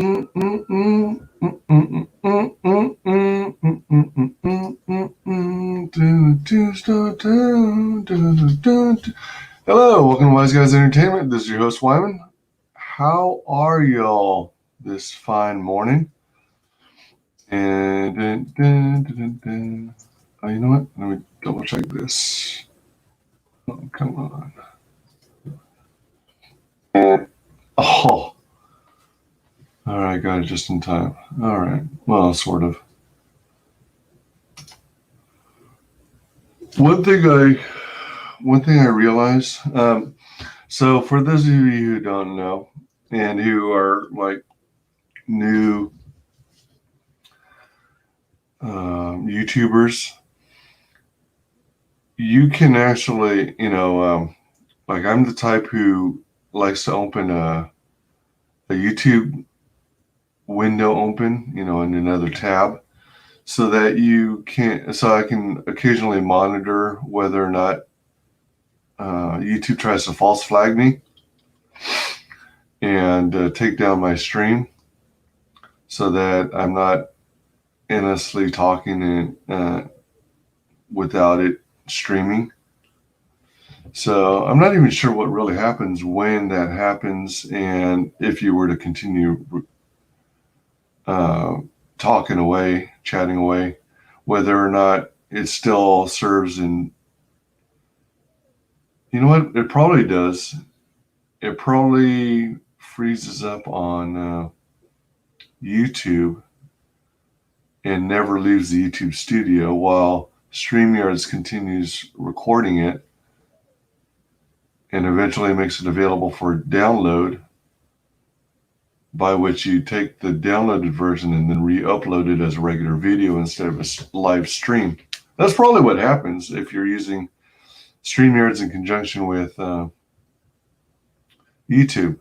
Hello, welcome to WyzGyz Entertainment. This is your host, Wyman. How are y'all this fine morning? And oh, you know what? Let me double check this. Oh, come on. Oh, all right, got it just in time. All right, well, sort of. One thing I realized. So for those of you who don't know, and who are like new YouTubers, you can actually, like I'm the type who likes to open a YouTube window open, in another tab, so that I can occasionally monitor whether or not YouTube tries to false flag me and take down my stream, so that I'm not endlessly talking and without it streaming. So I'm not even sure what really happens when that happens, and if you were to continue talking away, chatting away, whether or not it still serves. And you know what? It probably does. It probably freezes up on YouTube and never leaves the YouTube studio while StreamYard continues recording it and eventually makes it available for download, by which you take the downloaded version and then re-upload it as a regular video instead of a live stream. That's probably what happens if you're using StreamYards in conjunction with YouTube.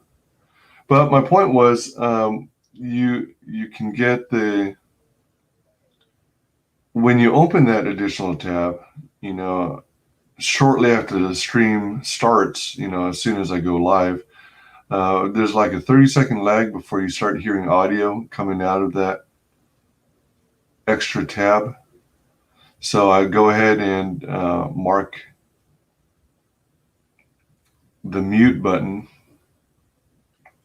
But my point was, you can get when you open that additional tab, shortly after the stream starts, as soon as I go live, there's like a 30-second lag before you start hearing audio coming out of that extra tab. So I go ahead and mark the mute button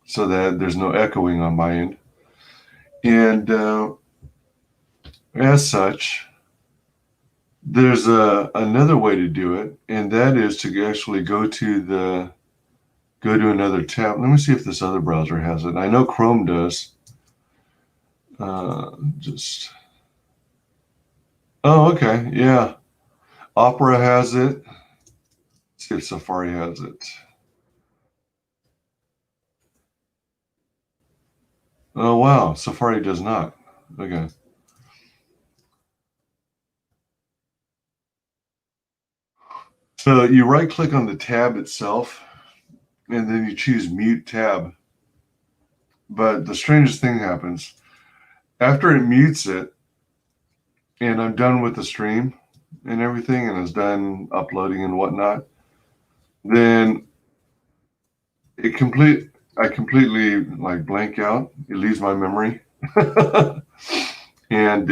so that there's no echoing on my end. And as such, there's another way to do it, and that is to actually go to another tab. Let me see if this other browser has it. I know Chrome does. Oh, okay, yeah. Opera has it. Let's see if Safari has it. Oh, wow, Safari does not. Okay. So you right-click on the tab itself, and then you choose Mute Tab. But the strangest thing happens. After it mutes it, and I'm done with the stream and everything, and it's done uploading and whatnot, then I completely like blank out. It leaves my memory. And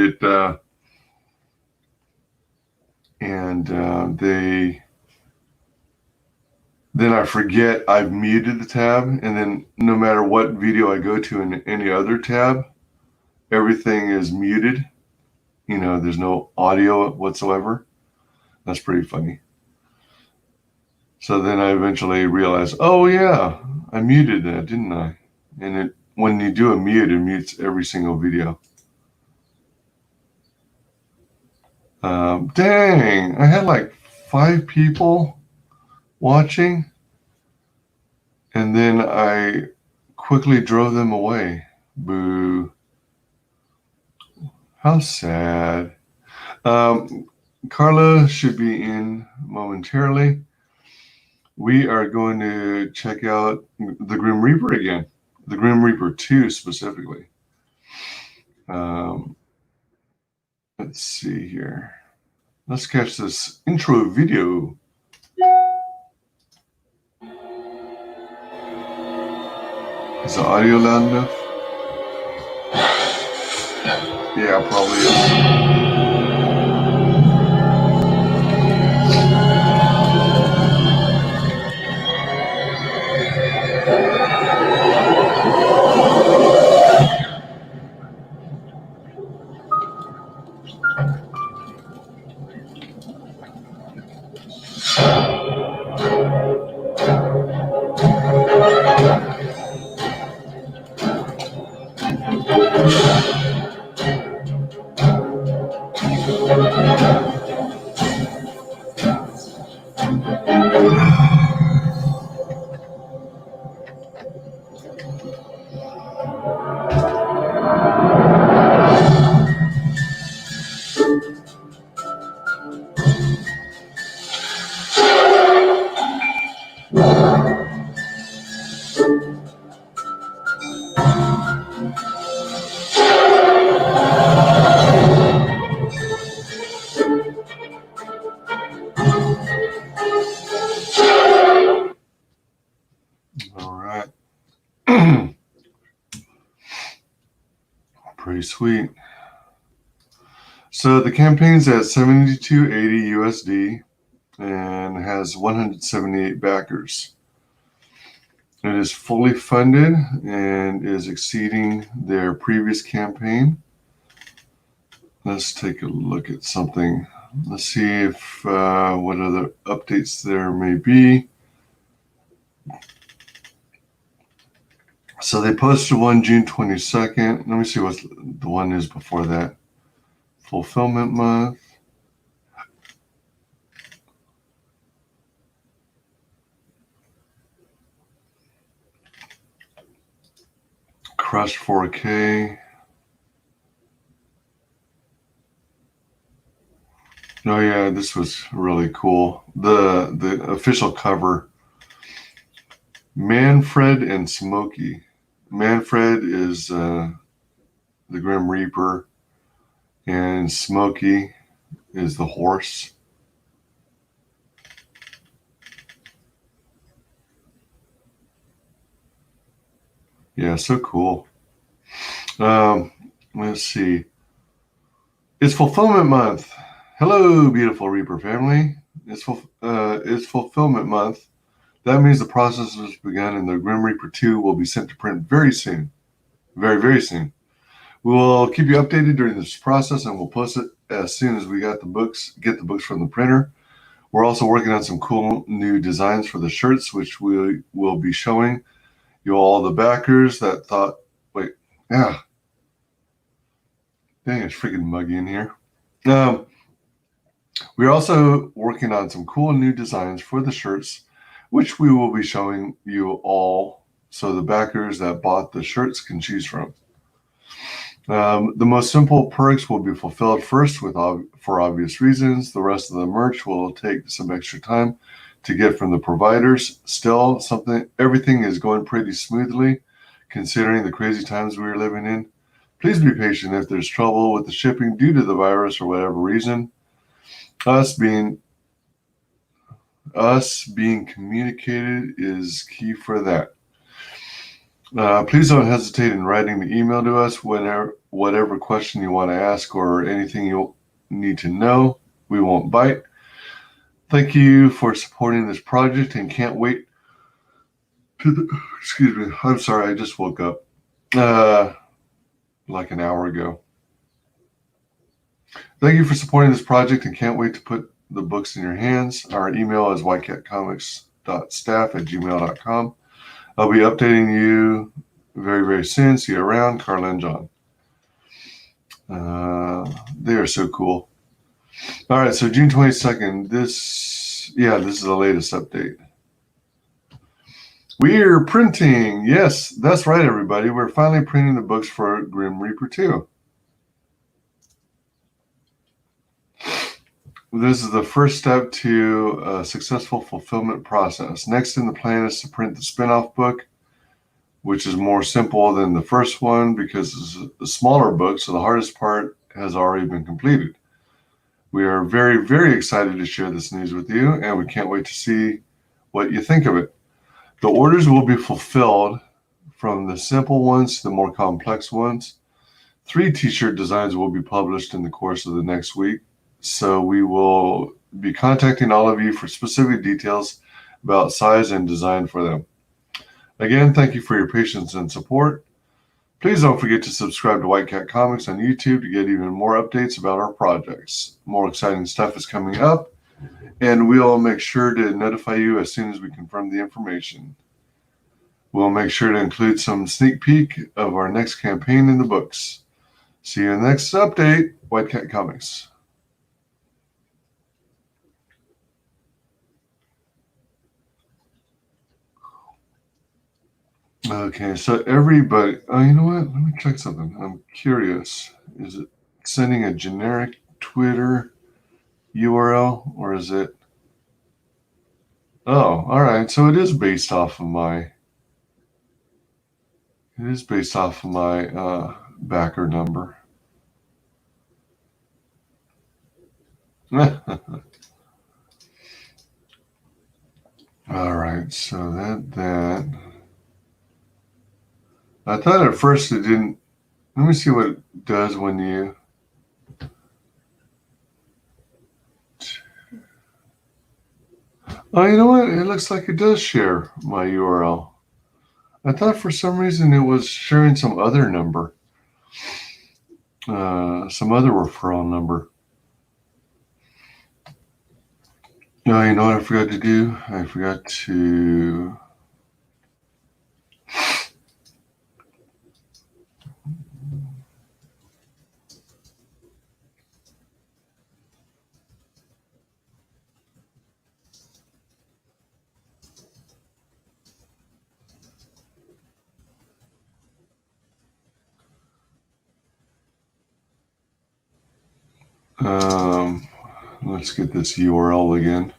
then I forget I've muted the tab, and then no matter what video I go to in any other tab, everything is muted. There's no audio whatsoever. That's pretty funny. So then I eventually realized, oh yeah, I muted that, didn't I? And when you do a mute, it mutes every single video. Dang, I had like 5 people watching, and then I quickly drove them away. Boo. How sad. Carla should be in momentarily. We are going to check out the Grim Reaper again. The Grim Reaper 2 specifically. Let's see here. Let's catch this intro video. Is the audio loud enough? Yeah, probably is. All right. Pretty sweet. So the campaign's at $72.80 USD and has 178 backers. It is fully funded and is exceeding their previous campaign. Let's take a look at something. Let's see if what other updates there may be. So they posted one June 22nd. Let me see what the one is before that. Fulfillment month. Crush 4K. Oh yeah, this was really cool. The official cover. Manfred and Smokey. Manfred is the Grim Reaper, and Smokey is the horse. Yeah, so cool. Let's see. It's Fulfillment Month. Hello, beautiful Reaper family. It's Fulfillment Month. That means the process has begun and the Grim Reaper 2 will be sent to print very soon. Very, very soon. We will keep you updated during this process and we'll post it as soon as we get the books from the printer. We're also working on some cool new designs for the shirts, which we will be showing you all the backers that thought, wait, yeah. Dang, it's freaking muggy in here. We're also working on some cool new designs for the shirts, which we will be showing you all so the backers that bought the shirts can choose from. The most simple perks will be fulfilled first for obvious reasons. The rest of the merch will take some extra time to get from the providers. Still, everything is going pretty smoothly considering the crazy times we are living in. Please be patient if there's trouble with the shipping due to the virus or whatever reason. Us being communicated is key for that. Please don't hesitate in writing the email to us whatever question you want to ask or anything you need to know. We won't bite. Thank you for supporting this project and can't wait excuse me. I'm sorry, I just woke up like an hour ago. Thank you for supporting this project and can't wait to put the books in your hands. Our email is ycatcomics.staff@gmail.com. I'll be updating you very, very soon. See you around, Carla and John. They are so cool. All right, so June 22nd. This is the latest update. We're printing. Yes, that's right, everybody. We're finally printing the books for Grim Reaper 2. This is the first step to a successful fulfillment process. Next in the plan is to print the spin-off book, which is more simple than the first one because it's a smaller book, so the hardest part has already been completed. We are very, very excited to share this news with you, and we can't wait to see what you think of it. The orders will be fulfilled from the simple ones to the more complex ones. 3 t-shirt designs will be published in the course of the next week. So we will be contacting all of you for specific details about size and design for them. Again, thank you for your patience and support. Please don't forget to subscribe to White Cat Comics on YouTube to get even more updates about our projects. More exciting stuff is coming up, and we'll make sure to notify you as soon as we confirm the information. We'll make sure to include some sneak peek of our next campaign in the books. See you in the next update, White Cat Comics. Okay, so everybody, you know what? Let me check something. I'm curious. Is it sending a generic Twitter URL or is it? Oh, all right. So it is based off of my. It is based off of my backer number. All right. So that. I thought at first it didn't. Let me see what it does when you. Oh, you know what? It looks like it does share my URL. I thought for some reason it was sharing some other number, some other referral number. No, you know what I forgot to do? I forgot to. Let's get this URL again.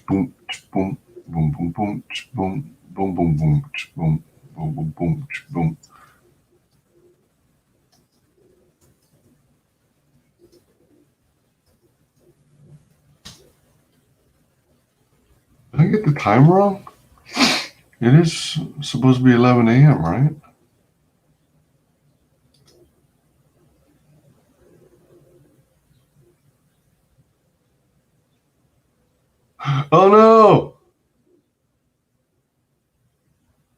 Boom, boom, boom, boom, boom, boom, boom, boom, boom, boom, boom, boom, boom, boom. Did I get the time wrong? It is supposed to be 11 a.m., right? Oh no!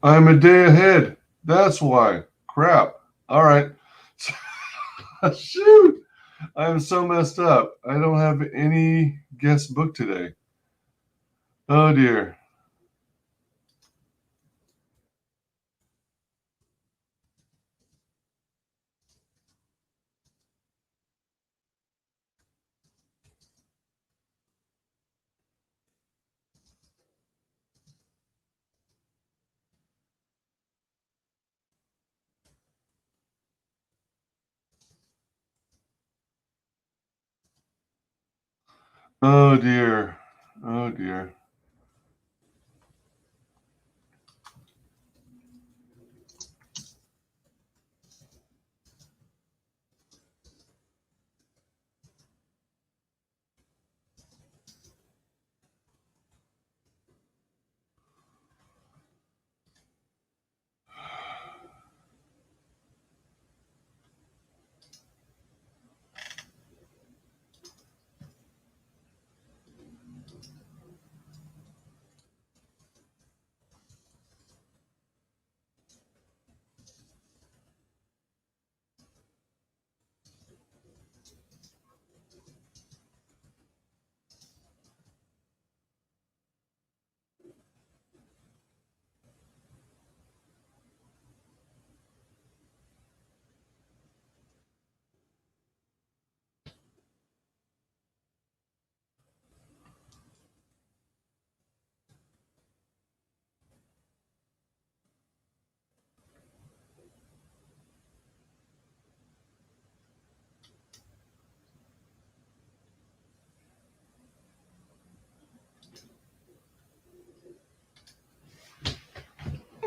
I'm a day ahead. That's why. Crap. All right. Shoot! I'm so messed up. I don't have any guest book today. Oh dear. Oh dear. Oh dear.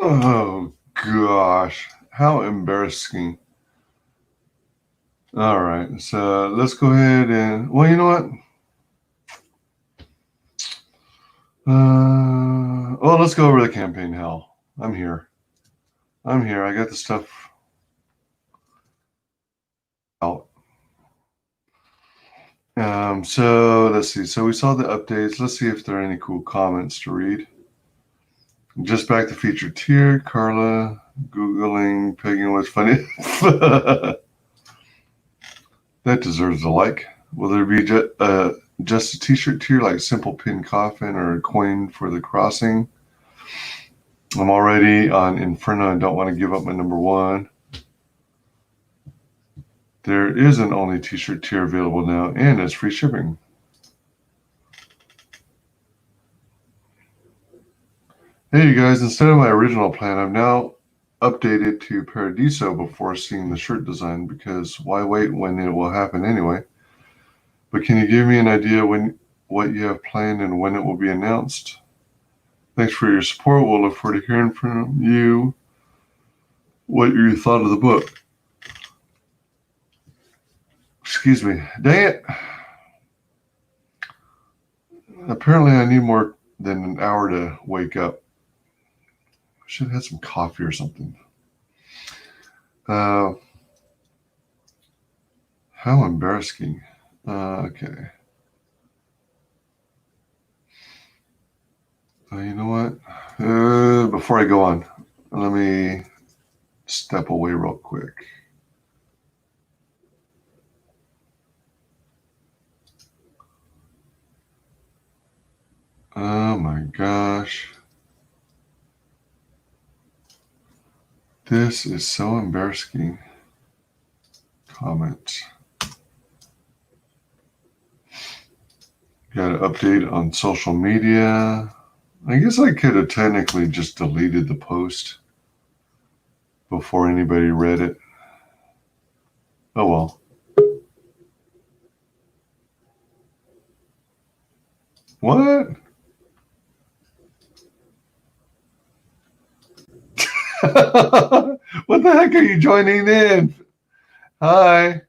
Oh gosh. How embarrassing. All right. So let's go ahead and, well, you know what? Well, let's go over the campaign hell. I'm here. I got the stuff out. So let's see. So we saw the updates. Let's see if there are any cool comments to read. Just back to featured tier. Carla Googling pegging was funny. That deserves a like. Will there be just a t-shirt tier like simple pin coffin or a coin for the crossing? I'm already on Inferno and don't want to give up my number one. There is an only t-shirt tier available now, and it's free shipping. Hey you guys, instead of my original plan, I've now updated to Paradiso before seeing the shirt design, because why wait when it will happen anyway? But can you give me an idea what you have planned and when it will be announced? Thanks for your support. We'll look forward to hearing from you what you thought of the book. Excuse me. Dang it. Apparently I need more than an hour to wake up. I should have had some coffee or something. How embarrassing. Okay. You know what? Before I go on, let me step away real quick. Oh my gosh. This is so embarrassing. Comment. Got an update on social media. I guess I could have technically just deleted the post before anybody read it. Oh well. What? What the heck are you joining in? Hi.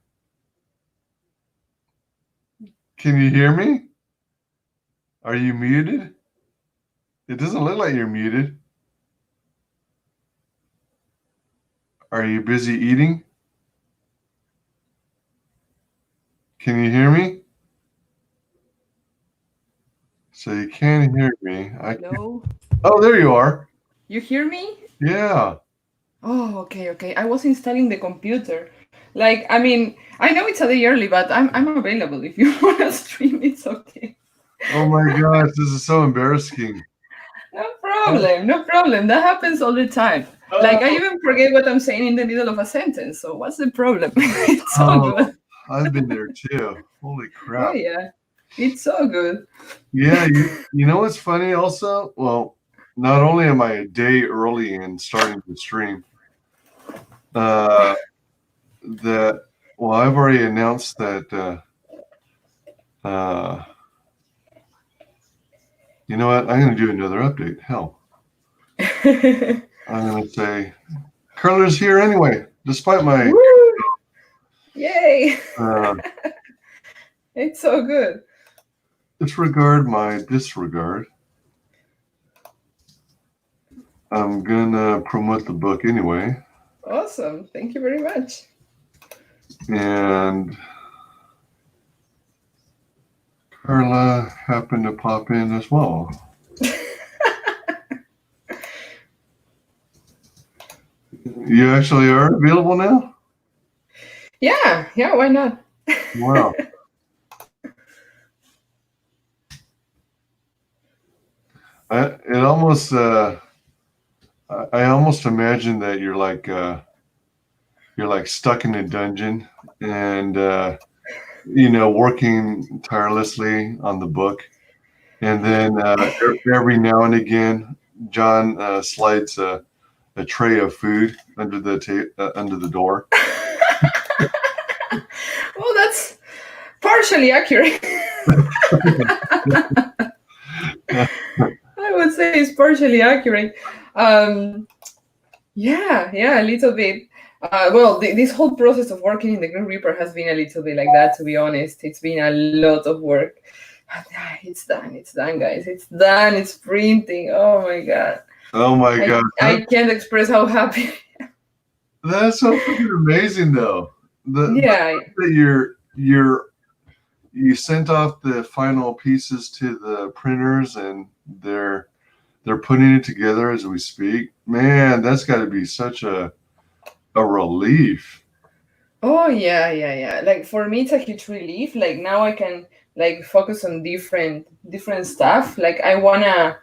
Can you hear me? Are you muted? It doesn't look like you're muted. Are you busy eating? Can you hear me? So you can't hear me. Hello? Oh, there you are. You hear me? Yeah. Oh, okay. I was installing the computer. Like, I mean, I know it's a day early, but I'm available. If you want to stream, it's okay. Oh my gosh, this is so embarrassing. No problem. That happens all the time. Like, I Oh, even forget what I'm saying in the middle of a sentence. So what's the problem? It's all oh, good. I've been there too. Holy Oh crap. yeah, it's all good. Yeah, you know what's funny also? Well, not only am I a day early in starting the stream, uh, that, well, I've already announced that, uh, you know what? I'm going to do another update. Hell, I'm going to say, Carla's here anyway, despite my, Woo! Yay! uh, It's so good. disregard my disregard. I'm going to promote the book anyway. Awesome. Thank you very much. And Carla happened to pop in as well. You actually are available now? Yeah, why not? Wow. It almost, I almost imagine that you're like stuck in a dungeon and, working tirelessly on the book. And then every now and again, John slides a tray of food under the door. Well, that's partially accurate. I would say it's partially accurate. Um, yeah, a little bit. Well, this whole process of working in the Green Reaper has been a little bit like that, to be honest. It's been a lot of work. But, it's done, guys. It's done. It's printing. Oh my God. Oh my God. I can't express how happy. That's so freaking amazing though. The Yeah. that you sent off the final pieces to the printers and they're putting it together as we speak. Man, that's got to be such a relief. Oh yeah. Like for me, it's a huge relief. Like now I can like focus on different stuff. Like I wanna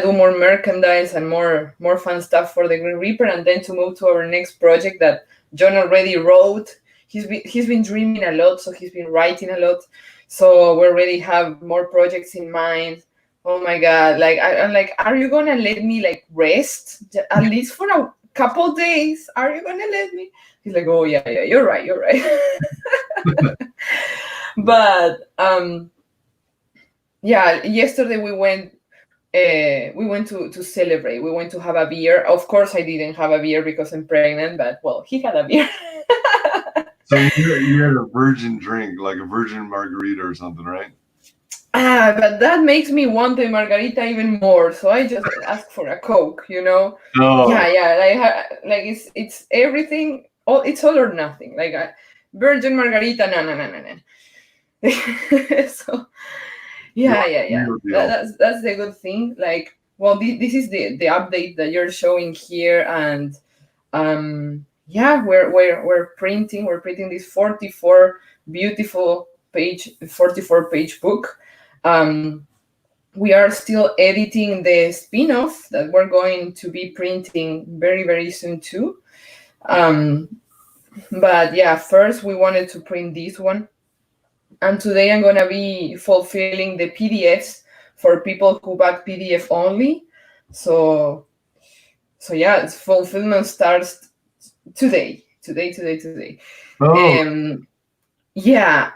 do more merchandise and more fun stuff for the Green Reaper, and then to move to our next project that John already wrote. He's been dreaming a lot, so he's been writing a lot. So we already have more projects in mind. Oh my God! Like I'm like, are you gonna let me like rest at least for a couple days? Are you gonna let me? He's like, oh yeah, you're right. But yeah, yesterday we went to celebrate. We went to have a beer. Of course, I didn't have a beer because I'm pregnant, but well, he had a beer. So you had a virgin drink, like a virgin margarita or something, right? But that makes me want the margarita even more. So I just ask for a Coke, you know? Oh, Yeah. Like it's everything. It's all or nothing. Like a virgin margarita, no. So you yeah. real deal. That's the good thing. Like, well, this is the update that you're showing here, and yeah, we're printing. We're printing this 44 page book. Um, we are still editing the spin-off that we're going to be printing very soon too. Um, but yeah, first we wanted to print this one, and today I'm gonna be fulfilling the PDFs for people who back PDF only. So yeah, its fulfillment starts today. Oh, Um, yeah.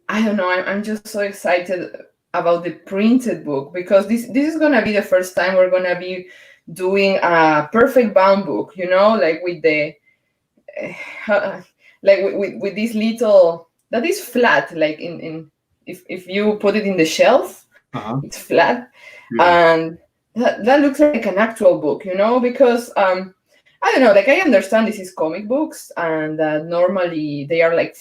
I don't know. I'm just so excited about the printed book because this is gonna be the first time we're gonna be doing a perfect bound book. You know, like with the like with this little that is flat. Like in if you put it in the shelf, uh-huh. it's flat, Yeah. and that looks like an actual book. You know, because I don't know. Like I understand this is comic books, and normally they are like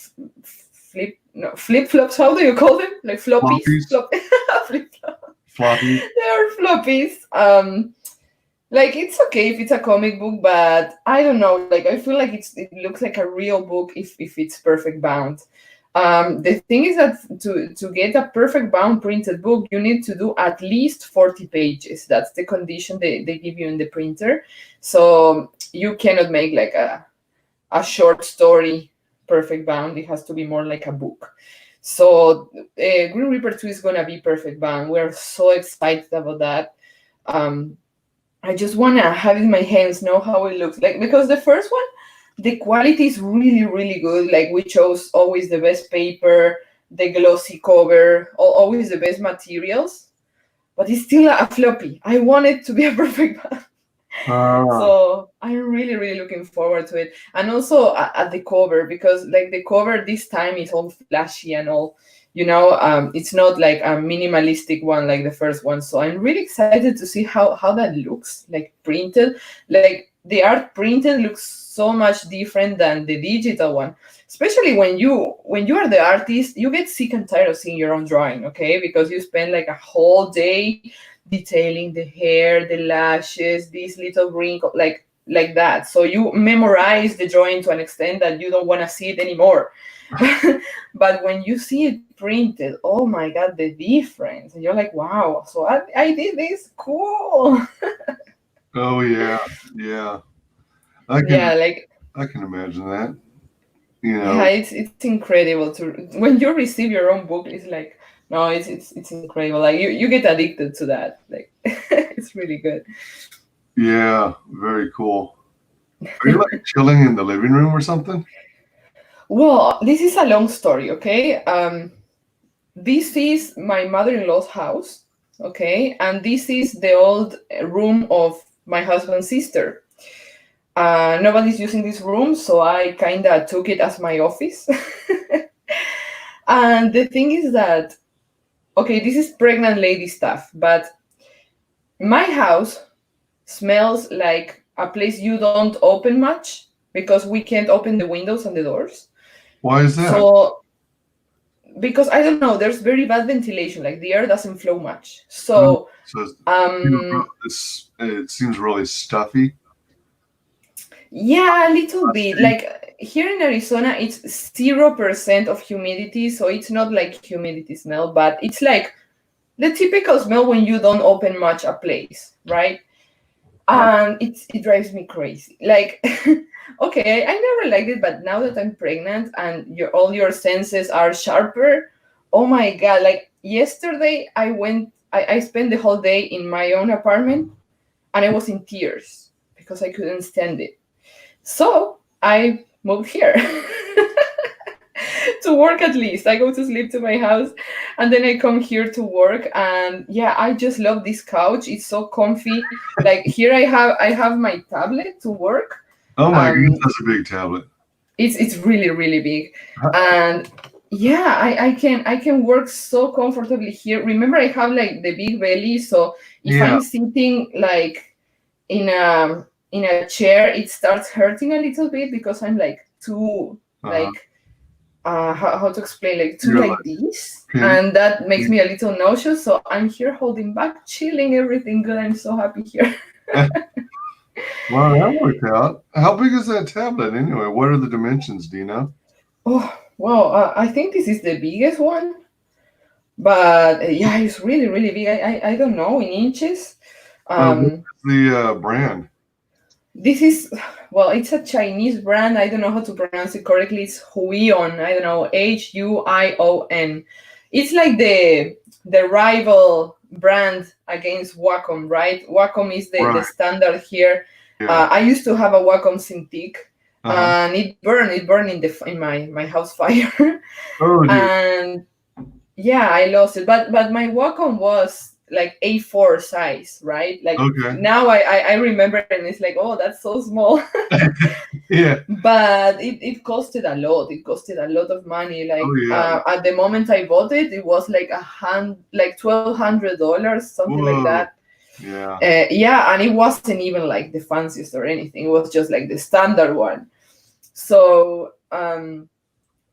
flip flops. How do you call them? Like floppies. Floppies. Flip Floppies. They are floppies. Like it's okay if it's a comic book, but I don't know. Like I feel like it looks like a real book if it's perfect bound. The thing is that to get a perfect bound printed book, you need to do at least 40 pages. That's the condition they give you in the printer. So you cannot make like a short story perfect bound. It has to be more like a book. So Green Reaper 2 is gonna be perfect bound. We're so excited about that. I just wanna have it in my hands, know how it looks like, because the first one, the quality is really good. Like we chose always the best paper, the glossy cover, always the best materials, but it's still a floppy. I want it to be a perfect bound. Ah, So I'm really looking forward to it, and also at the cover, because like the cover this time is all flashy and all, you know. It's not like a minimalistic one like the first one. So I'm really excited to see how that looks like printed. Like the art printed looks so much different than the digital one, especially when you are the artist. You get sick and tired of seeing your own drawing, okay, because you spend like a whole day detailing the hair, the lashes, these little wrinkles, like that. So you memorize the drawing to an extent that you don't want to see it anymore. But when you see it printed, oh my God, the difference! And you're like, wow, so I did this, cool. oh yeah, yeah. I can Yeah, like I can imagine that. You yeah, know, it's incredible to when you receive your own book. It's like no, it's incredible. Like you get addicted to that. Like it's really good. yeah, very cool. Are you like chilling in the living room or something? Well, this is a long story, okay? This is my mother-in-law's house, okay? And this is the old room of my husband's sister. Nobody's using this room, so I kind of took it as my office. And the thing is that, okay, this is pregnant lady stuff, but my house smells like a place you don't open much because we can't open the windows and the doors. Why is that? So because I don't know, there's very bad ventilation, like the air doesn't flow much. Oh, So so um it seems really stuffy. yeah, a little bit. Musty. Like here in Arizona, it's 0% of humidity, so it's not like humidity smell, but it's like the typical smell when you don't open much a place, right? And it drives me crazy. Like, okay, I never liked it, but now that I'm pregnant and all your senses are sharper, oh my god! Like yesterday, I spent the whole day in my own apartment, and I was in tears because I couldn't stand it. So I moved here to work at least. I go to sleep to my house and then I come here to work, and yeah, I just love this couch. It's so comfy. Like here I have my tablet to work. Oh my goodness, Um that's a big tablet. it's really really big. Huh? And yeah, I can work so comfortably here. Remember, I have like the big belly, so if Yeah. I'm sitting like in a chair, it starts hurting a little bit because I'm like too Uh-huh. like how to explain, like too You're like like this, pin. and that makes me a little nauseous. So I'm here holding back, chilling, everything good. I'm so happy here. Well, that worked out. How big is that tablet anyway? What are the dimensions? Do you know? Oh well, I think this is the biggest one, but yeah, it's really really big. I don't know in inches. What um is the brand? This is, well, it's a Chinese brand. I don't know how to pronounce it correctly. It's Huion. I don't know, Huion. It's like the rival brand against Wacom, right? Wacom is the Right. standard here. Yeah. I used to have a Wacom Cintiq, Uh-huh. and it burned in my house fire, Oh dear. and yeah, I lost it. But my Wacom was like A4 size, right? Like Okay. now I remember, and it's like, oh, that's so small. Yeah. But it costed a lot. It costed a lot of money. Oh Like yeah. at the moment I bought it, it was like like $1,200, something like Whoa. that. Yeah. Yeah, and it wasn't even like the fanciest or anything. It was just like the standard one. So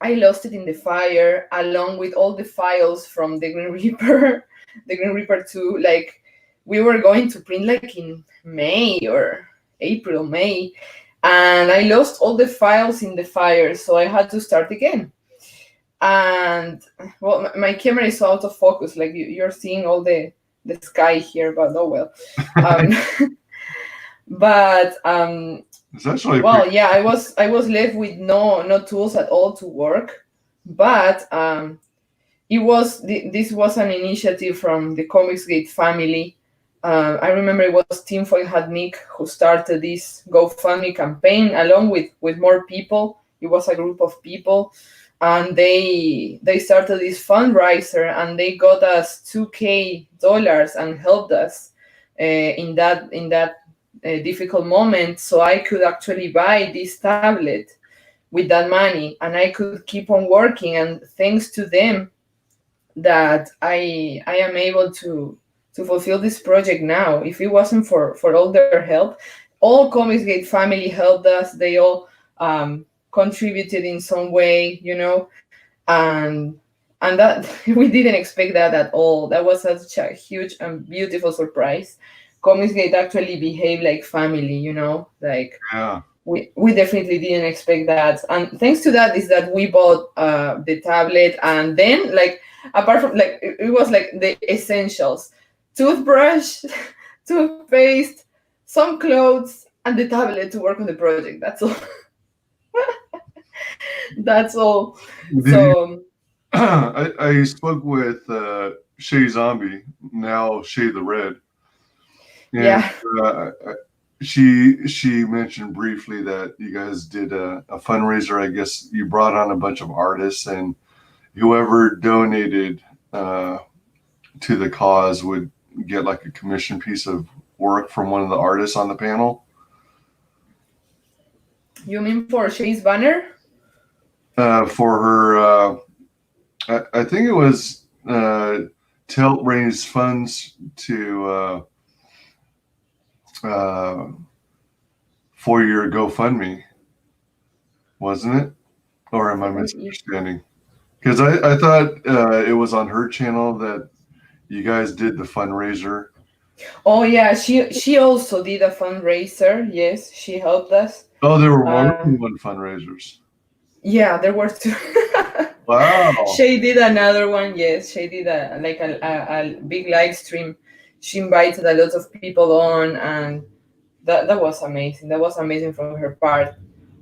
I lost it in the fire along with all the files from the Green Reaper, the Green Reaper 2. Like we were going to print like in May or April, May, and I lost all the files in the fire, so I had to start again. And well, my camera is so out of focus. Like you're seeing all the sky here, but oh well. Um, but It's actually pretty. well, yeah, I was left with no tools at all to work, but this was an initiative from the Comicsgate family. I remember it was Tim Foyhadnik who started this GoFundMe campaign along with more people. It was a group of people, and they started this fundraiser, and they got us $2,000 and helped us in that difficult moment, so I could actually buy this tablet with that money, and I could keep on working. And thanks to them, that I am able to fulfill this project now. If it wasn't for all their help, all Comicsgate family helped us. They all contributed in some way, and that we didn't expect that at all. That was such a huge and beautiful surprise. Comicsgate actually behaved like family, like Yeah. we definitely didn't expect that. And thanks to that is that we bought the tablet, and then like apart from like it was like the essentials: toothbrush, toothpaste, some clothes, and the tablet to work on the project. That's all. That's all. Did you? So I spoke with Shae Zombie, now Shae the Red, and yeah. she mentioned briefly that you guys did a fundraiser. I guess you brought on a bunch of artists, and whoever donated to the cause would get like a commission piece of work from one of the artists on the panel. You mean for Shae's banner? For her, I think it was to help raise funds to uh, for your GoFundMe, wasn't it? Or am I misunderstanding? Because I thought it was on her channel that you guys did the fundraiser. Oh yeah, she also did a fundraiser. Yes, she helped us. Oh, there were more Uh, than one fundraisers. yeah, there were two. Wow. She did another one. Yes, she did a big live stream. She invited a lot of people on, and that was amazing. That was amazing from her part.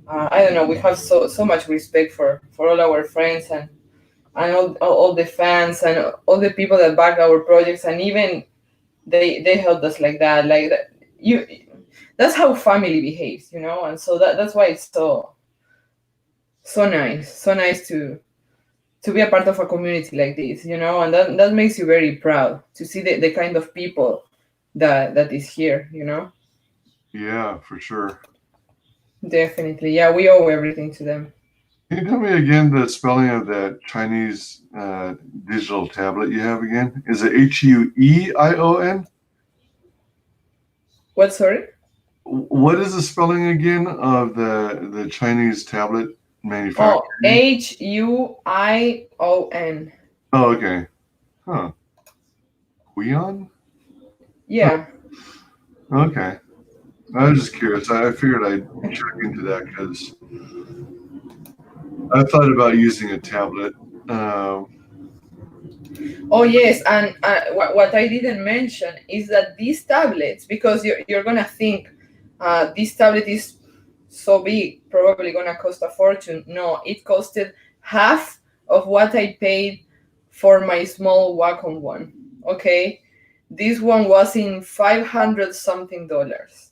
I don't know. We have so much respect for all our friends and all the fans and all the people that back our projects, and even they helped us like that. Like that, you. That's how family behaves, you know. And so that's why it's so nice to be a part of a community like this, you know, and that makes you very proud to see the kind of people that is here, you know. Yeah, for sure. Definitely, yeah, we owe everything to them. Can you tell me again the spelling of that Chinese digital tablet you have again? Is it Hueion? What, sorry? What is the spelling again of the Chinese tablet Oh, manufacturer? Huion. Oh, okay. Huh. Huion? Yeah. Okay. I was just curious. I figured I'd check into that because I thought about using a tablet. Oh yes, and what I didn't mention is that these tablets, because you're gonna think this tablet is so big, probably gonna cost a fortune. No, it costed half of what I paid for my small Wacom one. Okay, this one was in 500 something dollars,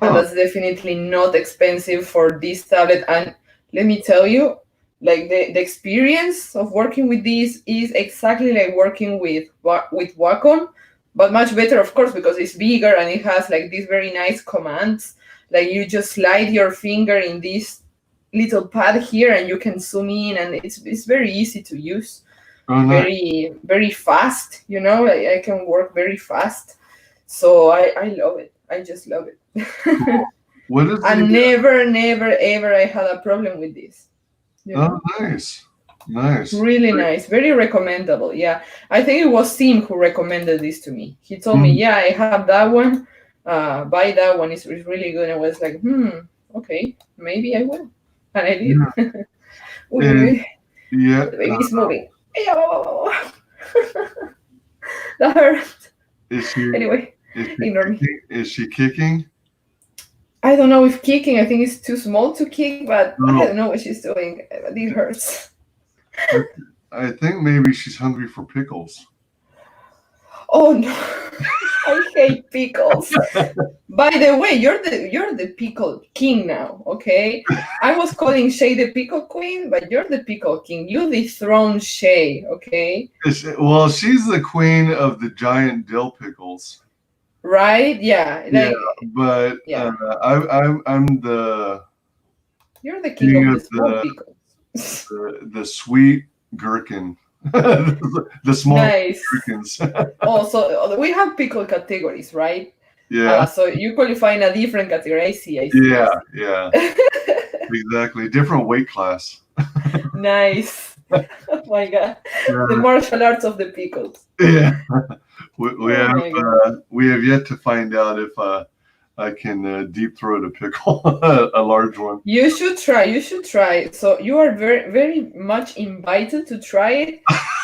and Huh. that's definitely not expensive for this tablet. And let me tell you, like the experience of working with this is exactly like working with Wacom, but much better, of course, because it's bigger and it has like these very nice commands. Like you just slide your finger in this little pad here and you can zoom in, and it's very easy to use, Oh, nice. very fast, you know. I can work very fast, so I love it. I just love it. What is the? And never ever I had a problem with this, you Oh, know. nice. Nice. Really nice, very recommendable. Yeah, I think it was Sim who recommended this to me. He told me, Mm, yeah, I have that one, buy that one, it's really good. And I was like, okay, maybe I will, and I did. yeah. And Ooh, yeah. the baby's moving. That hurt. Is she Anyway, is she ignore me. kicking? Is she kicking? I don't know if kicking, I think it's too small to kick, but I No. don't know what she's doing. It hurts. I, I think maybe she's hungry for pickles. Oh no, I hate pickles. By the way, you're the pickle king now, okay? I was calling Shae the pickle queen, but you're the pickle king. You dethroned Shae, okay? Well, she's the queen of the giant dill pickles. Right? Yeah, Yeah, like but yeah. I'm the You're the king king of the of small pickles. the sweet gherkin, the small Nice. gherkins. Oh, so we have pickle categories, right? Yeah, So you qualify in a different category. I see. yeah, yeah, exactly. Different weight class. Nice. Oh my god. The Yeah, martial arts of the pickles. yeah. We Oh have my god. we have yet to find out if I can deep throat a pickle, a large one. You should try. You should try. So you are very much invited to try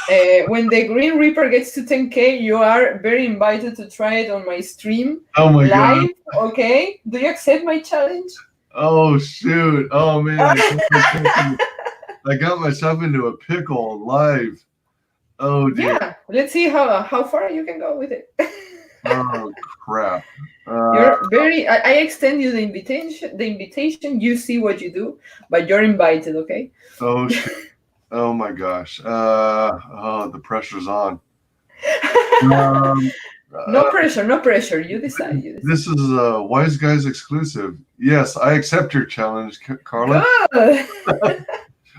it. When the Green Reaper gets to 10K, you are very invited to try it on my stream Oh my god. live. Okay? Do you accept my challenge? Oh shoot. Oh man, I got myself into a pickle live. Oh dear. Yeah. Let's see how far you can go with it. Oh crap. You're very. I extend you the invitation. The invitation. You see what you do, but you're invited. Okay. Oh shoot. Oh my gosh. Oh, the pressure's on. Um, No uh, pressure. No pressure. You decide. You decide. this is a WyzGyz exclusive. Yes, I accept your challenge, Carla. Good.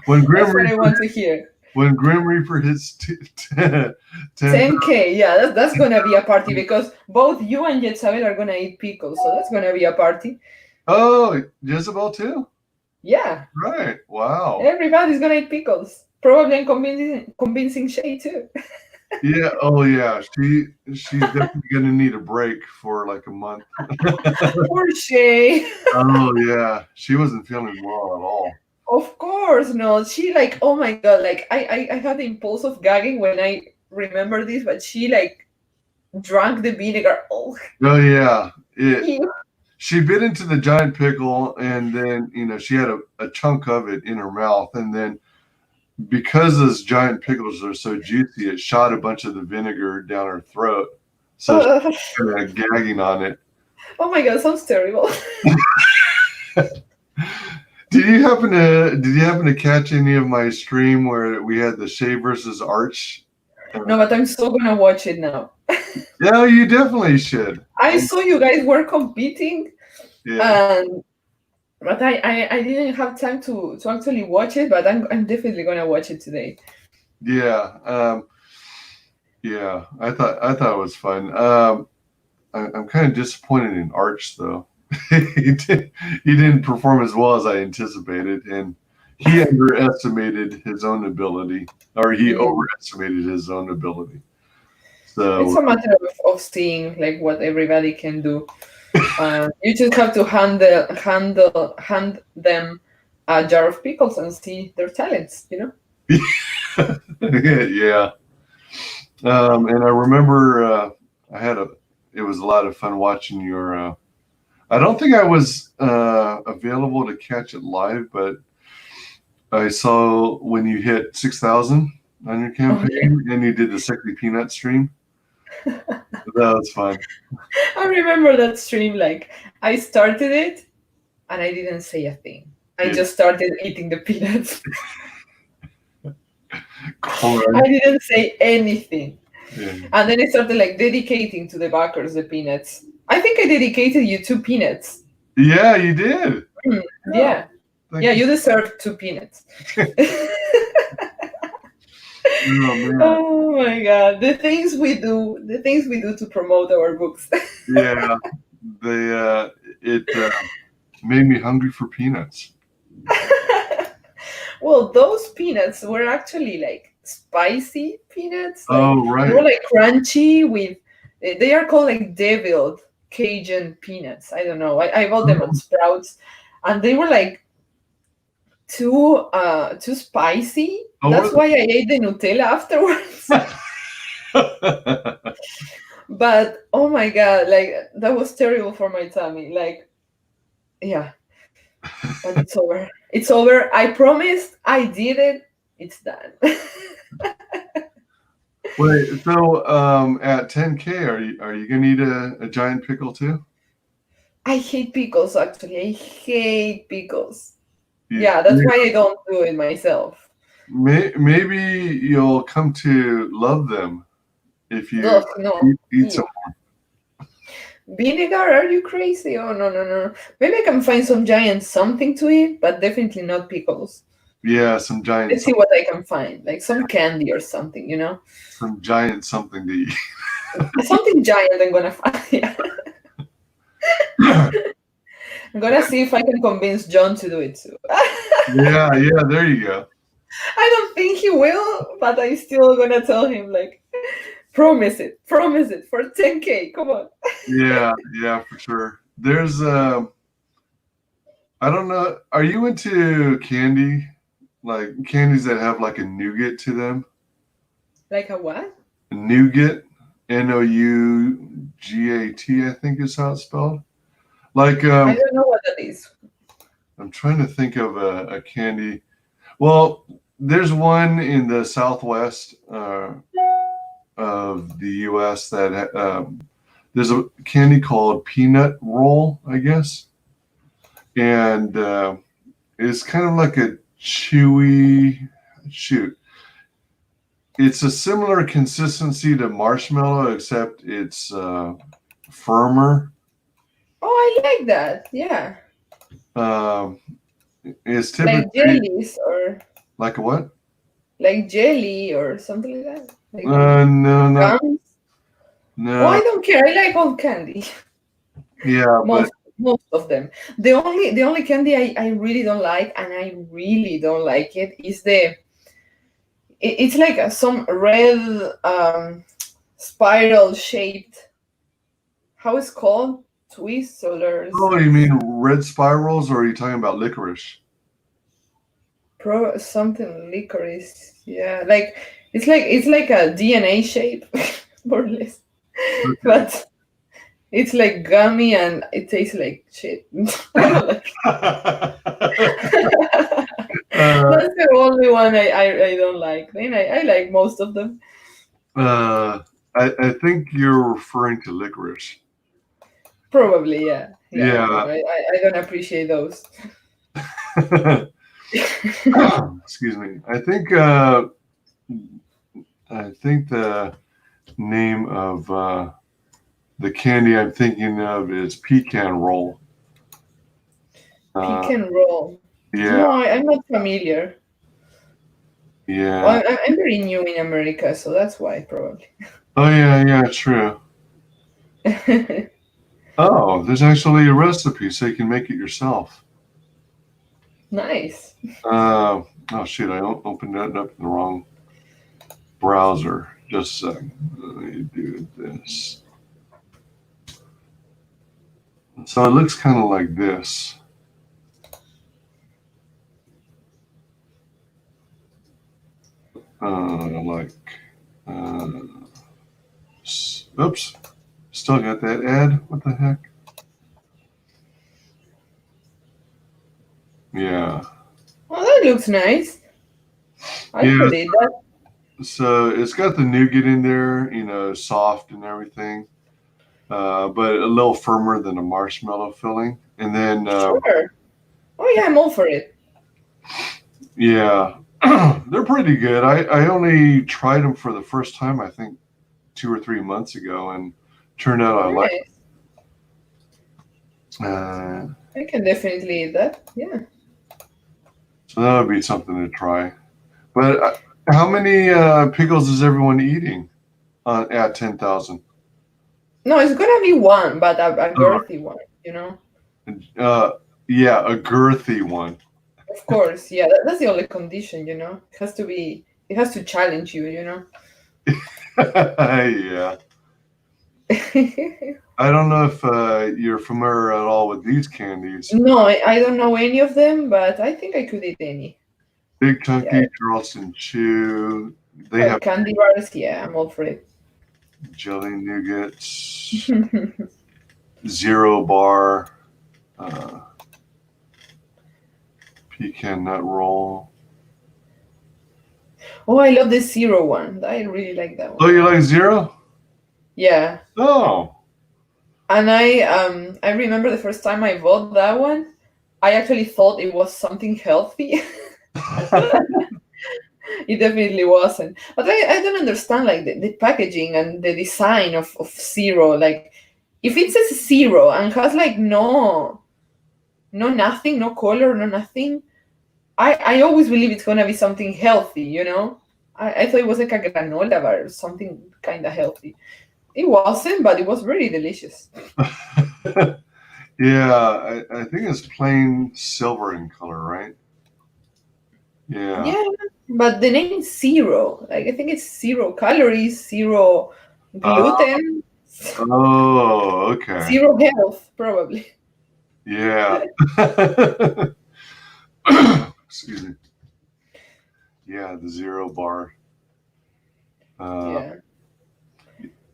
When Grim That's what I Reaper, want to hear. When Grim Reaper hits 10, 10K, yeah, that's gonna be a party because both you and Jetsabel are gonna eat pickles, so that's gonna be a party. oh, Jezebel too? Yeah, Right. Wow. everybody's gonna eat pickles. Probably I'm convincing Shae too. Yeah. Oh, yeah. She's definitely gonna need a break for like a month. Poor Shae. Oh, yeah. She wasn't feeling well at all. Of course, no. She like, oh my god, like I had the impulse of gagging when I remember this, but she like drank the vinegar. Oh, Oh, yeah. ew. She bit into the giant pickle, and then she had a chunk of it in her mouth, and then because those giant pickles are so juicy, it shot a bunch of the vinegar down her throat. So she's Uh, kind of gagging on it. oh my god, sounds terrible. Did you happen to catch any of my stream where we had the Shae versus Arch? No, but I'm still gonna watch it now. Yeah, you definitely should. I saw you guys were competing, Yeah, and but I didn't have time to actually watch it. But I'm definitely gonna watch it today. yeah, yeah. I thought it was fun. I'm kind of disappointed in Arch though. He didn't perform as well as I anticipated, and he underestimated his own ability, or he overestimated his own ability. It's So a matter of seeing like what everybody can do. You just have to hand them a jar of pickles and see their talents. yeah. And I remember it was a lot of fun watching your. I don't think I was available to catch it live, but I saw when you hit 6,000 on your campaign and you did the Sexy Peanut stream. That was fun. I remember that stream. Like I started it and I didn't say a thing. I just started eating the peanuts. Corn. I didn't say anything. Yeah. And then I started like dedicating to the backers the peanuts. I think I dedicated you 2 peanuts. Yeah, you did. Yeah. Thank Yeah, you deserve 2 peanuts. Oh, man. Oh my god. The things we do to promote our books. Yeah, it made me hungry for peanuts. Well, those peanuts were actually like spicy peanuts. Like, Oh, they right. were like crunchy with. They are called like deviled Cajun peanuts. I don't know. I bought them on Sprouts, and they were like too spicy. Oh, That's why I ate the Nutella afterwards. But oh my god, like that was terrible for my tummy. Like, yeah. But it's over. It's over. I promised. I did it. It's done. Wait, so at 10K, are you gonna eat a giant pickle too? I hate pickles. Actually, I hate pickles. Yeah, that's why I don't do it myself. Maybe you'll come to love them if you Ugh, no. eat some. Vinegar? Are you crazy? Oh no. Maybe I can find some giant something to eat, but definitely not pickles. Yeah, some giant. Let's see what I can find, like some candy or something. Some giant something to eat. Something giant. I'm gonna find. Yeah. I'm gonna see if I can convince John to do it too. Yeah, there you go. I don't think he will, but I'm still gonna tell him like, promise it for 10K. Come on. Yeah, for sure. There's I don't know. Are you into candy? Like candies that have like a nougat to them? Like a what? Nougat, Nougat, I think is how it's spelled. Like I don't know what that is. I'm trying to think of a candy. Well, there's one in the southwest of the U.S. that there's a candy called peanut roll, I guess, and it's kind of like a chewy shoot. It's a similar consistency to marshmallow, except it's firmer. Oh, I like that. Yeah. It's typically like jellies or like a what? like jelly or something like that. Like No, not gums. Oh, no. I don't care. I like all candy. Yeah, but Most of them. The only candy I really don't like, and I really don't like it, is it's like some red spiral shaped, how it's called, Twizzlers, oh, you mean red spirals, or are you talking about licorice? something licorice. Yeah, like it's like a DNA shape, more or less, Okay. but it's like gummy and it tastes like shit. I don't like it. uh, That's the only one I don't like. Then I like most of them. uh, I think you're referring to licorice. Probably, yeah. Yeah, no, Yeah. I don't appreciate those. Excuse me. I think the name of the candy I'm thinking of is pecan roll. Uh, Pecan roll. yeah, No, I'm not familiar. yeah. Well, I'm very new in America, so that's why, probably. Oh, yeah, yeah, true. Oh, there's actually a recipe, so you can make it yourself. Nice. Oh, shoot, I opened that up in the wrong browser. Just a second. Let me do this. So it looks kind of like this. Like, uh, oops, still got that ad. What the heck? Yeah, Oh, that looks nice. I yeah. could eat that. So it's got the nougat in there, soft and everything, but a little firmer than a marshmallow filling. And then, Sure. Oh, yeah, I'm all for it. yeah, they're pretty good. I only tried them for the first time, I think 2 or 3 months ago, and turned out I like. Nice. Uh, I can definitely eat that. Yeah. so that would be something to try. But how many pickles is everyone eating at 10,000? No, it's gonna be one, but a girthy one, you know? Uh, yeah, a girthy one. Of course, yeah, that's the only condition, you know? It has to challenge you, you know? Yeah. I don't know if you're familiar at all with these candies. No, I don't know any of them, but I think I could eat any. Big Yeah, Chunky, Charleston Chew. They like have candy bars, yeah, I'm all for it. jelly nougats, Zero Bar, uh, pecan nut roll. Oh, I love the zero one. I really like that Oh, one. you like Zero? Yeah, Oh. and I remember the first time I bought that one, I actually thought it was something healthy. It definitely wasn't. But I don't understand like the packaging and the design of zero. Like if it says zero and has like no nothing, no color, no nothing, I always believe it's gonna be something healthy, you know? I thought it was like a granola bar or something kinda healthy. It wasn't, but it was very delicious. Yeah, I think it's plain silver in color, right? Yeah. Yeah, but the name is zero. Like I think it's 0 calories, zero Uh, gluten, oh, okay. zero health, probably. Yeah. Excuse me. Yeah, the Zero Bar. Uh, Yeah.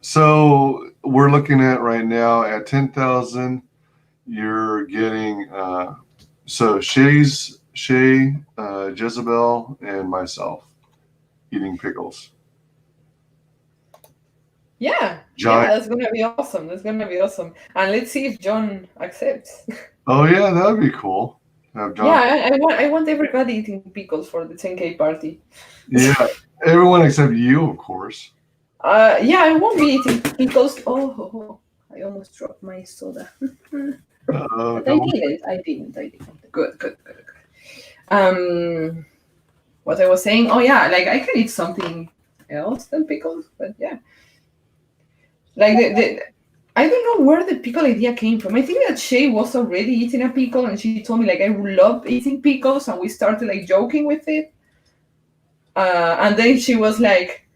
so we're looking at right now at 10,000. You're getting so Shae, Jetsabel, and myself eating pickles. Yeah, Giant. yeah, that's gonna be awesome. That's gonna be awesome. And let's see if John accepts. Oh yeah, that would be cool. Have Yeah, John. I want everybody eating pickles for the 10K party. Yeah, everyone except you, of course. Yeah, I won't be eating pickles. Oh, I almost dropped my soda. But I Don't. didn't. I didn't. Good, good, good, good. Um, what I was saying. Oh yeah, like I can eat something else than pickles, but yeah, like the I don't know where the pickle idea came from. I think that Shae was already eating a pickle, and she told me like I love eating pickles, and we started like joking with it. And then she was like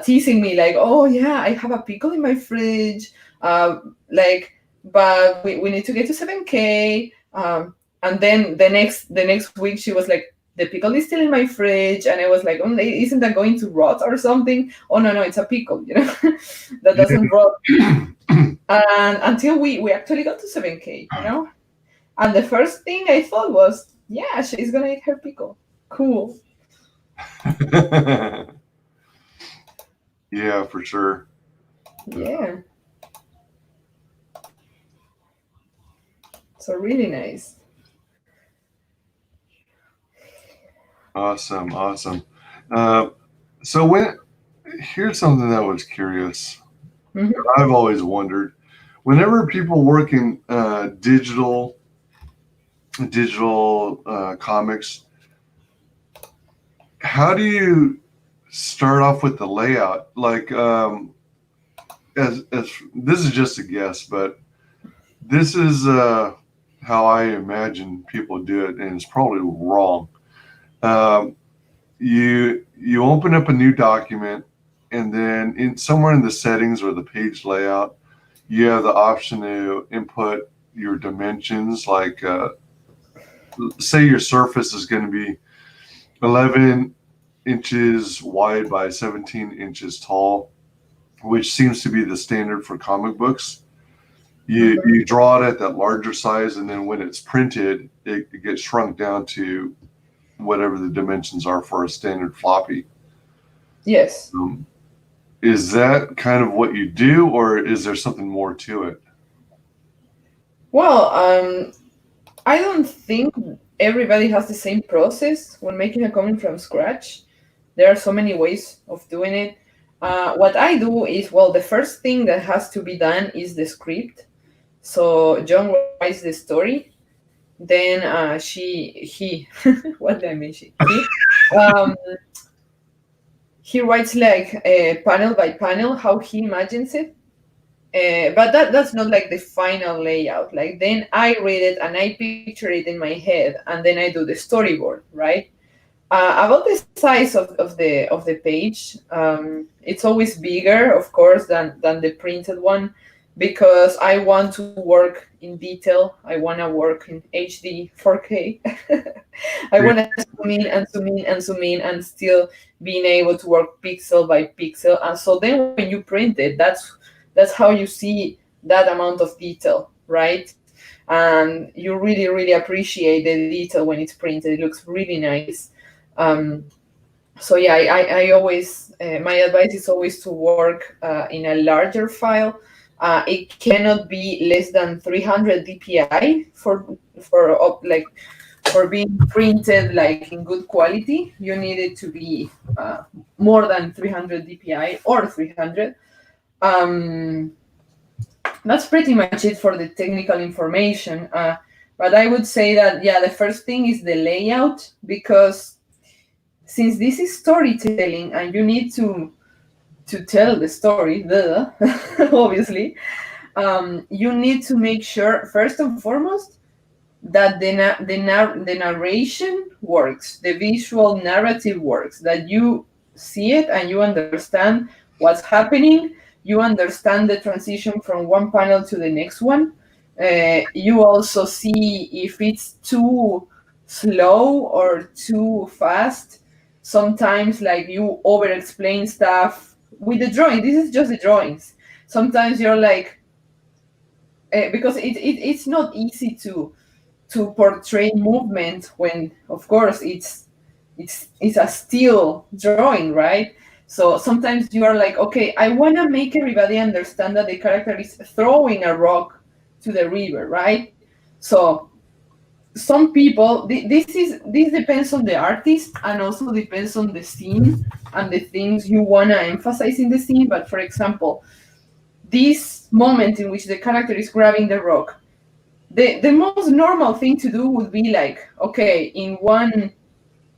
teasing me like, oh yeah, I have a pickle in my fridge, like, but we need to get to 7K. And then the next week she was like, the pickle is still in my fridge, and I was like, oh, isn't that going to rot or something? Oh no, it's a pickle, that doesn't rot. And until we actually got to 7K, and the first thing I thought was, yeah, she's gonna eat her pickle. Cool. Yeah, for sure. Yeah. So really nice. Awesome. Uh, so here's something that was curious. Mhm. I've always wondered, whenever people work in digital comics, how do you start off with the layout? Like, as this is just a guess, but this is how I imagine people do it, and it's probably wrong. Um, you open up a new document, and then somewhere in the settings or the page layout, you have the option to input your dimensions. Like, say your surface is going to be 11 inches wide by 17 inches tall, which seems to be the standard for comic books. You draw it at that larger size, and then when it's printed, it gets shrunk down to whatever the dimensions are for a standard floppy. Yes. Is that kind of what you do, or is there something more to it? Well, I don't think everybody has the same process when making a comic from scratch. There are so many ways of doing it. What I do is, well, the first thing that has to be done is the script. So John writes the story. Then he, what did I mean? Um, he writes like panel by panel how he imagines it. But that's not like the final layout. Like then I read it and I picture it in my head, and then I do the storyboard, right? About the size of the page, it's always bigger, of course, than the printed one, because I want to work in detail. I want to work in HD 4K. I want to zoom in and zoom in and zoom in and still being able to work pixel by pixel. And so then when you print it, that's how you see that amount of detail, right? And you really, really appreciate the detail when it's printed. It looks really nice. Um, so yeah, I always my advice is always to work in a larger file. It cannot be less than 300 dpi for being printed like in good quality. You need it to be more than 300 dpi or 300. That's pretty much it for the technical information. But I would say that, yeah, the first thing is the layout, because since this is storytelling and you need to tell the story, obviously, you need to make sure, first and foremost, that the narration works, the visual narrative works, that you see it and you understand what's happening, you understand the transition from one panel to the next one. You also see if it's too slow or too fast. Sometimes, like, you over explain stuff with the drawing. This is just the drawings. Sometimes you're like, because it's not easy to portray movement when, of course, it's a still drawing, right? So sometimes you are like, okay, I want to make everybody understand that the character is throwing a rock to the river, right? So some people, this depends on the artist, and also depends on the scene and the things you want to emphasize in the scene. But for example, this moment in which the character is grabbing the rock, the most normal thing to do would be like, okay, in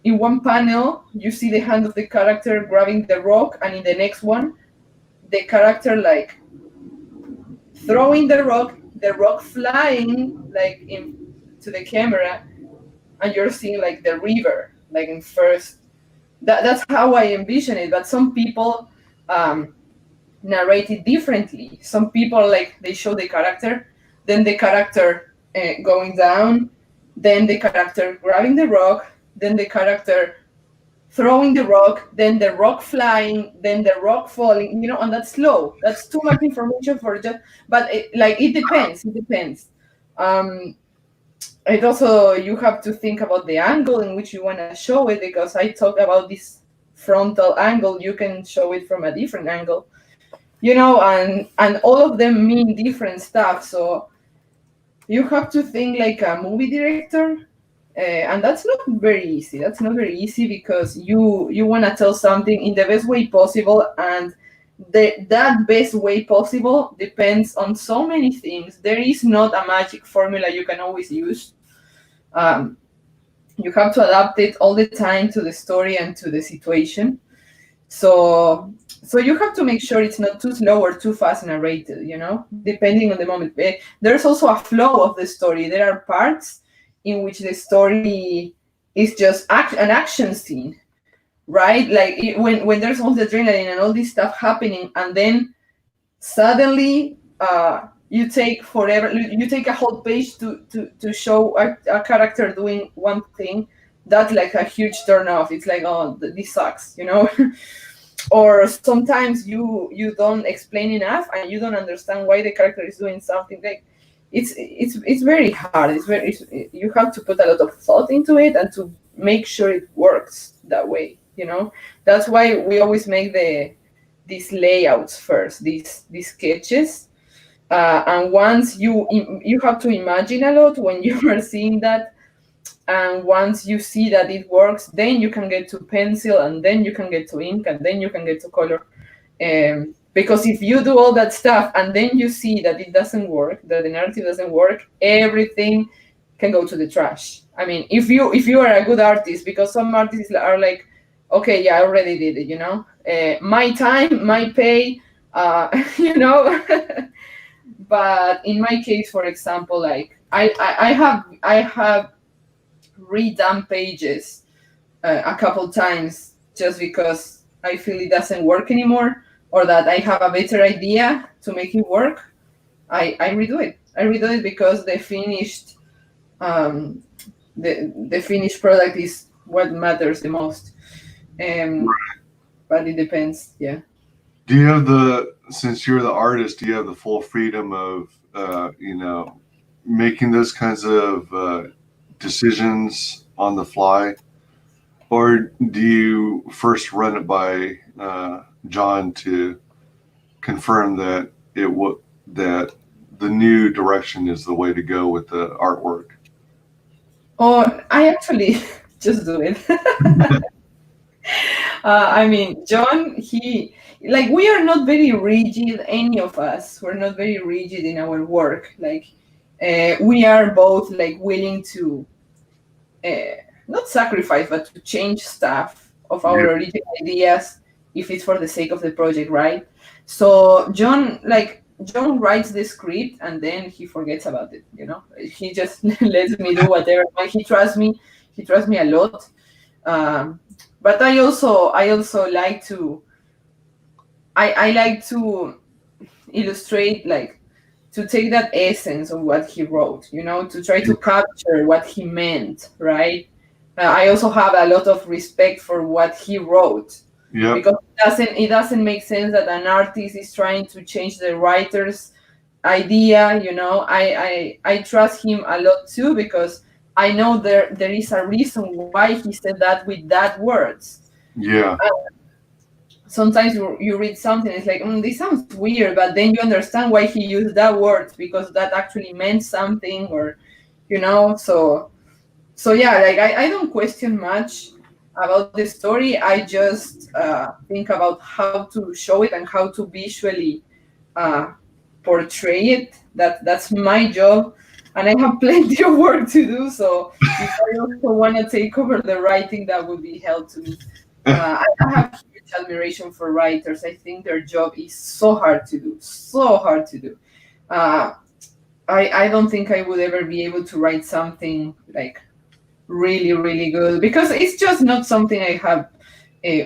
in one panel you see the hand of the character grabbing the rock, and in the next one the character like throwing the rock flying like in to the camera, and you're seeing like the river like in first. That's how I envision it. But some people narrate it differently. Some people like they show the character, then the character going down, then the character grabbing the rock, then the character throwing the rock, then the rock flying, then the rock falling, and that's slow. That's too much information for just, but it depends. It depends. It also, you have to think about the angle in which you want to show it, because I talked about this frontal angle. You can show it from a different angle, and all of them mean different stuff. So you have to think like a movie director. And that's not very easy. That's not very easy, because you want to tell something in the best way possible, and that best way possible depends on so many things. There is not a magic formula you can always use. You have to adapt it all the time to the story and to the situation. So you have to make sure it's not too slow or too fast narrated, depending on the moment. There's also a flow of the story. There are parts in which the story is just an action scene, right? Like when there's all the adrenaline and all this stuff happening, and then suddenly you take forever. You take a whole page to show a character doing one thing. That's like a huge turn off. It's like, oh, this sucks, Or sometimes you don't explain enough and you don't understand why the character is doing something. Like it's very hard. You have to put a lot of thought into it and to make sure it works that way. That's why we always make these layouts first, these sketches, and once you have to imagine a lot when you are seeing that. And once you see that it works, then you can get to pencil, and then you can get to ink, and then you can get to color. Because if you do all that stuff and then you see that it doesn't work, that the narrative doesn't work, everything can go to the trash. I mean, if you are a good artist, because some artists are like, okay, yeah, I already did it, my time, my pay, But in my case, for example, like I have redone pages a couple times just because I feel it doesn't work anymore, or that I have a better idea to make it work. I redo it. I redo it because the finished the finished product is what matters the most. But it depends. Yeah. Do you have since you're the artist, do you have the full freedom of making those kinds of decisions on the fly, or do you first run it by John to confirm that that the new direction is the way to go with the artwork? Oh, I actually just do it. I mean, John, we are not very rigid, any of us. We're not very rigid in our work. We are both willing to not sacrifice, but to change stuff of our original ideas if it's for the sake of the project, right? So John writes the script and then he forgets about it. He just lets me do whatever. He trusts me. He trusts me a lot. But I also like to. I like to illustrate, to take that essence of what he wrote, to try to capture what he meant, right? I also have a lot of respect for what he wrote, because it doesn't make sense that an artist is trying to change the writer's idea. I trust him a lot too, because I know there is a reason why he said that with that words. Yeah. Sometimes you read something, it's like, this sounds weird, but then you understand why he used that word, because that actually meant something, or so yeah, I don't question much about the story. I just think about how to show it and how to visually portray it. That's my job. and I have plenty of work to do. So if I also want to take over the writing, that would be hell to me. I have huge admiration for writers. I think their job is so hard to do, so hard to do. Uh, I don't think I would ever be able to write something like really, really good because it's just not something I have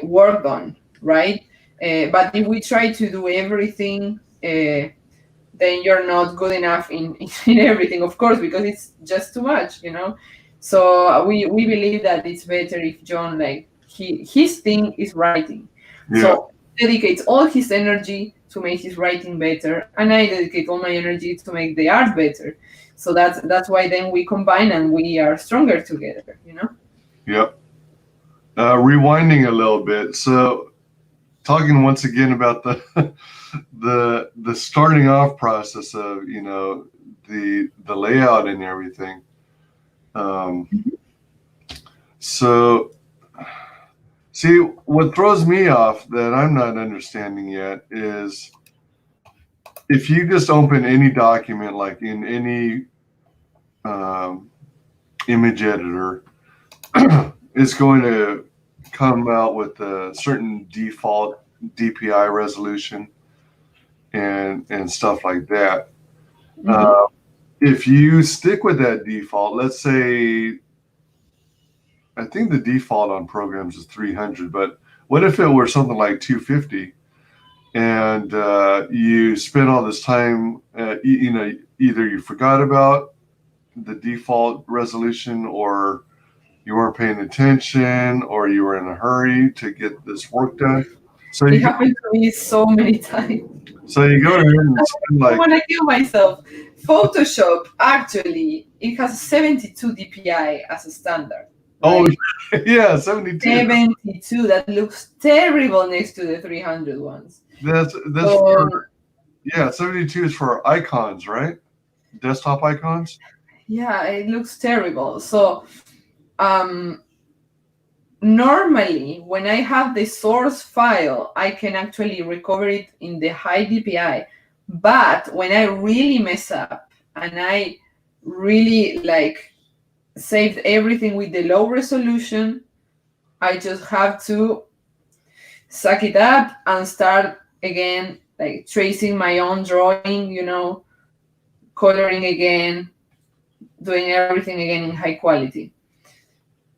worked on, right? But if we try to do everything, then you're not good enough in everything, of course, because it's just too much, you know. So we believe that it's better if John, like, his thing is writing, Yeah. so he dedicates all his energy to make his writing better, and I dedicate all my energy to make the art better. So that's why then we combine and we are stronger together, you know. Yep. Rewinding a little bit. So talking once again about the the starting off process of, you know, the layout and everything. Um, so see, what throws me off that I'm not understanding yet is if you just open any document, like in any um, image editor, it's going to come out with a certain default DPI resolution and stuff like that. Mhm. If you stick with that default, let's say, I think the default on programs is 300, but what if it were something like 250 and you spent all this time, you know, either you forgot about the default resolution or you weren't paying attention or you were in a hurry to get this work done. So It you go, happened to me so many times. so you go ahead and spend I like, want to kill myself. Photoshop, actually, it has 72 DPI as a standard, oh right? yeah, 72. 72, that looks terrible next to the 300 ones. That's So, for, yeah, 72 is for icons, right? Desktop icons. yeah, it looks terrible. So, um, normally, when I have the source file, I can actually recover it in the high DPI. But when I really mess up and I really like saved everything with the low resolution, I just have to suck it up and start again, like tracing my own drawing, you know, coloring again, doing everything again in high quality.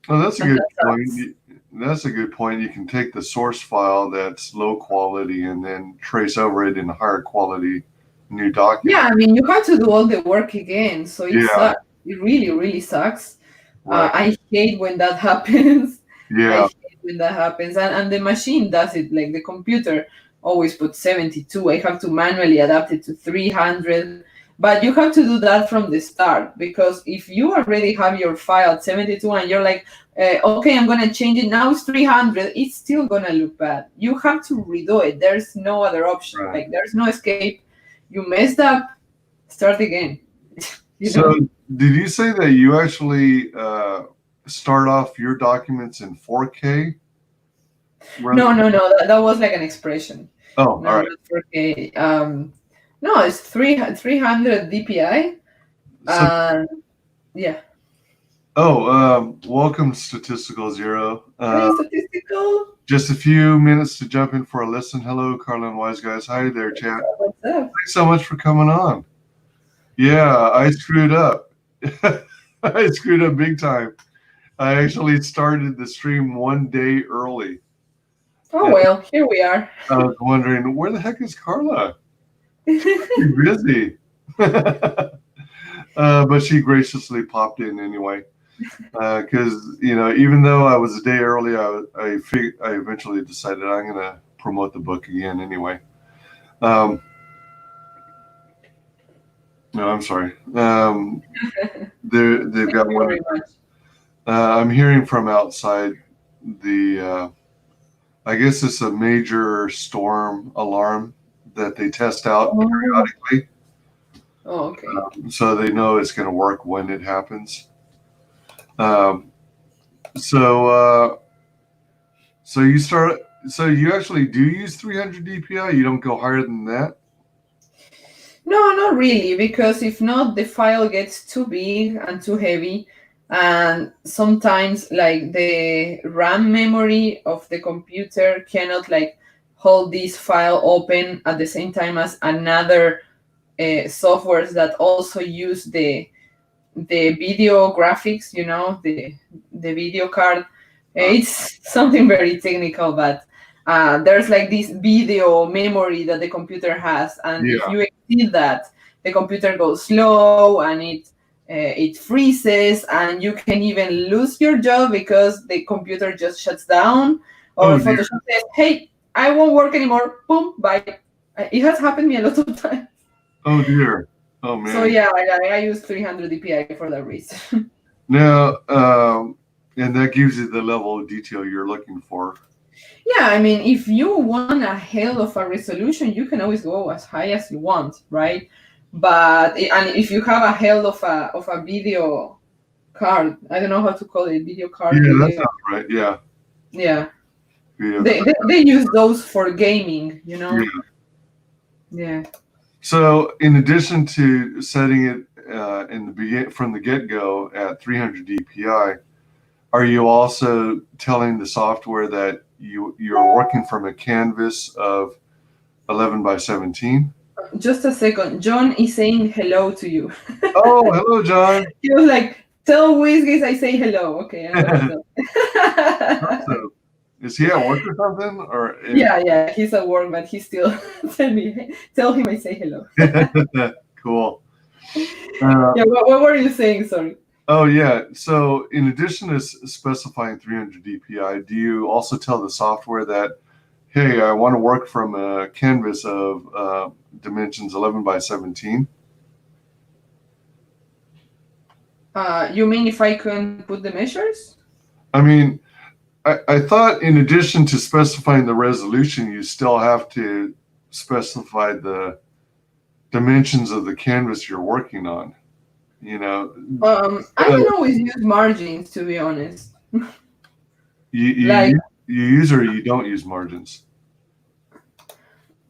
Oh, that's a And good that point. sucks. That's a good point. You can take the source file that's low quality and then trace over it in a higher quality new Yeah, document. I mean, you have to do all the work again, so it Yeah, sucks. It really, really sucks. right. I hate when that happens. I Yeah. hate when that happens. And the machine does it, like the computer always puts 72. I have to manually adapt it to 300. But you have to do that from the start because if you already have your file at 72 and you're like, okay, I'm going to change it now, it's 300, it's still going to look bad. You have to redo it. There's no other option. Right. Like, there's no escape. You messed up, start again. You So, know? did you say that you actually start off your documents in 4K? No. That was like an expression. Oh, No, all right. not 4K. No, it's 300 DPI. So, Yeah. welcome, Statistical Zero. Hey, statistical. Just a few minutes to jump in for a listen. Hello, Carla and WyzGyz. Hi there, chat. What's up? Thanks so much for coming on. Yeah, I screwed up. I screwed up big time. I actually started the stream one day early. Oh, And well, here we are. I was wondering, where the heck is Carla? She's busy. But she graciously popped in anyway. Because, you know, even though I was a day early, I eventually decided I'm going to promote the book again anyway. No, I'm sorry. They've got Thank you one. very much. I'm hearing from outside the. I guess it's a major storm alarm that they test out Oh, periodically, okay. so they know it's going to work when it happens. Um, so so you start. So you actually do use 300 DPI. You don't go higher than that. No, not really, because if not, the file gets too big and too heavy, and sometimes like the RAM memory of the computer cannot like hold this file open at the same time as another softwares that also use the video graphics, the video card. It's something very technical, but there's like this video memory that the computer has, and if Yeah. you exceed that, the computer goes slow and it freezes, and you can even lose your job because the computer just shuts down, or Oh dear. Photoshop says, "Hey, I won't work anymore." Boom, bye. It has happened me a lot of times. Oh dear. Oh So man. yeah, I use 300 DPI for that reason. Now, and that gives you the level of detail you're looking for. Yeah, I mean, if you want a hell of a resolution, you can always go as high as you want, right? And if you have a hell of a video card, I don't know how to call it, video card, Yeah, that video. sounds right. Yeah. Yeah, Video they use those for gaming, Yeah. Yeah. So, in addition to setting it from the get-go at 300 DPI, are you also telling the software that you're working from a canvas of 11 by 17? Just a second. John is saying hello to you. Oh, hello, John. He was like, "Tell WyzGyz I say hello." Okay, I'm gonna tell. So, is he at work or something? Or Yeah, he's at work, but he still tell him I say hello. cool. Yeah, what were you saying? Sorry. Oh yeah. So in addition to specifying 300 DPI, do you also tell the software that, hey, I want to work from a canvas of dimensions 11 by 17? You mean if I can put the measures? I mean, I thought in addition to specifying the resolution, you still have to specify the dimensions of the canvas you're working on. You know, I don't always use margins, to be honest. you Like, you use or you don't use margins.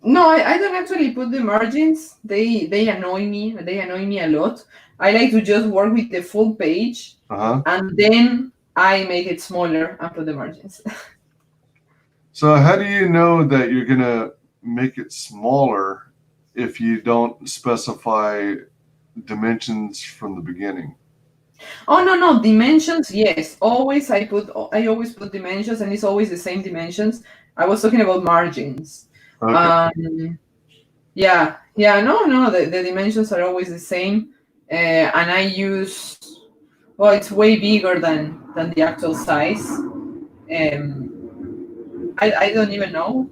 no, I don't actually put the margins. They annoy me. They annoy me a lot. I like to just work with the full page, Uh-huh. and then I make it smaller and put the margins. So how do you know that you're gonna make it smaller if you don't specify dimensions from the beginning? Oh no, dimensions, yes. I always put dimensions, and it's always the same dimensions. I was talking about margins. Okay. Yeah, no, the dimensions are always the same. And I use, well, it's way bigger than the actual size. I don't even know.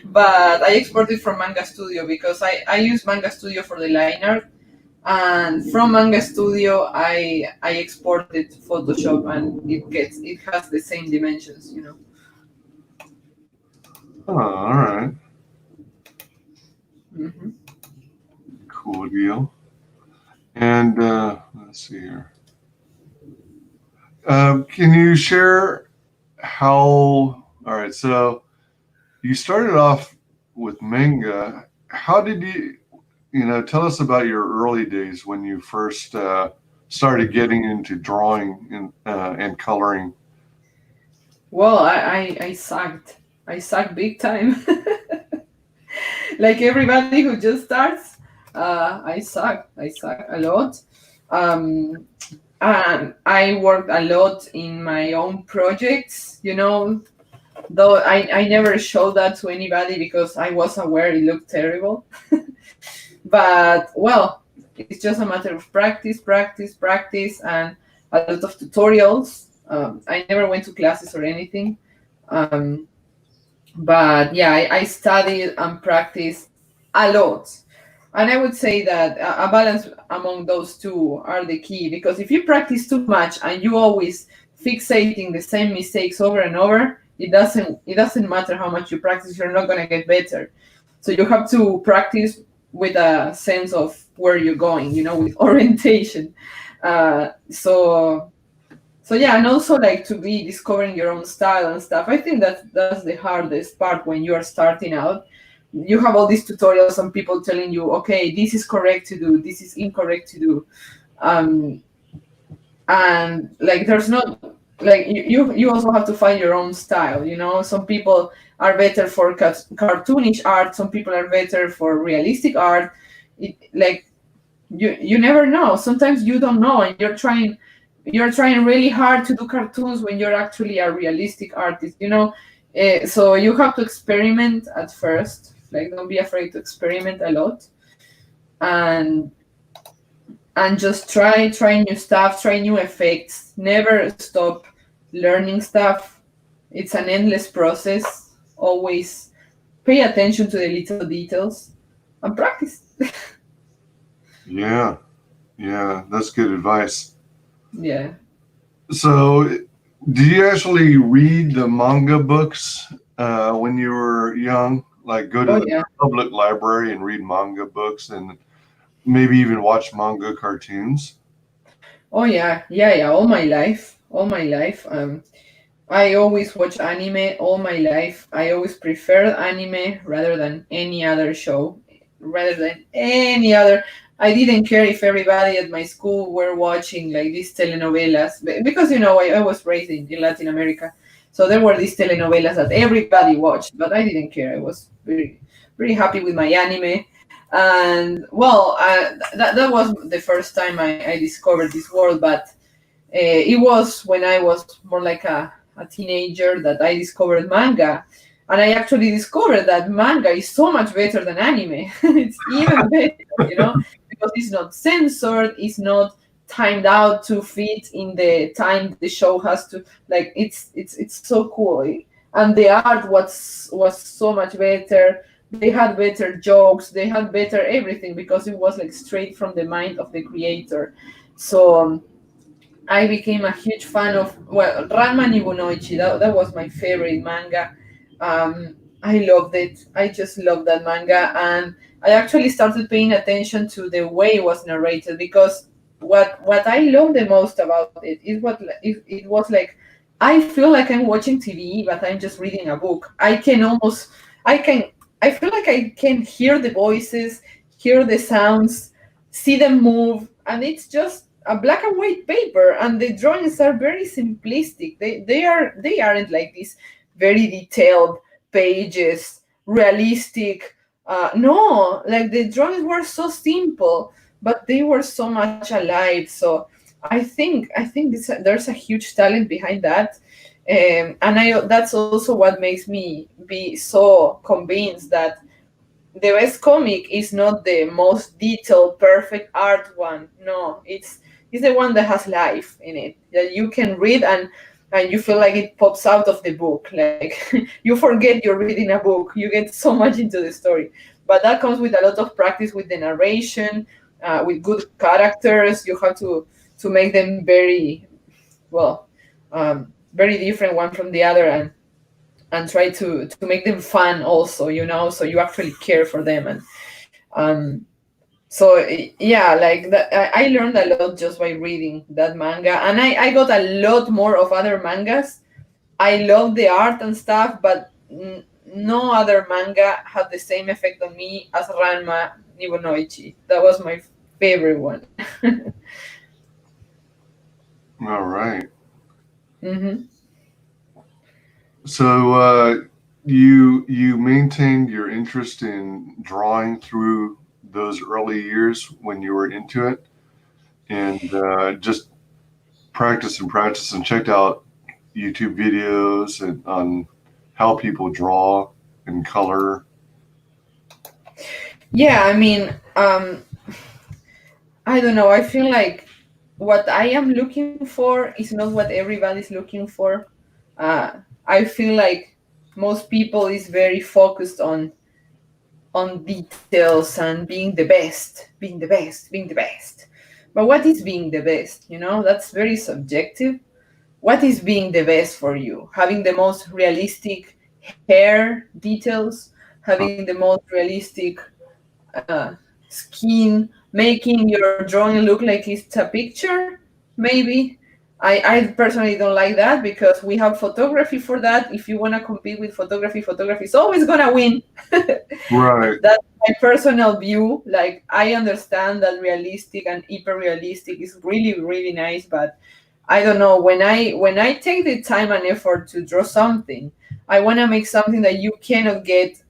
But I export it from Manga Studio because I use Manga Studio for the line art, and from Manga Studio I export it to Photoshop, and it has the same dimensions. Oh, all right. Hmm. Cool deal. And let's see here. Can you share how? All right. So you started off with manga. How did tell us about your early days when you first started getting into drawing and coloring. Well, I sucked. I sucked big time. Like everybody who just starts, I suck. I suck a lot. Um, and I worked a lot in my own projects, though I never showed that to anybody because I was aware it looked terrible. But, well, it's just a matter of practice, and a lot of tutorials. I never went to classes or anything. Um, but yeah, I studied and practiced a lot. And I would say that a balance among those two are the key, because if you practice too much and you always fixating the same mistakes over and over, it doesn't matter how much you practice, you're not going to get better. So you have to practice with a sense of where you're going, with orientation. So yeah, and also like to be discovering your own style and stuff. I think that's the hardest part when you are starting out, you have all these tutorials and people telling you, okay, this is correct to do, this is incorrect to do. um, and like there's not like you also have to find your own style, you know. Some people are better for cartoonish art, some people are better for realistic art. Like you never know. Sometimes you don't know, and you're trying really hard to do cartoons when you're actually a realistic artist, you know. So you have to experiment at first. Like, don't be afraid to experiment a lot, and just try new stuff, try new effects. Never stop learning stuff. It's an endless process. Always pay attention to the little details and practice. Yeah, yeah, that's good advice. Yeah. So, did you actually read the manga books when you were young? Like, go to Oh the yeah. public library and read manga books, and maybe even watch manga cartoons? Oh yeah. Yeah, yeah. All my life. All my life. I always watch anime all my life. I always preferred anime rather than any other show, rather than any other. I didn't care if everybody at my school were watching like these telenovelas because I was raised in Latin America, so there were these telenovelas that everybody watched, but I didn't care. I was very happy with my anime, and well, that was the first time I discovered this world, but it was when I was more like a teenager that I discovered manga. And I actually discovered that manga is so much better than anime. It's even better, because it's not censored, it's not timed out to fit in the time the show has to. Like, it's so cool. And the art was so much better. They had better jokes, they had better everything because it was like straight from the mind of the creator. So I became a huge fan of, well, Ranma Nibunoichi. That was my favorite manga. I loved it. I just loved that manga, and I actually started paying attention to the way it was narrated, because what I loved the most about it is it was like, I feel like I'm watching TV, but I'm just reading a book. I can I feel like I can hear the voices, hear the sounds, see them move, and it's just a black and white paper, and the drawings are very simplistic. They aren't like these very detailed pages, realistic. No, like the drawings were so simple, but they were so much alive. So I think there's a huge talent behind that. And that's also what makes me be so convinced that the best comic is not the most detailed, perfect art one. No, it's the one that has life in it, that you can read, and you feel like it pops out of the book. Like you forget you're reading a book. You get so much into the story. But that comes with a lot of practice with the narration, with good characters. You have to make them very well, very different one from the other, and try to make them fun also, so you actually care for them. And um so yeah, like that, I learned a lot just by reading that manga, and I got a lot more of other mangas. I love the art and stuff, but no other manga had the same effect on me as Ranma Nibunoichi. That was my favorite one. All right. Hmm. So, you maintained your interest in drawing through those early years when you were into it, and just practice and checked out YouTube videos and on how people draw and color. Yeah, I mean, I don't know. I feel like what I am looking for is not what everybody's looking for. I feel like most people is very focused on details and being the best, being the best, being the best. But what is being the best? That's very subjective. What is being the best for you? Having the most realistic hair details, having the most realistic uh, skin, making your drawing look like it's a picture, maybe. I personally don't like that because we have photography for that. If you want to compete with photography, photography is always gonna win. Right. That's my personal view. Like I understand that realistic and hyper realistic is really really nice, but I don't know, when I take the time and effort to draw something, I want to make something that you cannot get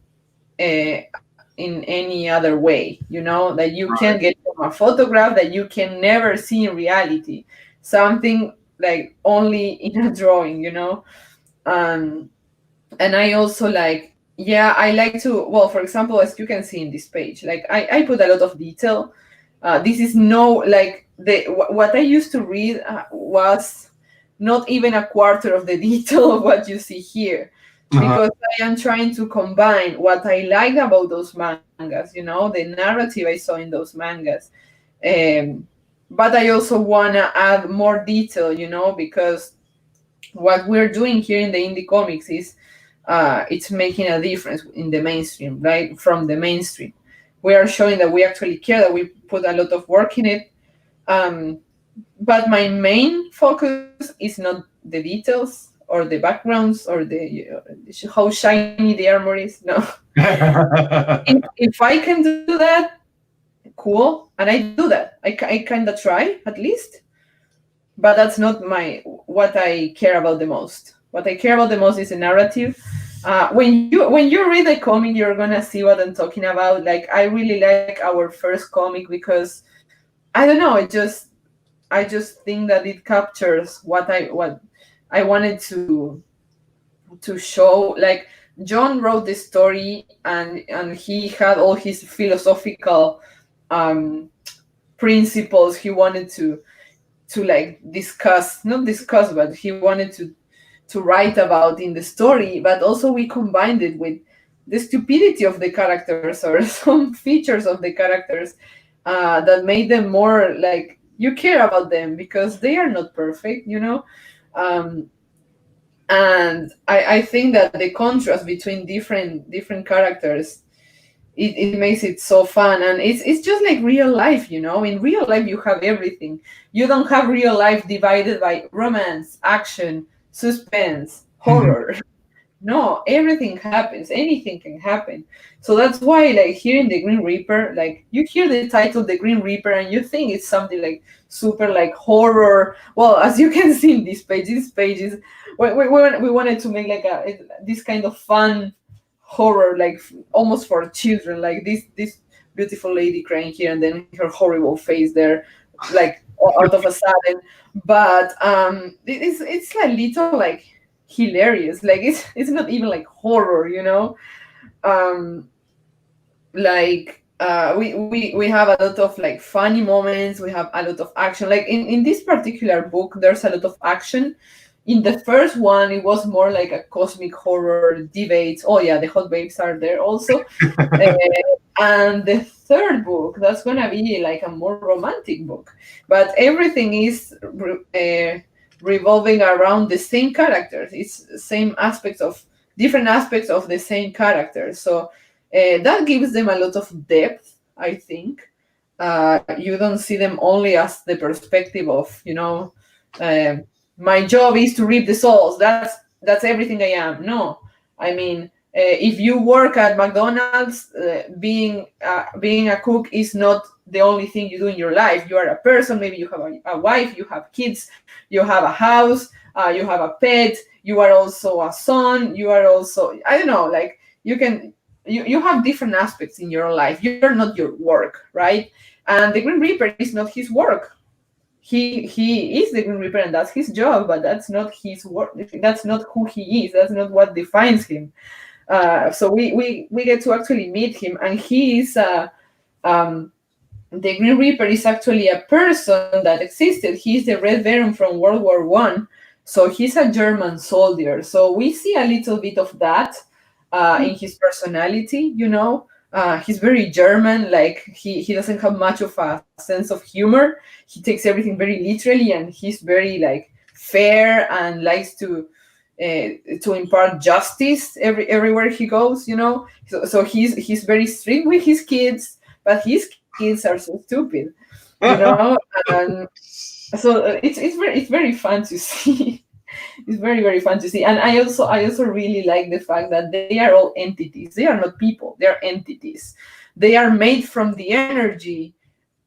in any other way. That you can Right. get from a photograph that you can never see in reality. Something like only in a drawing. Um, and I also like, yeah, I like to, well, for example, as you can see in this page, like I put a lot of detail. This is no, like what I used to read was not even a quarter of the detail of what you see here, Uh-huh. because I am trying to combine what I like about those mangas, the narrative I saw in those mangas. um, but I also want to add more detail, because what we're doing here in the indie comics is it's making a difference in the mainstream, right? From the mainstream, we are showing that we actually care, that we put a lot of work in it. um, but my main focus is not the details or the backgrounds or how shiny the armor is. No. If I can do that, cool, and I do that. I kind of try at least, but that's not what I care about the most. What I care about the most is the narrative. When you read the comic, you're gonna see what I'm talking about. Like I really like our first comic because I don't know. I just think that it captures what I wanted to show. Like John wrote the story, and he had all his philosophical um, principles he wanted to like discuss, not discuss, but he wanted to write about in the story. But also we combined it with the stupidity of the characters or some features of the characters that made them more like you care about them because they are not perfect. um, and I think that the contrast between different characters, it makes it so fun, and it's just like real life. In real life you have everything. You don't have real life divided by romance, action, suspense, horror. No, everything happens, anything can happen. So that's why, like, here in the Green Reaper, like, you hear the title the Green Reaper and you think it's something like super like horror. Well, as you can see in this page is we wanted to make like this kind of fun horror, like almost for children, like this beautiful lady crying here and then her horrible face there, like out of a sudden. But it's a little like hilarious. Like it's not even like horror. um like we have a lot of like funny moments, we have a lot of action. Like in this particular book there's a lot of action. In the first one it was more like a cosmic horror debate. Oh yeah, the hot babes are there also. And the third book, that's gonna be like a more romantic book, but everything is revolving around the same characters. It's same aspects of different aspects of the same characters. So that gives them a lot of depth, I think. You don't see them only as the perspective of, um, my job is to reap the souls. That's everything I am. No, I mean, if you work at McDonald's, being a cook is not the only thing you do in your life. You are a person. Maybe you have a wife, you have kids, you have a house, you have a pet. You are also a son. You are also, I don't know, like you have different aspects in your life. You're not your work, right? And the Green Reaper is not his work. He is the Green Reaper and that's his job, but that's not his work. That's not who he is. That's not what defines him. So we get to actually meet him, and he is um, the Green Reaper is actually a person that existed. He's the Red Baron from World War I. So he's a German soldier. So we see a little bit of that in his personality. He's very German. Like he doesn't have much of a sense of humor. He takes everything very literally, and he's very like fair and likes to impart justice everywhere he goes. So he's very strict with his kids, but his kids are so stupid. you know and So it's very fun to see. It's very fun to see, and I also really like the fact that they are all entities. They are not people. They are entities. They are made from the energy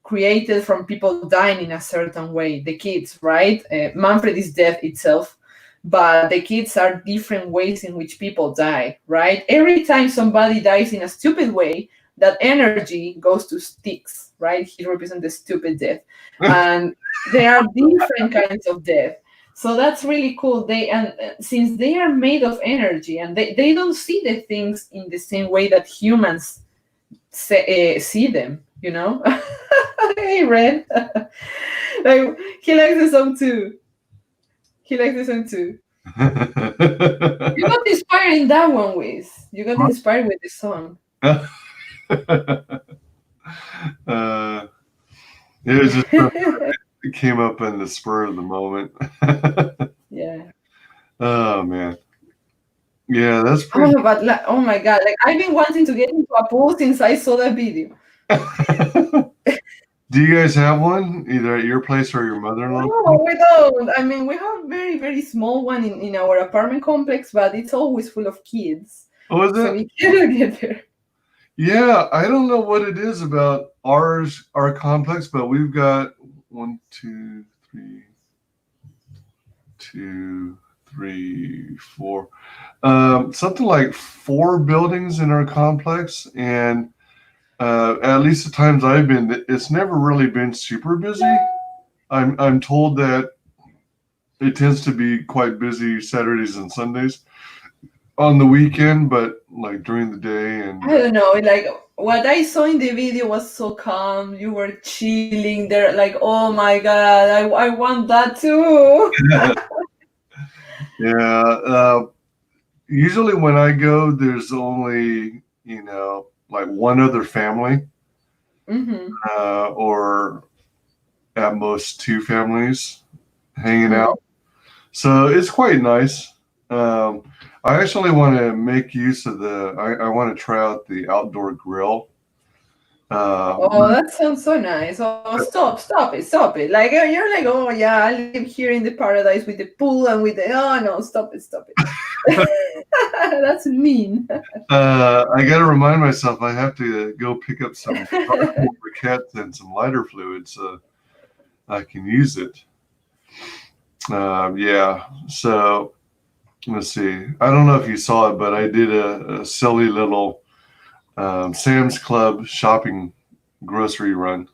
created from people dying in a certain way. The kids, right? Manfred is death itself, but the kids are different ways in which people die, right? Every time somebody dies in a stupid way, that energy goes to sticks, right? He represents the stupid death, and there are different kinds of death. So that's really cool. And since they are made of energy and they don't see the things in the same way that humans see them, you know. Hey, Red. Like, he likes the song too. He likes the song too. You got inspired in that one, Wiz. You got inspired with the song. uh, it was just it came up in the spur of the moment. Yeah. Oh man, yeah, that's pretty. Oh, but oh my god! Like, I've been wanting to get into a pool since I saw that video. Do you guys have one either at your place or your mother-in-law? No, we don't. I mean, we have a very small one in our apartment complex, but it's always full of kids, Oh, is so it? we cannot get there. Yeah, I don't know what it is about our complex, but we've got one, two, three, four, something like four buildings in our complex, and at least the times I've been, it's never really been super busy. I'm told that it tends to be quite busy Saturdays and Sundays on the weekend, but like during the day and I don't know. Like, what I saw in the video was so calm. You were chilling there, like, oh my god, I want that too. yeah. Usually when I go, there's only like one other family, Mm-hmm. or at most two families hanging Mm. out. So it's quite nice. Um, I actually want to make use of I want to try out the outdoor grill. Oh, that sounds so nice. Oh, stop it. Like, you're like, oh yeah, I live here in the paradise with the pool and with the, oh no, stop it. That's mean. I got to remind myself I have to go pick up some charcoal briquettes and some lighter fluid so I can use it. Yeah. So let's see. I don't know if you saw it, but I did a silly little Sam's Club shopping grocery run.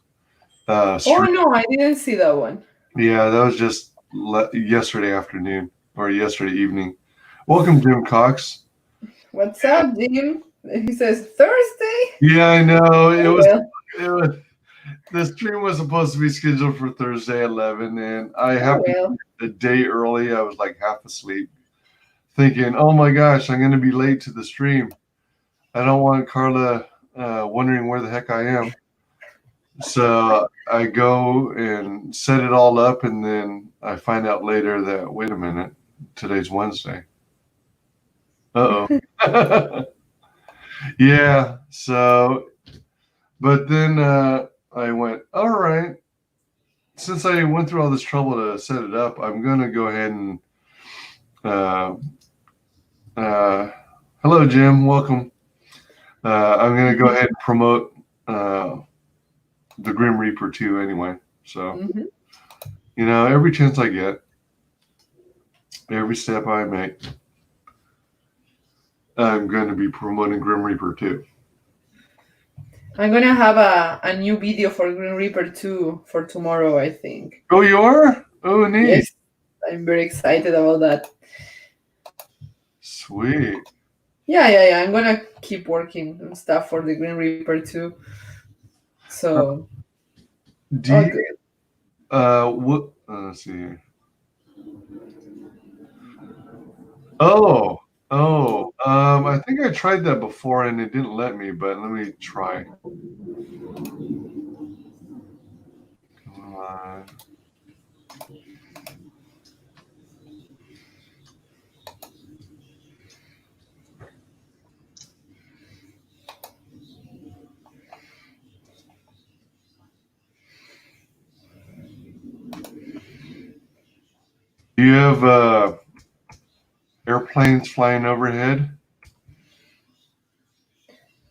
Oh Street. no, I didn't see that one. Yeah, that was just yesterday afternoon or yesterday evening. Welcome, Jim Cox. What's up, Jim? He says Thursday. Yeah, I know. Oh, well. It was the stream was supposed to be scheduled for Thursday at 11, and I Oh happened well. a day early. I was like half asleep, thinking, "Oh my gosh, I'm going to be late to the stream. I don't want Carla wondering where the heck I am." So I go and set it all up, and then I find out later that, wait a minute, today's Wednesday. Uh-oh. Yeah. So, but then I went, all right, since I went through all this trouble to set it up, I'm going to go ahead and, uh, uh, hello, Jim. Welcome. I'm going to go ahead and promote the Grim Reaper 2 anyway. So, Mm-hmm. every chance I get, every step I make, I'm going to be promoting Grim Reaper 2. I'm gonna have a new video for Green Reaper 2 for tomorrow, I think. Oh, you are? Oh, neat. Yes, I'm very excited about that. Sweet. Yeah. I'm gonna keep working on stuff for the Green Reaper 2. So, Do all you, good. what, let's see here. I think I tried that before and it didn't let me, but let me try. Come on. Do you have airplanes flying overhead?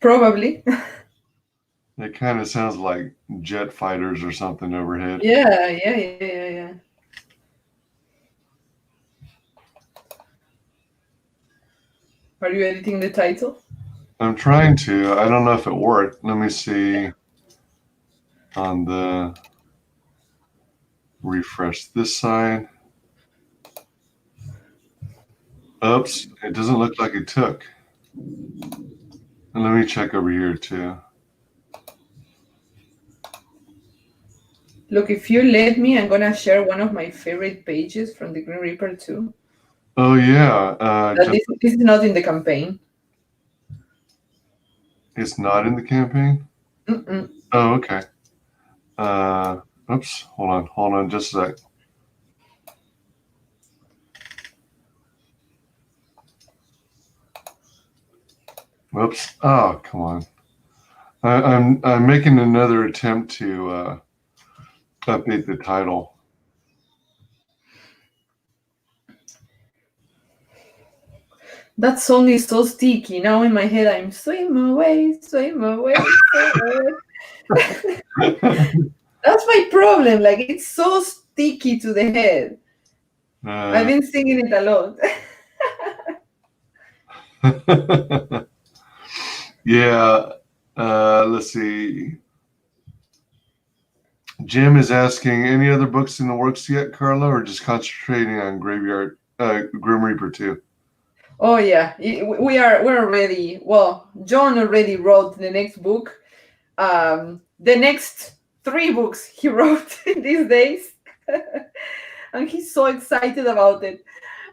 Probably. It kind of sounds like jet fighters or something overhead. Yeah. Are you editing the title? I'm trying to. I don't know if it worked. Let me see on the refresh this side. Oops, it doesn't look like it took. And let me check over here too. Look, if you let me, I'm gonna share one of my favorite pages from the Green Reaper too. Oh yeah, This is not in the campaign. it's not in the campaign. Mm-mm. Oh, okay. Oops, hold on just a sec. Whoops. Oh, come on. I'm making another attempt to update the title. That song is so sticky. Now in my head, I'm swim away, swim away, swim away. That's my problem. Like, it's so sticky to the head. I've been singing it a lot. Yeah. Let's see. Jim is asking, any other books in the works yet, Carla, or just concentrating on Grim Reaper 2? Oh yeah, we're already. Well, John already wrote the next book. The next 3 books he wrote in these days, and he's so excited about it.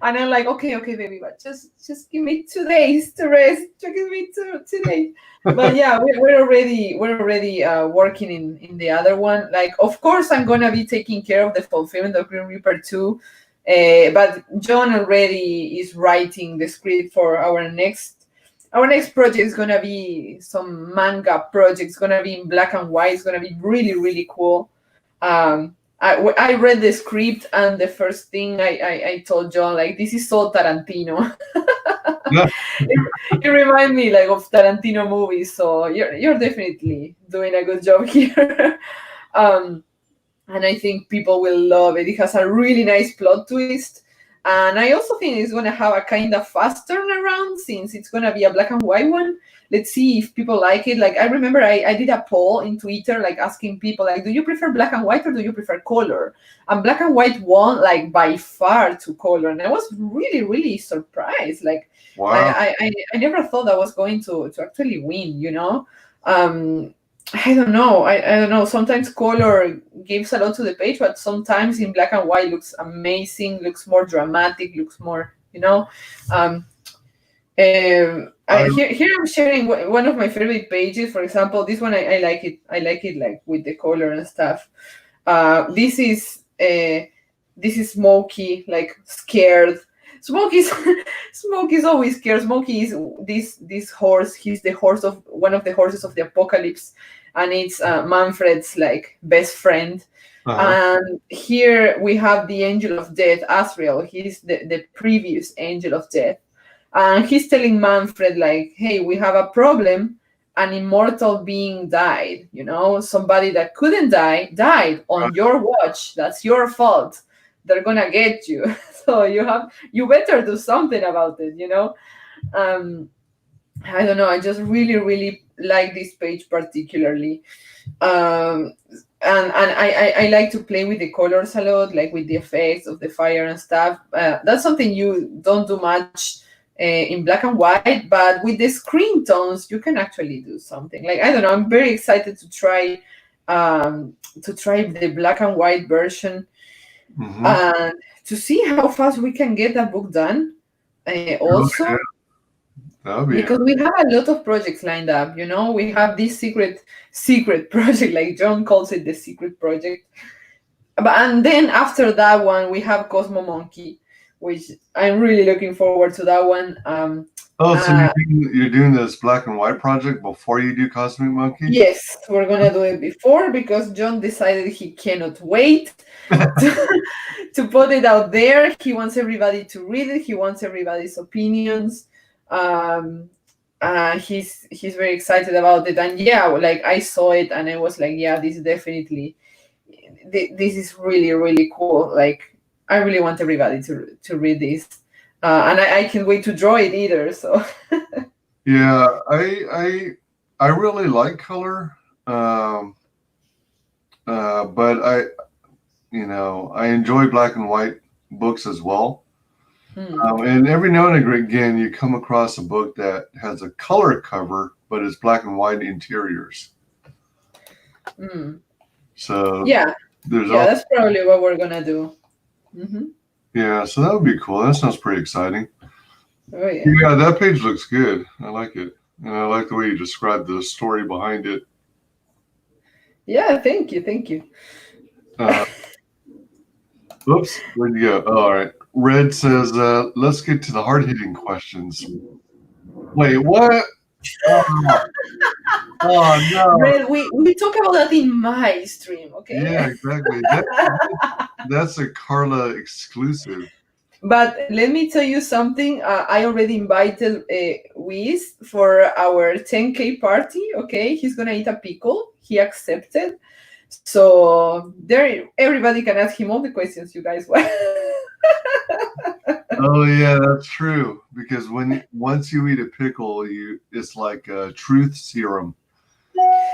And I'm like, okay, baby, but just give me 2 days to rest. Just give me 2 days. But yeah, we're already working in the other one. Like, of course, I'm gonna be taking care of the fulfillment of Green Reaper 2. But John already is writing the script for our next project. Is gonna be some manga project. It's gonna be in black and white. It's gonna be really cool. I read the script, and the first thing I told John, like, this is so Tarantino. it reminded me like of Tarantino movies. So you're definitely doing a good job here. And I think people will love it. It has a really nice plot twist. And I also think it's going to have a kind of fast turnaround since it's going to be a black and white one. Let's see if people like it. Like, I remember I did a poll in Twitter, like, asking people, like, do you prefer black and white or do you prefer color? And black and white won, like, by far to color. And I was really surprised. Like, Wow. I never thought I was going to actually win, you know? I don't know. I don't know. Sometimes color gives a lot to the page, but sometimes in black and white looks amazing, looks more dramatic, looks more, you know. Here I'm sharing one of my favorite pages. For example, this one I like it. I like it like with the color and stuff. This is Smokey, like, scared. Smokey's always scared. Smokey is this horse. He's the horse of one of the horses of the apocalypse, and it's Manfred's like best friend. And here we have the angel of death, Asriel. He's the previous angel of death, and he's telling Manfred, like, hey, we have a problem. An immortal being died. You know, somebody that couldn't die died on your watch. That's your fault. They're gonna get you. So you better do something about it, you know. I don't know, I just really like this page particularly. And I like to play with the colors a lot, like with the effects of the fire and stuff. That's something you don't do much in black and white, but with the screen tones you can actually do something. Like, I don't know, I'm very excited to try the black and white version. And to see how fast we can get that book done. Also, because we have a lot of projects lined up, you know. We have this secret project, like John calls it, the secret project. And then after that one, we have Cosmo Monkey, which I'm really looking forward to that one. So you're doing this black and white project before you do Cosmic Monkey? Yes, we're gonna do it before, because John decided he cannot wait to to put it out there. He wants everybody to read it. He wants everybody's opinions. He's very excited about it, and yeah, like I saw it and I was like, yeah, this is really really cool. Like I really want everybody to read this, and I can't wait to draw it either. So Yeah, I really like color, but I enjoy black and white books as well. And every now and again, you come across a book that has a color cover, but it's black and white interiors. So yeah, there's that's probably what we're gonna do. Yeah, so that would be cool. That sounds pretty exciting. Oh yeah. Yeah, that page looks good. I like it, and I like the way you described the story behind it. Yeah, thank you. Oops, where'd you go? Oh, all right. Red says, let's get to the hard-hitting questions. Wait, what? Oh no. Red, we talk about that in my stream, okay? Yeah, exactly. That's a Carla exclusive. But let me tell you something. I already invited Wiz for our 10K party, okay? He's going to eat a pickle. He accepted. So everybody can ask him all the questions you guys want. Oh yeah, that's true. Because once you eat a pickle, it's like a truth serum,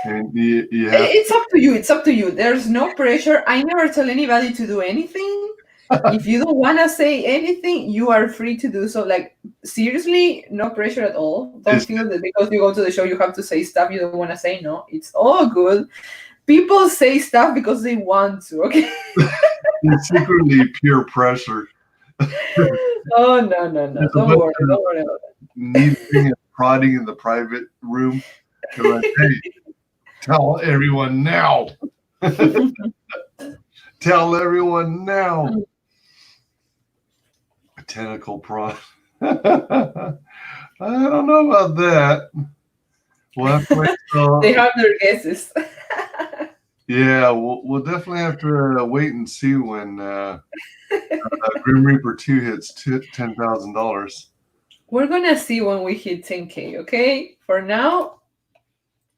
and you have. It's up to you. It's up to you. There's no pressure. I never tell anybody to do anything. If you don't want to say anything, you are free to do so. Like seriously, no pressure at all. Don't feel that because you go to the show you have to say stuff you don't want to say. No, it's all good. People say stuff because they want to. Okay. It's secretly peer pressure. Oh no! Don't worry about that. Needing and prodding in the private room. They're like, hey, tell everyone now. Tell everyone now. A tentacle prod. I don't know about that. We'll have to wait till... They have their guesses. Yeah, we'll definitely have to wait and see when Grim Reaper 2 hits $10,000. We're gonna see when we hit 10K, okay? For now,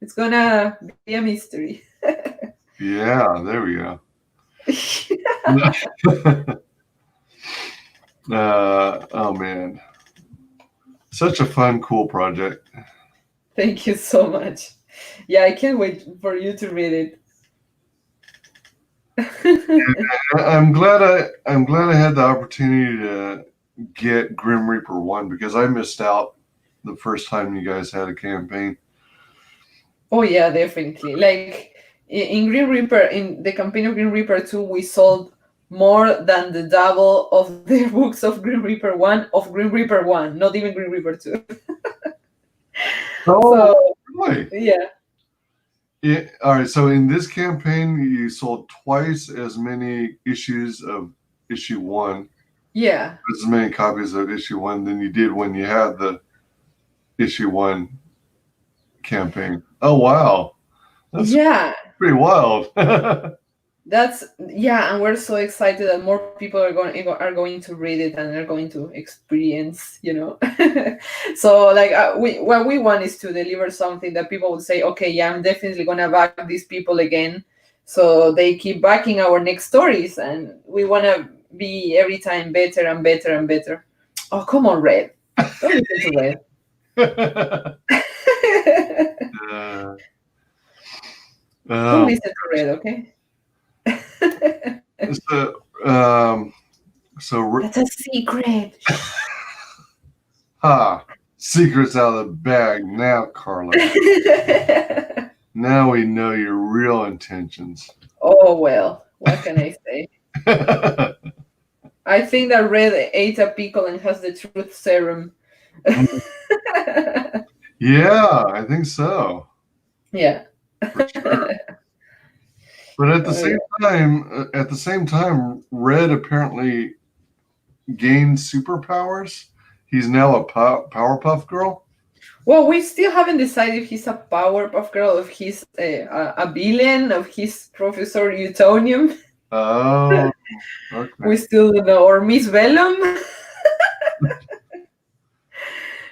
it's gonna be a mystery. Yeah, there we go. Oh man, such a fun, cool project. Thank you so much. Yeah, I can't wait for you to read it. I'm glad I had the opportunity to get Grim Reaper 1 because I missed out the first time you guys had a campaign. Oh yeah, definitely. Like in Grim Reaper, in the campaign of Grim Reaper 2, we sold more than the double of the books of Grim Reaper 1 not even Grim Reaper 2. Oh, so, really? Yeah. Yeah. All right. So in this campaign, you sold twice as many issues of issue 1. Yeah. As many copies of issue 1 than you did when you had the issue 1 campaign. Oh wow. That's pretty wild. And we're so excited that more people are going to read it and are going to experience, So like what we want is to deliver something that people would say, okay, yeah, I'm definitely gonna back these people again, so they keep backing our next stories, and we want to be every time better and better and better. Oh, come on, Red, don't listen to Red. Don't listen to Red, okay? So that's a secret. Secrets out of the bag now, Carla. Now we know your real intentions. Oh well, what can I say? I think that Red ate a pickle and has the truth serum. Yeah, I think so. Yeah. For sure. But at the same time, Red apparently gained superpowers. He's now a Powerpuff Girl. Well, we still haven't decided if he's a Powerpuff Girl, if he's a villain, if he's Professor Utonium. Oh, okay. We still don't know. Or Miss Vellum.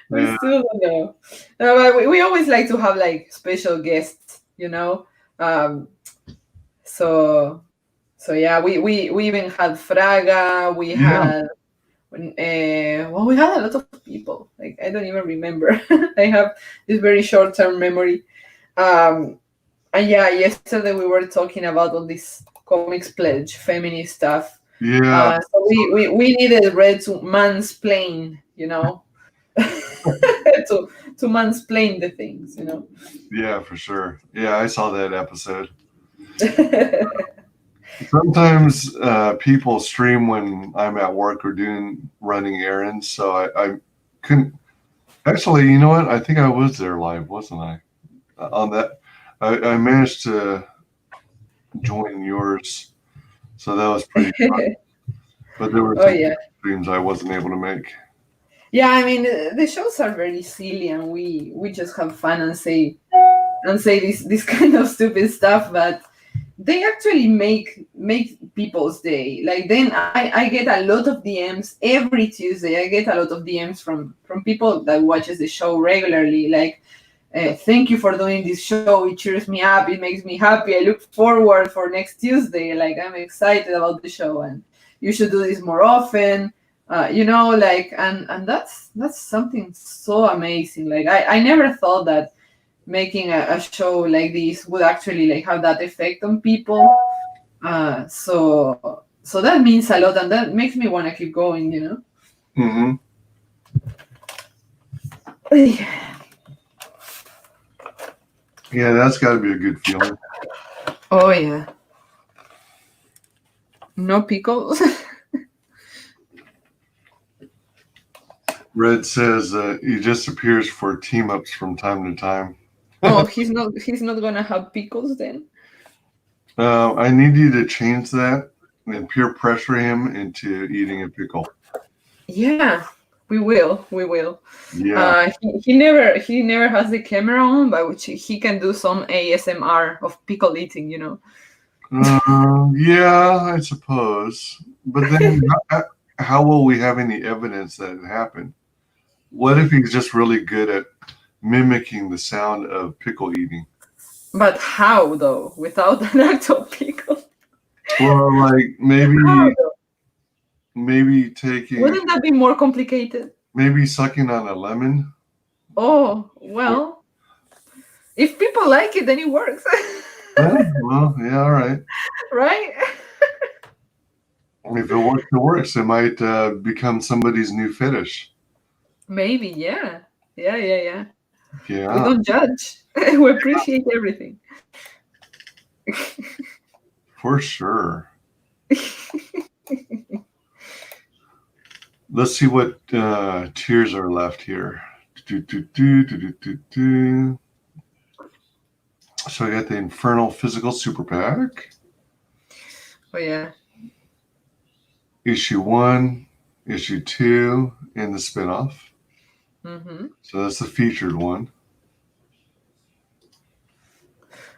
We Yeah, still don't know. No, but we always like to have like special guests, you know. Um, so yeah, we even had Fraga. We yeah, had well, we had a lot of people. Like I don't even remember. I have this very short term memory. Um, and yeah, yesterday we were talking about all this comics pledge, feminist stuff. yeah, So we needed Red to mansplain, you know, to mansplain the things, you know. yeah, for sure. Yeah, I saw that episode. Sometimes people stream when I'm at work or running errands, so I couldn't. Actually, you know what? I think I was there live, wasn't I? On that, I managed to join yours, so that was pretty fun. But there were Oh some yeah. streams I wasn't able to make. Yeah, I mean the shows are very silly, and we just have fun and say this kind of stupid stuff, but they actually make people's day. Like then I get a lot of DMs every Tuesday. I get a lot of DMs from people that watches the show regularly. Like, thank you for doing this show. It cheers me up. It makes me happy. I look forward for next Tuesday. Like I'm excited about the show, and you should do this more often. You know, like and that's something so amazing. Like I never thought that making a show like this would actually like have that effect on people. So that means a lot, and that makes me want to keep going. You know. Hmm. Yeah, that's got to be a good feeling. Oh yeah. No pickles. Red says he just appears for team ups from time to time. Oh, he's not gonna have pickles then. I need you to change that and peer pressure him into eating a pickle. Yeah, we will. We will. Yeah. He never has the camera on, but which he can do some ASMR of pickle eating. You know. Yeah, I suppose. But then, how will we have any evidence that it happened? What if he's just really good at mimicking the sound of pickle eating? But how though? Without an actual pickle? Well, like How though? maybe taking, Wouldn't that be more complicated? maybe sucking on a lemon. Oh well, if people like it, then it works, Well, yeah, all right. right? If it works, it works. It might become somebody's new fetish. Maybe, yeah, yeah. We Yeah, don't judge. We appreciate everything. for sure. Let's see what tiers are left here. So I got the Infernal Physical Super Pack, Oh yeah. issue 1, issue 2, and the spinoff. Mm-hmm. So that's the featured one.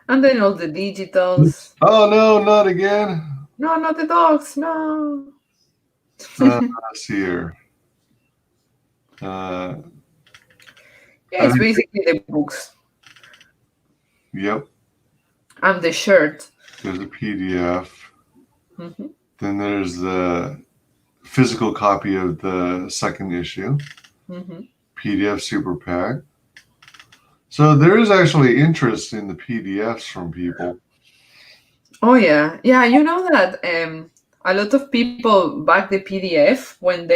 And then all the digitals. Oh no, not again. No, not the dogs. No. Let's see here. Yeah, it's basically the books Yep. and the shirt. There's a PDF. Mm-hmm. Then there's the physical copy of the second issue. Mm-hmm. PDF Super Pack. So there is actually interest in the PDFs from people. Oh yeah, yeah. You know that a lot of people back the PDF when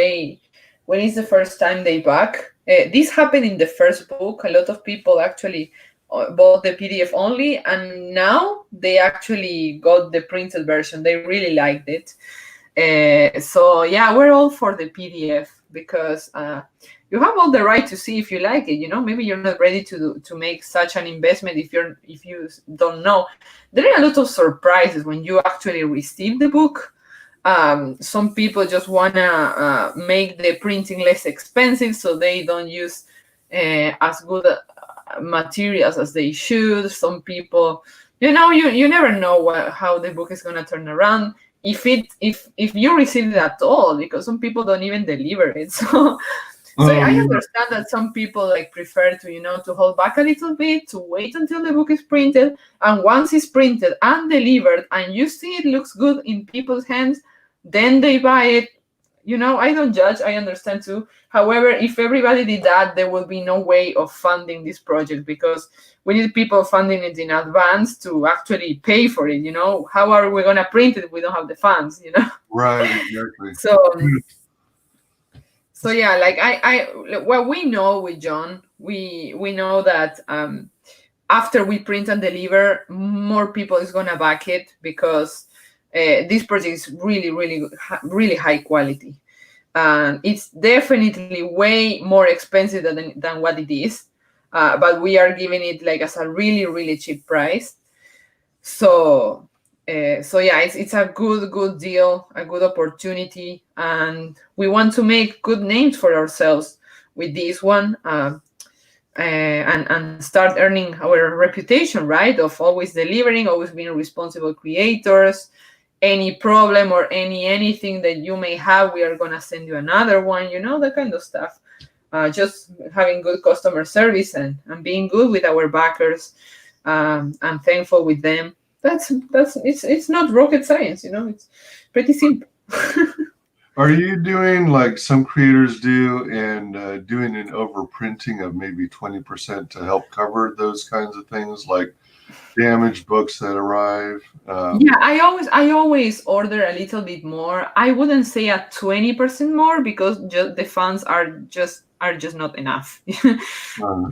it's the first time they back. This happened in the first book. A lot of people actually bought the PDF only, and now they actually got the printed version. They really liked it. So yeah, we're all for the PDF because you have all the right to see if you like it. You know, maybe you're not ready to make such an investment if you don't know. There are a lot of surprises when you actually receive the book. Some people just wanna make the printing less expensive, so they don't use as good materials as they should. Some people, you know, you never know how the book is gonna turn around. if you receive it at all, because some people don't even deliver it. So Oh, I yeah. understand that some people like prefer to, to hold back a little bit, to wait until the book is printed, and once it's printed and delivered and you see it looks good in people's hands, then they buy it. I don't judge, I understand too. However, if everybody did that, there will be no way of funding this project, because we need people funding it in advance to actually pay for it. How are we going to print it if we don't have the funds? Right, exactly. So yeah, like what we know with John, we know that after we print and deliver, more people is gonna back it, because this project is really, really, really high quality, and it's definitely way more expensive than what it is, but we are giving it like as a really, really cheap price. So yeah, it's a good deal, a good opportunity, and we want to make good names for ourselves with this one, and start earning our reputation, right, of always delivering, always being responsible creators. Any problem or anything that you may have, we are gonna send you another one, that kind of stuff. Just having good customer service and being good with our backers, and thankful with them. That's it's not rocket science, it's pretty simple. Are you doing like some creators do, and doing an overprinting of maybe 20% to help cover those kinds of things, like damaged books that arrive? Yeah, I always order a little bit more. I wouldn't say at 20% more, because just the funds are just not enough.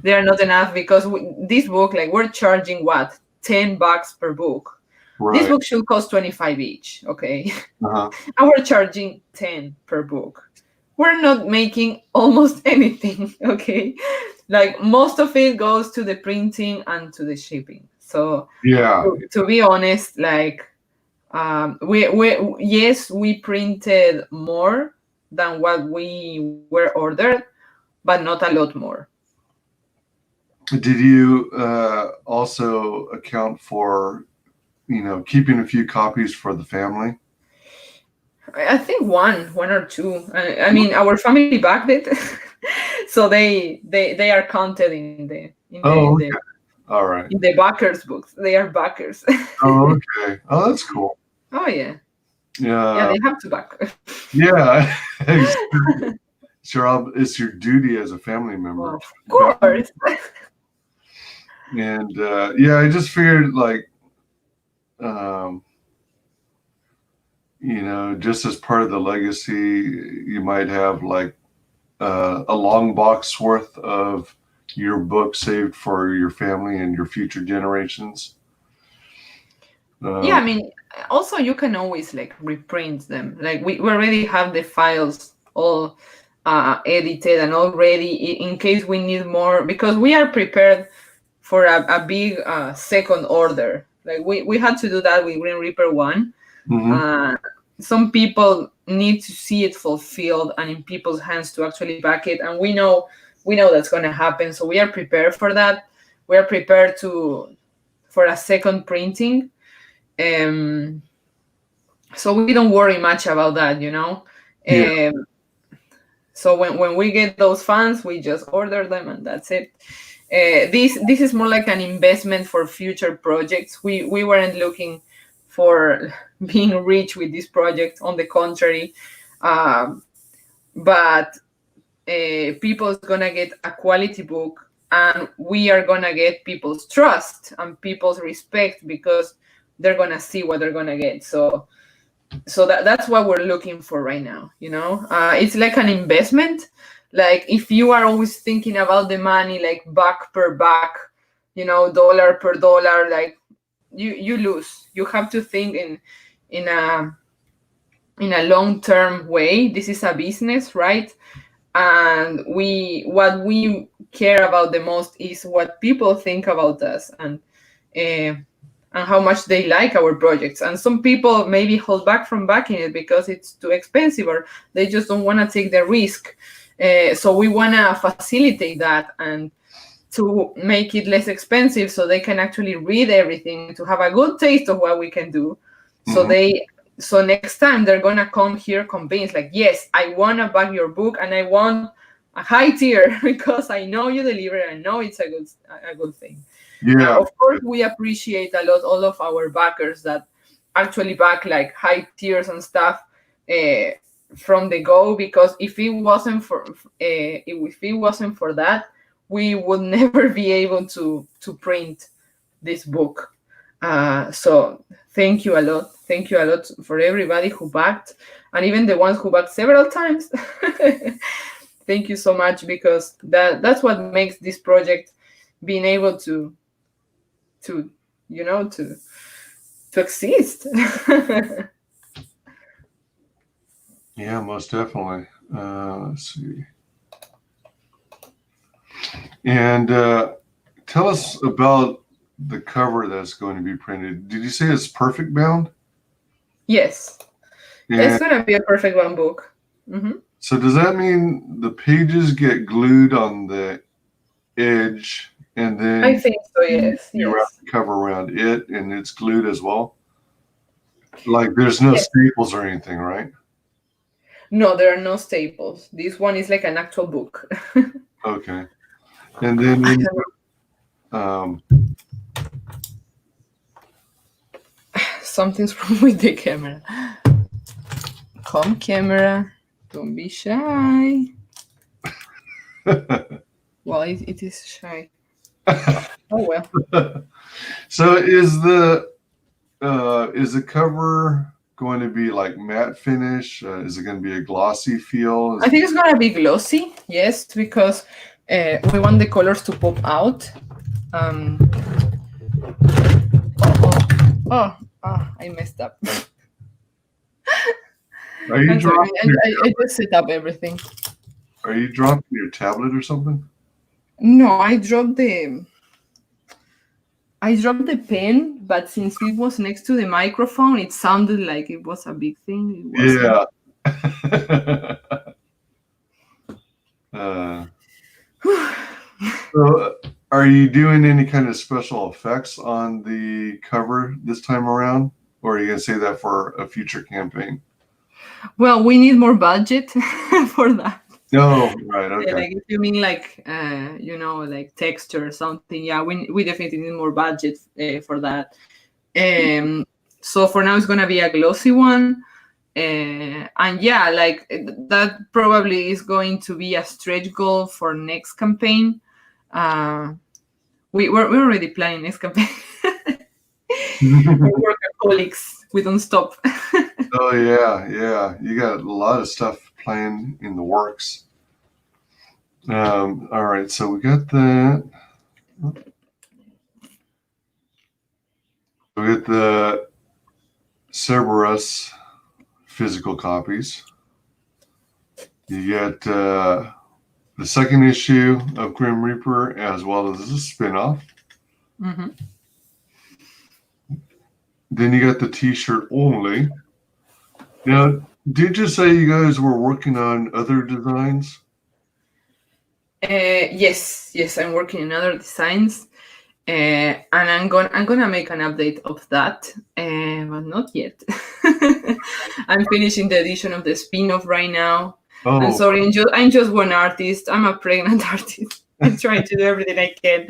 They are not enough, because this book, like, we're charging what, $10 per book. This Right. book should cost 25 each, okay? Uh-huh. And we're charging 10 per book. We're not making almost anything, okay? Like, most of it goes to the printing and to the shipping. So Yeah. to be honest, like, we printed more than what we were ordered, but not a lot more. Did you also account for, keeping a few copies for the family? I think one or two. I mean, our family backed it, so they are counted Oh, okay. All right. in the backers books. They are backers. Oh, okay. Oh, that's cool. Oh yeah, Yeah. they have to back. Yeah. Sure, it's your duty as a family member. Of course. And yeah, I just figured, like, um, just as part of the legacy, you might have like a long box worth of your book saved for your family and your future generations. Yeah, I mean, also you can always like reprint them. Like, we already have the files all edited and all ready, in case we need more, because we are prepared for a big second order. Like, we had to do that with Green Reaper 1. Mhm. Some people need to see it fulfilled and in people's hands to actually back it, and we know that's going to happen, so we are prepared for that. We are prepared for a second printing. So we don't worry much about that. Yeah. So when we get those funds, we just order them, and that's it. This is more like an investment for future projects. We weren't looking for being rich with this project. On the contrary, but people's gonna get a quality book, and we are gonna get people's trust and people's respect, because they're gonna see what they're gonna get. So that's what we're looking for right now. It's like an investment. Like, if you are always thinking about the money, like back per back, dollar per dollar, like, you lose. You have to think in a long-term way. This is a business, right? And what we care about the most is what people think about us, and how much they like our projects. And some people maybe hold back from backing it because it's too expensive, or they just don't want to take the risk. So we want to facilitate that, and to make it less expensive, so they can actually read everything, to have a good taste of what we can do. So Mhm. So next time they're gonna come here convinced, like, yes, I wanna buy your book and I want a high tier because I know you deliver. I know it's a good thing. Yeah. Of course, we appreciate a lot all of our backers that actually back like high tiers and stuff from the go. Because if it wasn't for that, we would never be able to print this book. So thank you a lot. Thank you a lot for everybody who backed, and even the ones who backed several times. Thank you so much, because that's what makes this project being able to exist. Yeah, most definitely. Let's see. And tell us about the cover that's going to be printed. Did you say it's perfect bound? Yes. And It's going to be a perfect one book. Mm-hmm. So does that mean the pages get glued on the edge, and then I think so, yes. you wrap the cover around it and it's glued as well? Like there's no staples or anything, right? No, there are no staples. This one is like an actual book. Okay. And then something's wrong with the camera. Come, camera. Don't be shy. Well, it is shy. Oh well. So is the cover going to be like matte finish? Is it going to be a glossy feel? I think it's going to be glossy, yes, because we want the colors to pop out. I messed up. Are you dropping? I just set up everything. Are you dropping your tablet or something? No, I dropped the pen, but since it was next to the microphone, it sounded like it was a big thing. Yeah. So are you doing any kind of special effects on the cover this time around? Or are you going to say that for a future campaign? Well, we need more budget for that. Oh, right. Okay. Like if you mean like like texture or something, yeah, we definitely need more budget for that. So for now, it's gonna be a glossy one, and yeah, like that probably is going to be a stretch goal for next campaign. We're already planning next campaign. We're workaholics. We don't stop. Oh yeah. You got a lot of stuff planned in the works. All right, so we got that. We got the Cerberus physical copies. You got the second issue of Grim Reaper, as well as a spin-off. Mm-hmm. Then you got the t-shirt only. Now, did you say you guys were working on other designs? Yes, I'm working on other designs, and I'm gonna make an update of that, but not yet. I'm finishing the edition of the spin-off right now. Oh. I'm sorry, I'm just one artist. I'm a pregnant artist. I'm trying to do everything I can.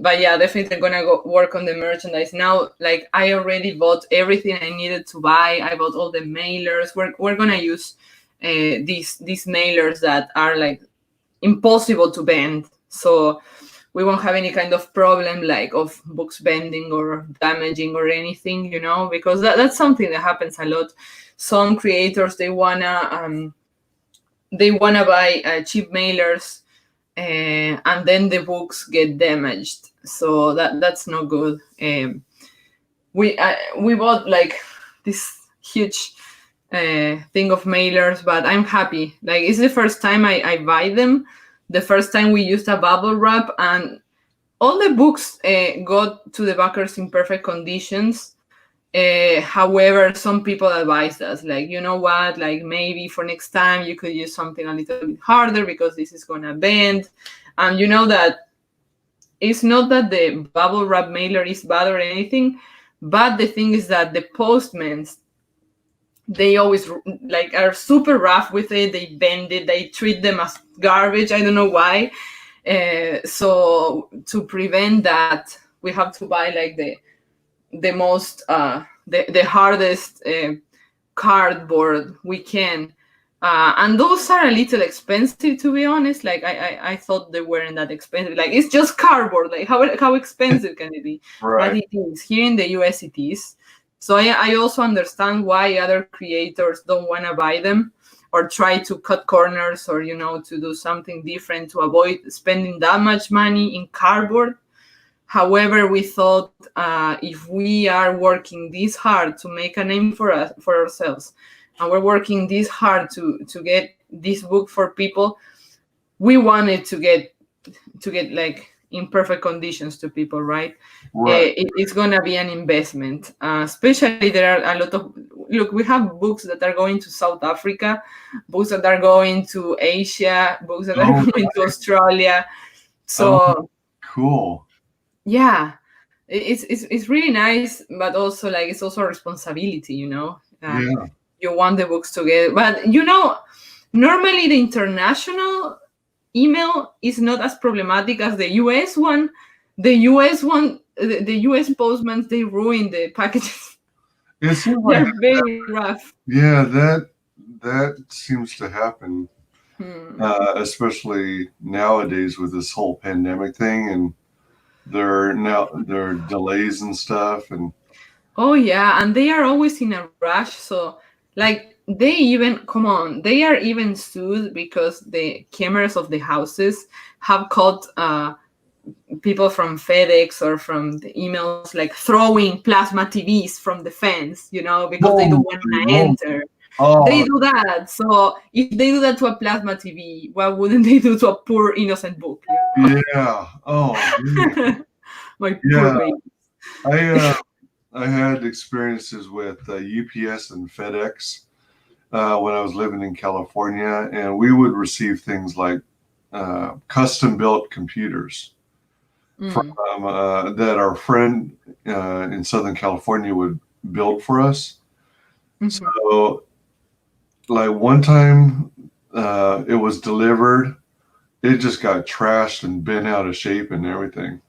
But yeah, definitely gonna go work on the merchandise now. Like I already bought everything I needed to buy. I bought all the mailers. We're gonna use these mailers that are like impossible to bend, so we won't have any kind of problem like of books bending or damaging or anything, because that's something that happens a lot. Some creators, they wanna buy cheap mailers, and then the books get damaged, so that's not good. We bought like this huge thing of mailers, but I'm happy. Like it's the first time I buy them. The first time we used a bubble wrap, and all the books got to the backers in perfect conditions. However, some people advised us, like, you know what, like maybe for next time you could use something a little bit harder because this is gonna bend. And you know that it's not that the bubble wrap mailer is bad or anything, but the thing is that the postmen they always like are super rough with it. They bend it, they treat them as garbage. I don't know why. So to prevent that, we have to buy like the most the hardest cardboard we can. And those are a little expensive, to be honest. Like I thought they weren't that expensive. Like it's just cardboard. Like how expensive can it be? But Right. it is. Here in the US it is. So I also understand why other creators don't want to buy them or try to cut corners, or to do something different to avoid spending that much money in cardboard. However, we thought if we are working this hard to make a name for ourselves, and we're working this hard to get this book for people, we wanted to get like in perfect conditions to people, right? Right. It's gonna be an investment. Especially there are a lot of look. We have books that are going to South Africa, books that are going to Asia, books that are Oh, going to Australia. oh, So cool. yeah, it's really nice, but also like it's also a responsibility, Yeah. you want the books to get, but normally the international email is not as problematic as the US one. The US postmen, they ruin the packages. It seems like, They're very rough. yeah, that seems to happen, Hmm. especially nowadays with this whole pandemic thing, and there are delays and stuff, and Oh yeah, and they are always in a rush. So like they even come on, they are even sued because the cameras of the houses have caught people from FedEx or from the emails like throwing plasma TVs from the fence, because they don't holy want to moly. enter. They Oh, do that. So if they do that to a plasma TV, what wouldn't they do to a poor innocent book? yeah. Oh, man. My poor Yeah. baby. I I had experiences with UPS and FedEx when I was living in California, and we would receive things like custom built computers from Mm. that our friend in Southern California would build for us. Hmm. So, like one time, it was delivered, it just got trashed and bent out of shape and everything.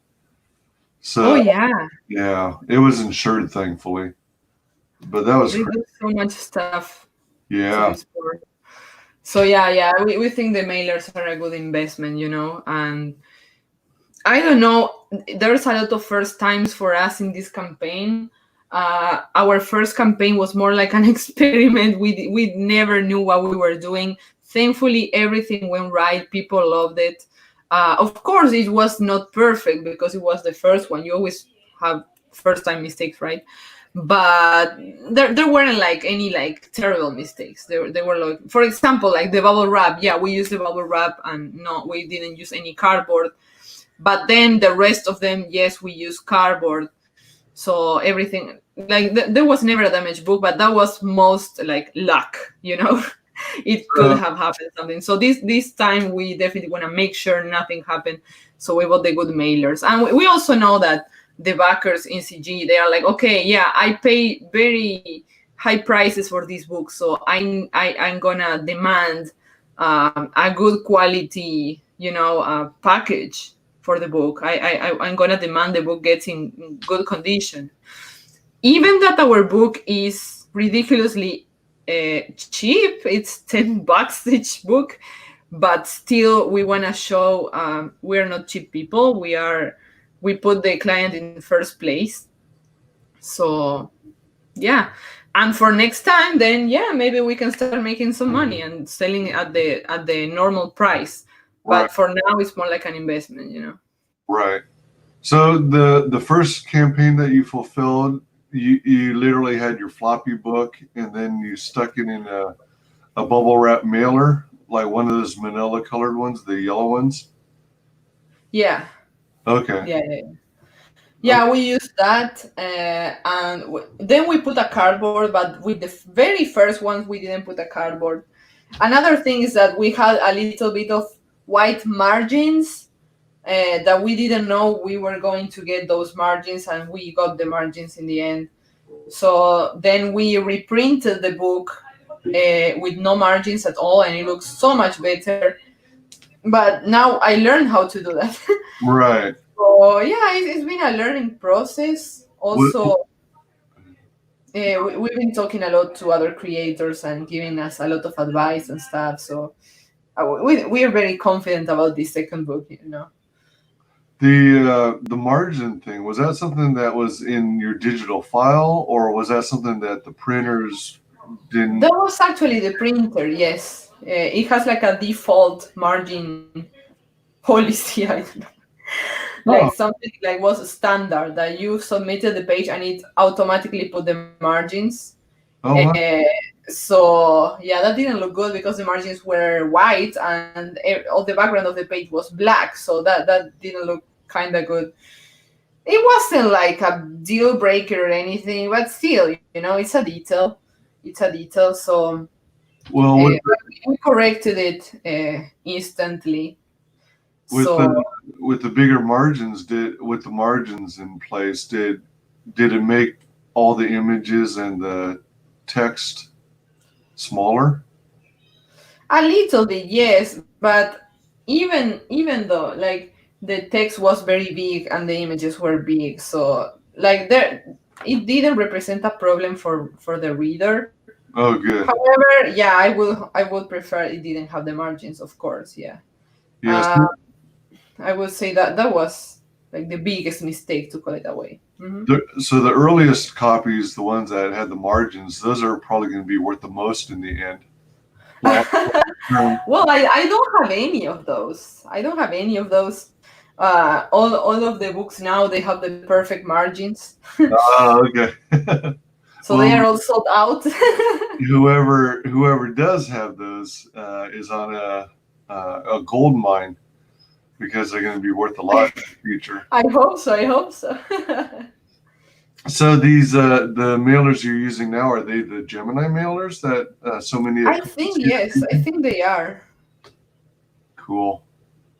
Oh So, yeah. yeah, it was insured, thankfully, but that was They crazy. do so much stuff to Yeah. this board. So yeah, we think the mailers are a good investment, and I don't know, there's a lot of first times for us in this campaign. Our first campaign was more like an experiment. We never knew what we were doing. Thankfully, everything went right. People loved it. Of course, it was not perfect because it was the first one. You always have first time mistakes, right? But there weren't like any like terrible mistakes. There were like, for example, like the bubble wrap. Yeah, we used the bubble wrap, and no, we didn't use any cardboard. But then the rest of them, yes, we use cardboard. So everything like there was never a damaged book, but that was most like luck. It could Uh, have happened something. So this time we definitely want to make sure nothing happened. So we bought the good mailers, and we also know that the backers in CG, they are like, okay, yeah, I pay very high prices for this book, so I'm gonna demand a good quality, package for the book. I'm gonna demand the book gets in good condition, even that our book is ridiculously cheap. It's $10 each book, but still we want to show we're not cheap people. We put the client in first place. So yeah, and for next time, then yeah, maybe we can start making some money and selling it at the normal price. right, But for now, it's more like an investment. right. So the first campaign that you fulfilled, you literally had your floppy book, and then you stuck it in a bubble wrap mailer, like one of those manila colored ones, the yellow ones. Yeah, Okay. yeah. Okay. Yeah, we used that, and then we put a cardboard. But with the very first ones, we didn't put a cardboard. Another thing is that we had a little bit of white margins that we didn't know we were going to get those margins, and we got the margins in the end. So then we reprinted the book with no margins at all, and it looks so much better. But now I learned how to do that. Right. So yeah, it's been a learning process. What, Also, we've been talking a lot to other creators and giving us a lot of advice and stuff. So we are very confident about this second book. the margin thing, was that something that was in your digital file, or was that something that the printers didn't? That was actually the printer. Yes, it has like a default margin policy. I don't know. Like Oh, something like was standard that you submitted the page and it automatically put the margins. oh, wow. So yeah, that didn't look good because the margins were white and all the background of the page was black. So that didn't look kind of good. It wasn't like a deal breaker or anything, but still, it's a detail. It's a detail. So Well, but we corrected it instantly. with So the bigger margins, with the margins in place, did it make all the images and the text smaller? a little bit, yes, but even though like the text was very big and the images were big, so like there it didn't represent a problem for the reader. Oh, good. However, yeah, I would prefer it didn't have the margins, of course, yeah. Yes. Uh, I would say that was like the biggest mistake, to call it that way. So the earliest copies, the ones that had the margins, those are probably going to be worth the most in the end. Long term. Well, I don't have any of those. I don't have any of those. All of the books now they have the perfect margins, Okay. so they Well, are all sold out. whoever does have those is on a gold mine, because they're going to be worth a lot in the future. I hope so. I hope so. So these the mailers you're using now, are they the Gemini mailers that so many I accounts think use? yes. I think they are. Cool.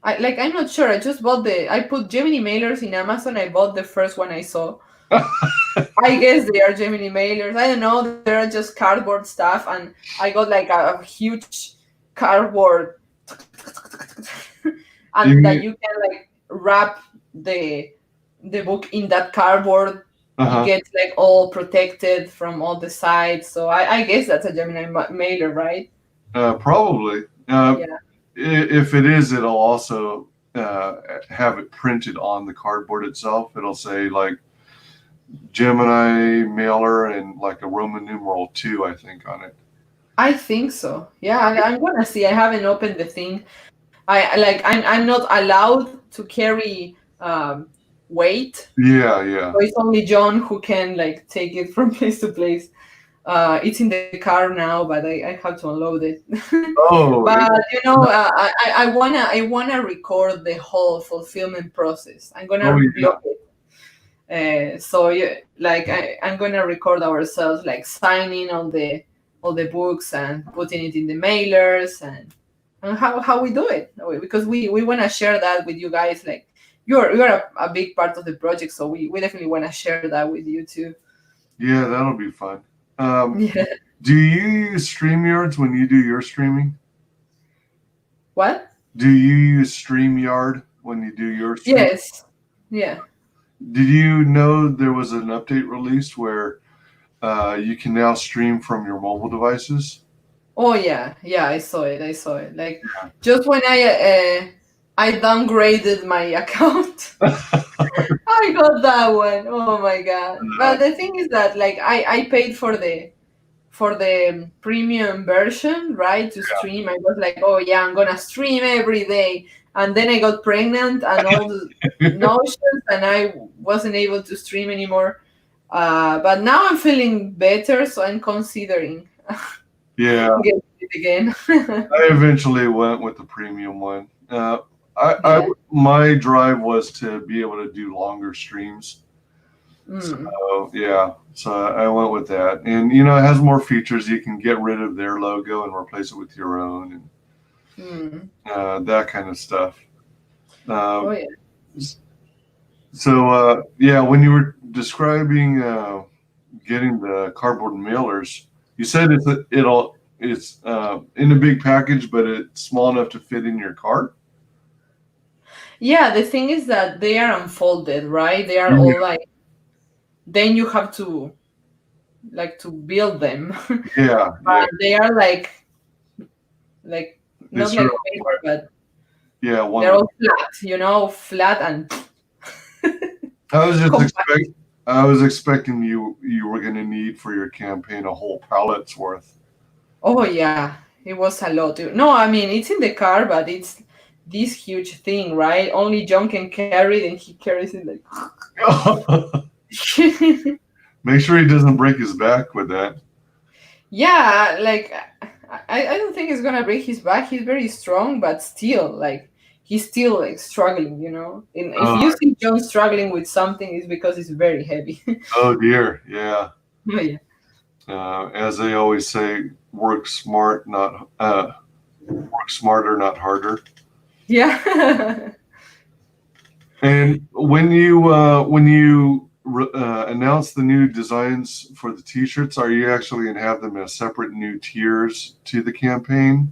I'm not sure. I just bought the. I put Gemini mailers in Amazon. I bought the first one I saw. I guess they are Gemini mailers. I don't know. They're just cardboard stuff, and I got like a huge cardboard, and that You, you can like wrap the book in that cardboard. It uh-huh. gets like all protected from all the sides. So I guess that's a Gemini mailer, right? Probably. Yeah. If it is, it'll also have it printed on the cardboard itself. It'll say like Gemini mailer and like a Roman numeral 2, I think, on it. I think so. Yeah, I'm gonna see. I haven't opened the thing. I'm not allowed to carry weight. Yeah, yeah. So it's only John who can like take it from place to place. It's in the car now, but I have to unload it. Oh, But I wanna record the whole fulfillment process. I'm oh, gonna yeah. vlog it. So yeah, like I'm gonna record ourselves like signing all the books and putting it in the mailers and how we do it, because we want to share that with you guys. Like you're a big part of the project, so we definitely want to share that with you too. Yeah, that'll be fun. Um, Yeah. do you use StreamYards when you do your streaming? What? Do you use StreamYard when you do your stream? Yes. Yeah. Did you know there was an update released where you can now stream from your mobile devices? Oh yeah, I saw it. Like just when I downgraded my account, I got that one. Oh my god! But the thing is that like I paid for the premium version, right, to stream. I was like, oh yeah, I'm gonna stream every day, and then I got pregnant and all the notions, and I wasn't able to stream anymore. But now I'm feeling better, so I'm considering Yeah, getting it again. I eventually went with the premium one. Yeah. My drive was to be able to do longer streams. Mm. So yeah, so I went with that, and it has more features. You can get rid of their logo and replace it with your own, and Mm. that kind of stuff. Oh Um, yeah. so yeah, when you were describing getting the cardboard mailers. You said it's in a big package, but it's small enough to fit in your car. Yeah, the thing is that they are unfolded, right? They are all Yeah, like, then you have to like to build them. yeah, yeah. They are like They not sort like of, paper, but yeah. they're One. all flat, flat and I was just compact. expect. I was expecting you were going to need for your campaign a whole pallet's worth. Oh yeah, it was a lot. No, I mean it's in the car, but it's this huge thing, right? Only John can carry it, and he carries it like. Make sure he doesn't break his back with that. Yeah, like I don't think it's gonna break his back. He's very strong, but still, like he's still like struggling. And if Oh, you see John struggling with something, it's because it's very heavy. oh dear, yeah. Oh, yeah. As they always say, work smarter, not harder. Yeah. And when you announce the new designs for the T-shirts, are you actually going to have them as separate new tiers to the campaign?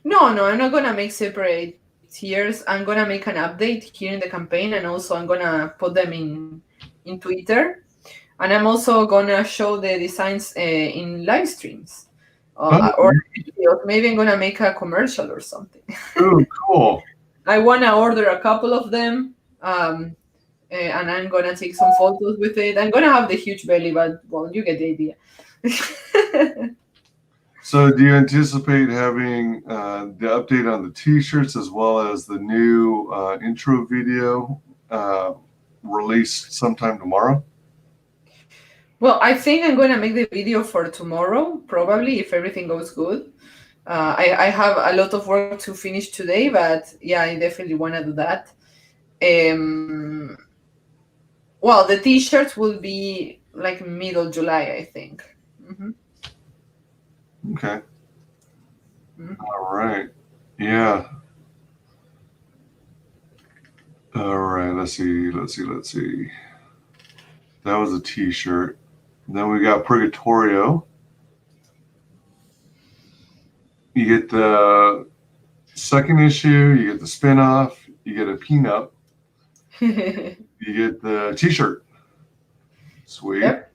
No, I'm not gonna make separate tiers. I'm gonna make an update here in the campaign, and also I'm gonna put them in Twitter, and I'm also gonna show the designs in live streams or Oh, videos. Maybe I'm gonna make a commercial or something. oh, cool. I wanna order a couple of them, and I'm gonna take some photos with it. I'm gonna have the huge belly, but well, you get the idea. So, do you anticipate having the update on the T-shirts as well as the new intro video uh, released sometime tomorrow? Well, I think I'm gonna make the video for tomorrow, probably if everything goes good. I have a lot of work to finish today, but yeah, I definitely want to do that. Um, well, the t-shirts will be like middle July, I think. Hmm. Okay. Hmm. All right. Yeah. All right. Let's see. Let's see. Let's see. That was a T-shirt. Then we got Purgatorio. You get the second issue. You get the spinoff. You get a peanut. You get the T-shirt. Sweet. Yep.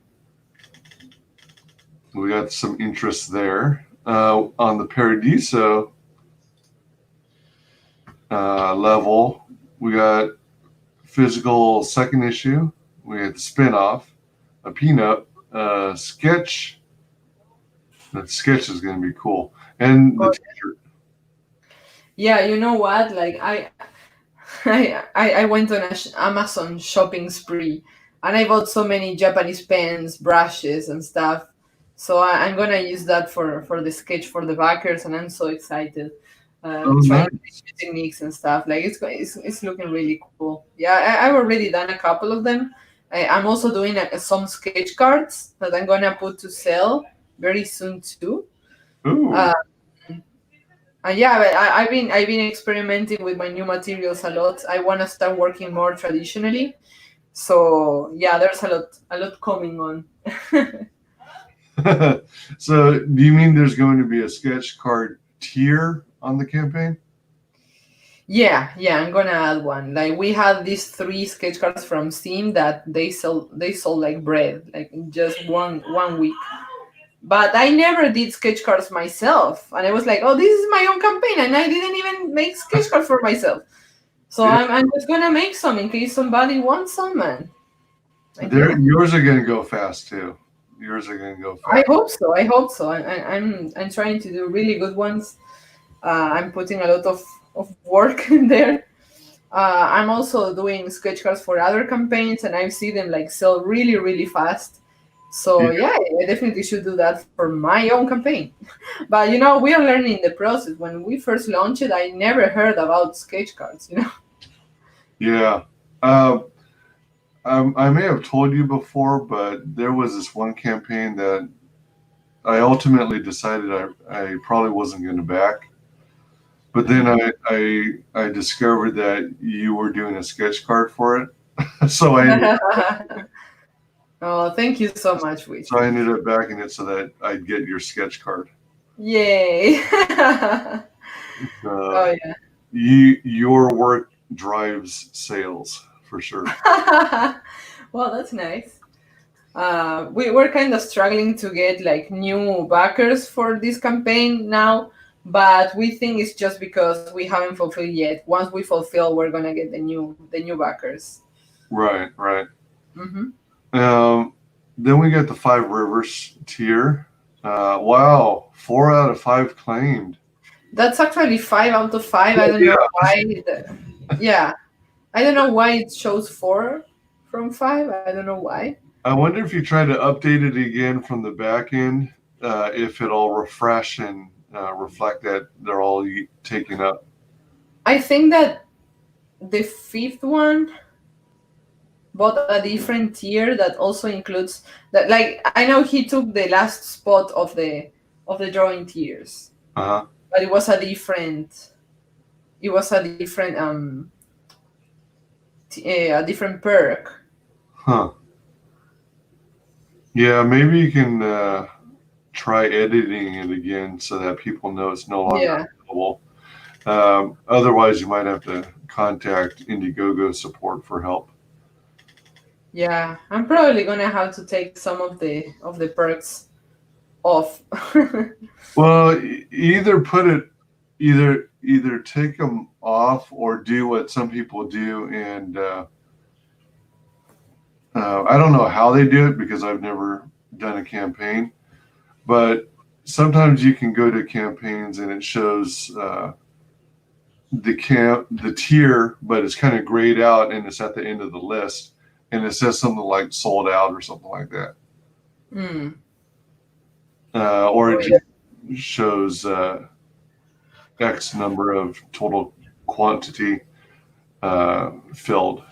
We got some interest there. On the Paradiso level, we got physical second issue. We got the spinoff, a peanut, sketch. That sketch is going to be cool, and the Oh, T-shirt. yeah, you know what? Like I went on a Amazon shopping spree, and I bought so many Japanese pens, brushes, and stuff. So I'm gonna use that for the sketch for the backers, and I'm so excited. Oh, Trying nice. new techniques and stuff. Like it's looking really cool. Yeah, I've already done a couple of them. I'm also doing some sketch cards that I'm gonna put to sell very soon too. Ooh. Uh, and yeah, but I've been experimenting with my new materials a lot. I want to start working more traditionally. So yeah, there's a lot coming on. So, do you mean there's going to be a sketch card tier on the campaign? Yeah, I'm gonna add one. Like we had these three sketch cards from Steam that they sold like bread, like in just one week. But I never did sketch cards myself, and I was like, oh, this is my own campaign, and I didn't even make sketch cards for myself. So Yeah, I'm just gonna make some in case somebody wants some, man. Like there. yeah. Yours are going to go fast too. Yours are going to go I fast. hope so. I hope so. I'm trying to do really good ones. I'm putting a lot of work in there. I'm also doing sketch cards for other campaigns, and I see them like sell really, really fast. So Yeah, yeah, I definitely should do that for my own campaign. But we are learning the process. When we first launched it, I never heard about sketch cards. yeah. Uh, I may have told you before, but there was this one campaign that I ultimately decided I probably wasn't going to back. But then I discovered that you were doing a sketch card for it, so I ended. Oh, thank you so much, Wish. So I ended up backing it so that I'd get your sketch card. Yay! Oh yeah. Your work drives sales for sure. Well, that's nice. We're kind of struggling to get like new backers for this campaign now, but we think it's just because we haven't fulfilled yet. Once we fulfill, we're gonna get the new backers. Right, right. Hmm. Then we got the Five Rivers tier. Wow, 4 out of 5 claimed. That's actually 5 out of 5. I don't Yeah, know why. Yeah, I don't know why it shows 4 from 5. I don't know why. I wonder if you try to update it again from the back end, if it'll refresh and reflect that they're all taken up. I think that the fifth one bought a different tier that also includes that. Like I know he took the last spot of the drawing tiers, Uh-huh. but it was a different. It was a different perk. Huh. Yeah, maybe you can try editing it again so that people know it's no longer Yeah, available. Otherwise, you might have to contact Indiegogo support for help. yeah. I'm probably gonna have to take some of the perks off. Well, either put it, either take them off or do what some people do, and I don't know how they do it because I've never done a campaign, but sometimes you can go to campaigns and it shows the tier, but it's kind of grayed out and it's at the end of the list, and it says something like sold out or something like that, Hmm. or Oh it yeah. just shows X number of total quantity filled,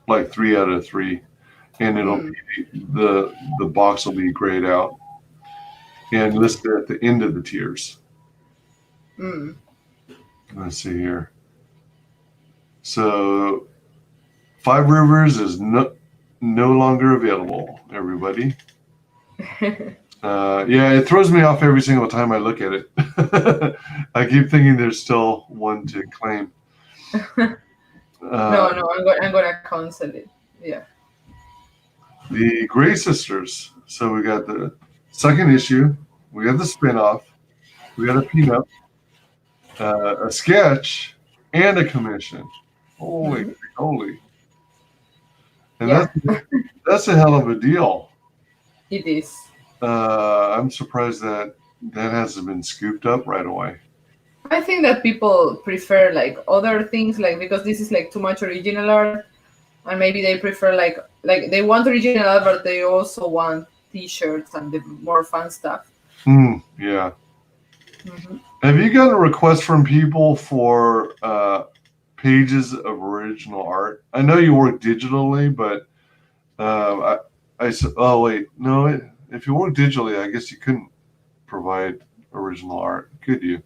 like 3 out of 3, and it'll Hmm. be the box will be grayed out and listed at the end of the tiers. Hmm. Let's see here. So Five Rivers is no longer available. Everybody. Yeah, it throws me off every single time I look at it. I keep thinking there's still one to claim. No, Uh, no, I'm gonna cancel it. Yeah. the Gray Sisters. So we got the second issue, we got the spinoff, we got a peanut, a sketch, and a commission. Holy, Hmm. holy! And Yeah, that's a hell of a deal. it is. I'm surprised that hasn't been scooped up right away. I think that people prefer like other things, like because this is like too much original art, and maybe they prefer like they want original art, but they also want T-shirts and the more fun stuff. Yeah. Hmm. Have you gotten requests from people for pages of original art? I know you work digitally, but oh wait, no. If you work digitally, I guess you couldn't provide original art, could you?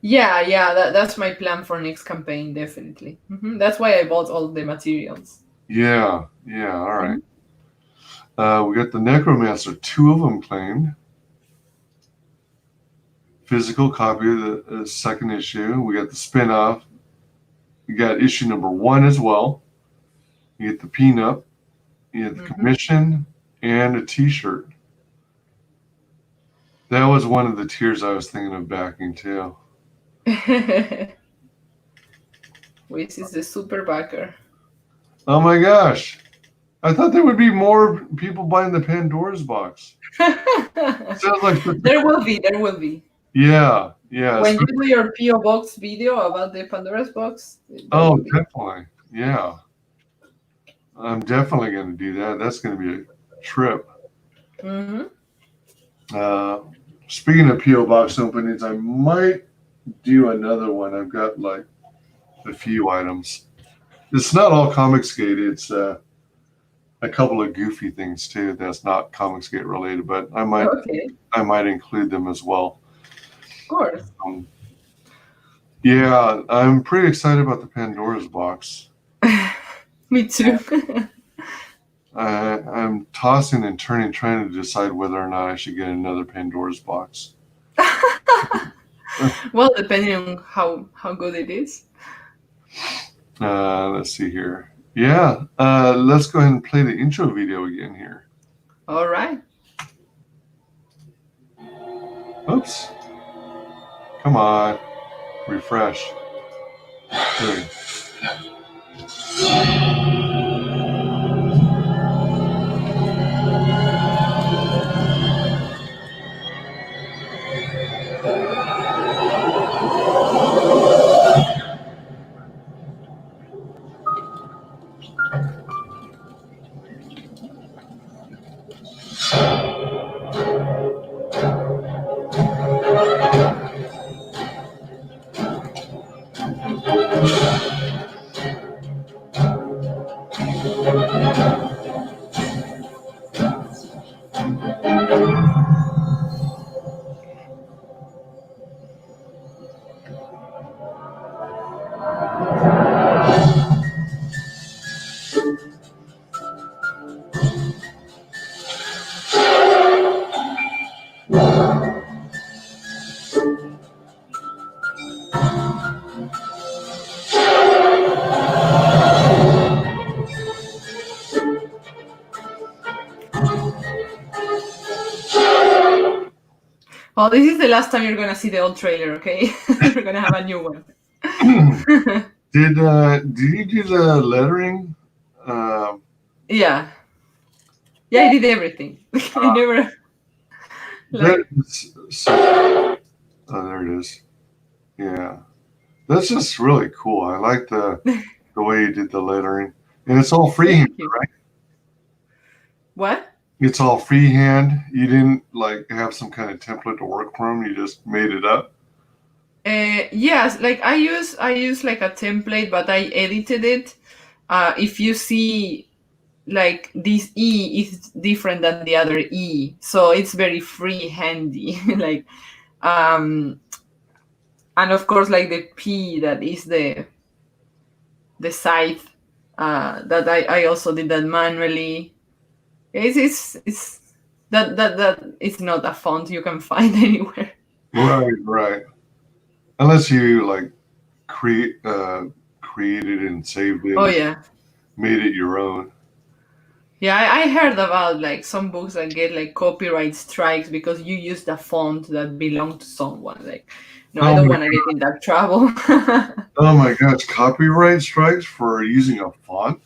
Yeah, yeah, that's my plan for next campaign, definitely. That's why I bought all the materials. Yeah, yeah. All right. Mhm. We got the Necromancer, 2 of them claimed. Physical copy of the second issue. We got the spinoff. We got issue number 1 as well. You get the peanut. You get the Mhm. commission and a T-shirt. That was one of the tiers I was thinking of backing too. Which is the super backer. Oh my gosh! I thought there would be more people buying the Pandora's box. Sounds like There will be, there will be. yeah, yeah. When you do your PO box video about the Pandora's box, there Oh, will be. definitely. Yeah, I'm definitely going to do that. That's going to be a trip. Hmm. Uh, Speaking of PO box openings, I might do another one. I've got like a few items. It's not all Comicsgate. It's a couple of goofy things too. That's not Comicsgate related, but Okay, I might include them as well. of course. Um, yeah, I'm pretty excited about the Pandora's box. Me too. I'm tossing and turning, trying to decide whether or not I should get another Pandora's box. Well, depending on how good it is. Let's see here. Yeah, let's go ahead and play the intro video again here. All right. Oops. Come on. Refresh. There. Well, this is the last time you're gonna see the old trailer, okay? We're gonna have a new one. Did you do the lettering? Yeah. Yeah, I did everything. I never. Oh, there it is. Yeah, that's just really cool. I like the way you did the lettering, and it's all freehand, right? What? It's all freehand. You didn't like have some kind of template to work from. You just made it up. Yes, like I use like a template, but I edited it. If you see, like this E is different than the other E, so it's very free-handy. Like, and of course, like the P that is the scythe. That I also did that manually. It's that it's not a font you can find anywhere. Right. Unless you like created and saved it. Oh yeah. Made it your own. Yeah, I heard about like some books that get like copyright strikes because you used a font that belonged to someone. Like, no, I don't want to get in that trouble. Oh my gosh, copyright strikes for using a font?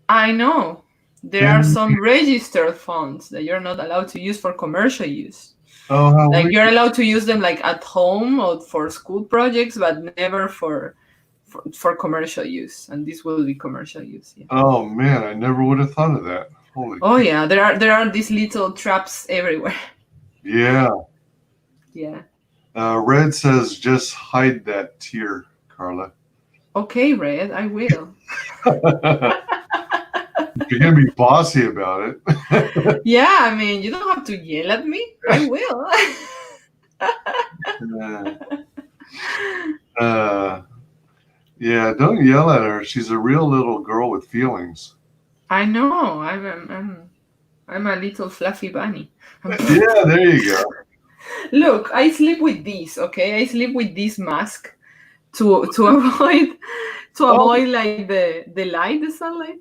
I know. There are some registered fonts that you're not allowed to use for commercial use. Oh, how like weird. You're allowed to use them like at home or for school projects, but never for commercial use. And this will be commercial use. Yeah. Oh man, I never would have thought of that. Holy. Oh yeah, there are these little traps everywhere. Yeah. Yeah. Red says just hide that tear, Carla. Okay, Red, I will. You're gonna be bossy about it. Yeah, I mean, you don't have to yell at me. I will. Yeah, don't yell at her. She's a real little girl with feelings. I know. I'm a little fluffy bunny. Yeah, there you go. Look, I sleep with this. Okay, I sleep with this mask to avoid like the light, the sunlight.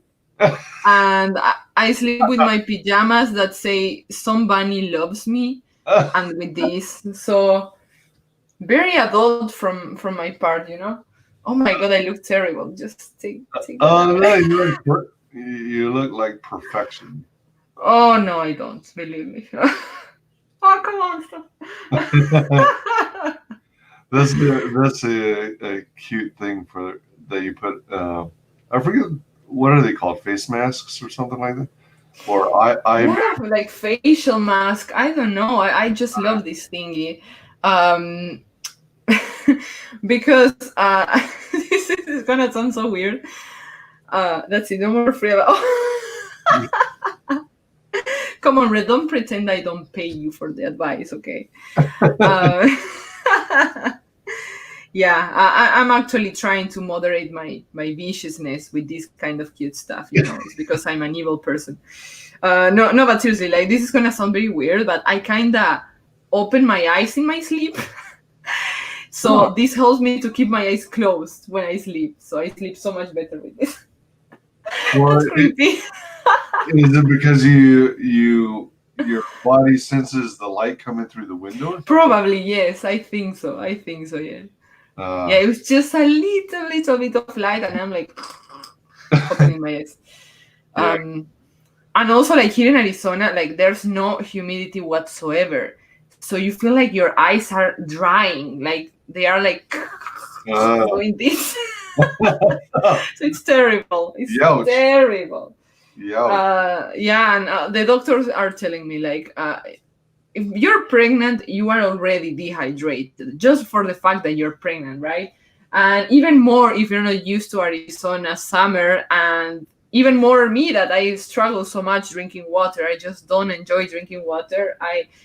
And I sleep with my pajamas that say "Some bunny loves me," and with this, so very adult from my part, you know. Oh my god, I look terrible. Just take Oh no, you look like perfection. Oh no, I don't. Believe me. Oh, come on, stop. That's a cute thing that you put. I forget, what are they called? Face masks or something like that, or yeah, like facial mask. I don't know. I just love this thingy. Because this is gonna sound so weird. That's it. No more free about. Come on, Red. Don't pretend I don't pay you for the advice, okay? Yeah, I'm actually trying to moderate my viciousness with this kind of cute stuff. It's because I'm an evil person. No, but seriously, like this is gonna sound very weird, but I kinda open my eyes in my sleep. So Huh. this helps me to keep my eyes closed when I sleep. So I sleep so much better with this. Well, That's creepy. is it because your body senses the light coming through the window or something? Probably, yes. I think so. Yeah. Yeah, Uh, it was just a little bit of light, and I'm like opening my eyes. yeah. Um, and also, like here in Arizona, like there's no humidity whatsoever, so you feel like your eyes are drying, like they are like Uh, doing this. So it's terrible. It's Youch. terrible. Youch. Yeah, and the doctors are telling me like if you're pregnant, you are already dehydrated just for the fact that you're pregnant, right? And even more if you're not used to Arizona summer, and even more me that I struggle so much drinking water. I just don't enjoy drinking water.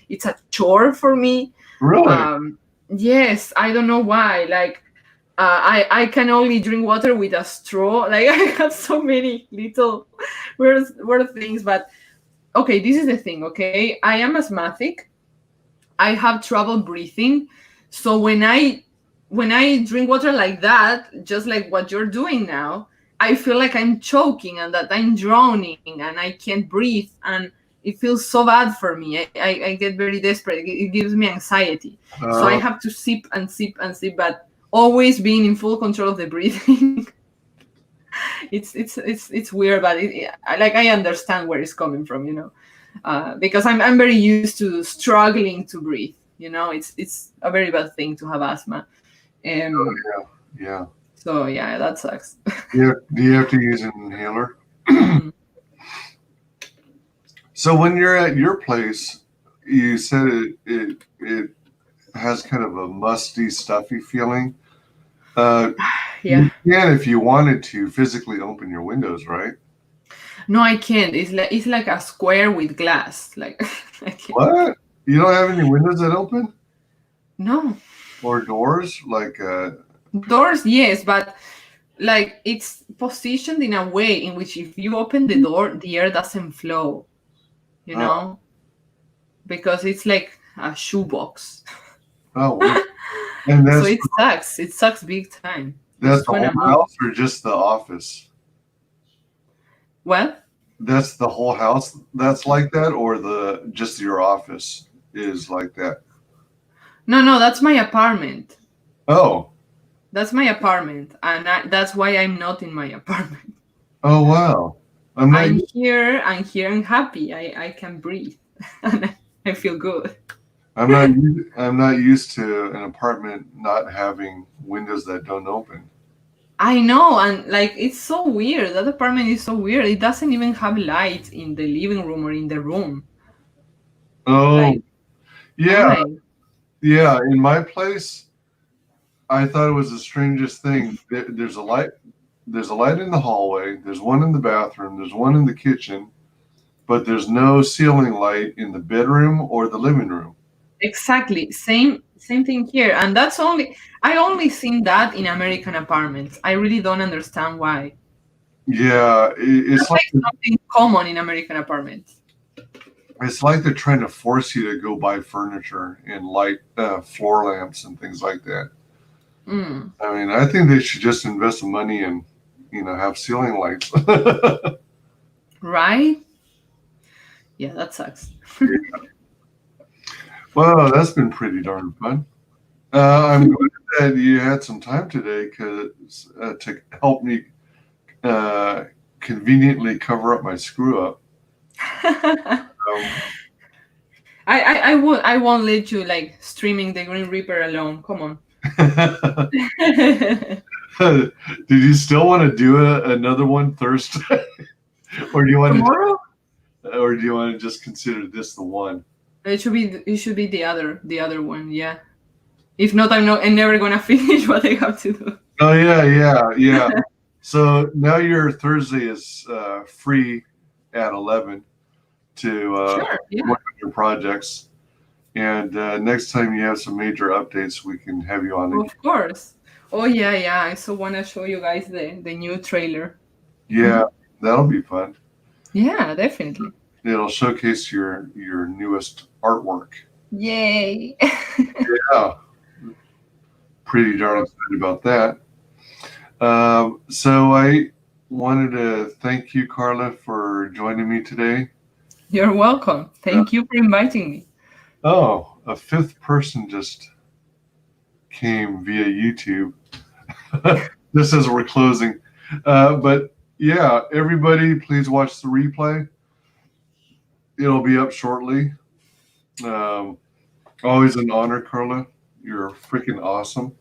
It's a chore for me. Really? Yes, I don't know why. Like I can only drink water with a straw. Like I have so many little weird things, but okay, this is the thing. Okay, I am asthmatic. I have trouble breathing. So when I drink water like that, just like what you're doing now, I feel like I'm choking and that I'm drowning and I can't breathe, and it feels so bad for me. I get very desperate. It gives me anxiety. So I Uh, have to sip and sip and sip, but always being in full control of the breathing. It's weird, but like I understand where it's coming from, because I'm very used to struggling to breathe. It's a very bad thing to have asthma. Um, yeah. so yeah, that sucks. Do you have to use an inhaler? Mm. So when you're at your place, you said it has kind of a musty, stuffy feeling. Uh, Yeah. you can, if you wanted to, physically open your windows, right? No, I can't. It's like a square with glass. Like I can't. What? You don't have any windows that open No or doors? Like, doors, yes, but like it's positioned in a way in which if you open the door, the air doesn't flow. You oh, know, because it's like a shoebox. oh, weird. And So it sucks. It sucks big time. I that's just the wanna whole move. house or just the office? Well, That's the whole house that's like that, or the just your office is like that? no, that's my apartment. Oh, That's my apartment, and that's why I'm not in my apartment. oh wow. I'm not. I'm here and happy. I can breathe, and I feel good. I'm not. I'm not used to an apartment not having windows that don't open. I know, and like it's so weird. That apartment is so weird. It doesn't even have lights in the living room or in the room. Oh, Like yeah, why? yeah. In my place, I thought it was the strangest thing. There's a light. There's a light in the hallway. There's one in the bathroom. There's one in the kitchen, but there's no ceiling light in the bedroom or the living room. Exactly. Same thing here. And I only seen that in American apartments. I really don't understand why. Yeah, That's like something common in American apartments. it's like they're trying to force you to go buy furniture and light floor lamps and things like that. Mm, I mean, I think they should just invest some money and have ceiling lights. right? Yeah, that sucks. Well, that's been pretty darn fun. I'm glad that you had some time today to help me uh, conveniently cover up my screw up. Um, I won't let you like streaming the Green Reaper alone. Come on. did you still want to do another one Thursday, or do you want Tomorrow? to just consider this the one? It should be the other one, yeah. If not, I'm never gonna finish what I have to do. Oh yeah. So now your Thursday is free at 11 to Sure, yeah. work on your projects. And next time you have some major updates, we can have you on again. Of course. Oh yeah, yeah. I so want to show you guys the new trailer. Yeah, that'll be fun. Yeah, definitely. It'll showcase your newest artwork. Yay. Yeah, pretty darn excited about that. So I wanted to thank you, Carla, for joining me today. You're welcome. Thank you for inviting me. Oh, a fifth person just came via YouTube. Just as we're closing. But yeah, everybody, please watch the replay. It'll be up shortly. Um, Always an honor, Carla. You're freaking awesome.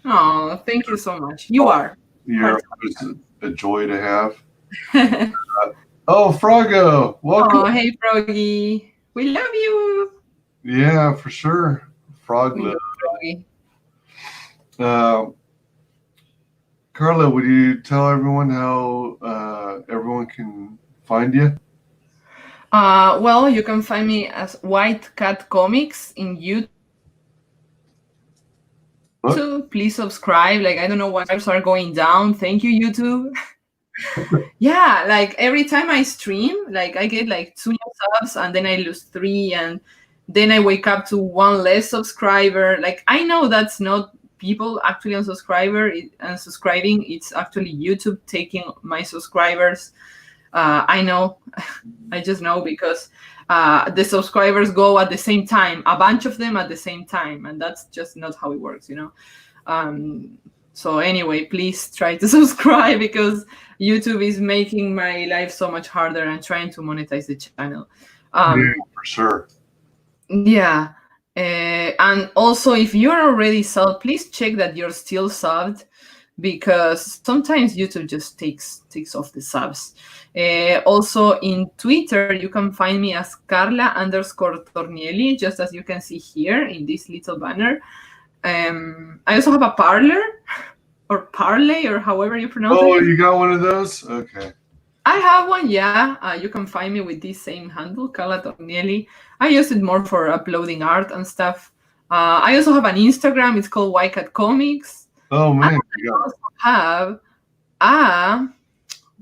Oh, thank you so much. You are. You're always a joy to have. Oh, Frago, welcome. Oh, hey, Froggy. We love you. Yeah, for sure. Frog We love. love Froggy. Carla, would you tell everyone how everyone can find you? Well, you can find me as White Cat Comics in YouTube. Please subscribe. Like, I don't know why subs are going down. Thank you, YouTube. Yeah, like every time I stream, like I get like 2 new subs and then I lose 3 and then I wake up to 1 less subscriber. Like I know that's not people actually and subscribing. It's actually YouTube taking my subscribers. I know, I just know because the subscribers go at the same time, a bunch of them at the same time, and that's just not how it works, you know. So anyway, please try to subscribe because YouTube is making my life so much harder and trying to monetize the channel. Yeah, for sure. Yeah. And also, if you're already subbed, please check that you're still subbed because sometimes YouTube just takes off the subs. Also, in Twitter, you can find me as Carla_Tornielli, just as you can see here in this little banner. I also have a Parler or Parlay or however you pronounce it. Oh, you got one of those? Okay. I have one, yeah. You can find me with this same handle, Carla Tornielli. I use it more for uploading art and stuff. I also have an Instagram. It's called YCat Comics. Oh man, I also have a,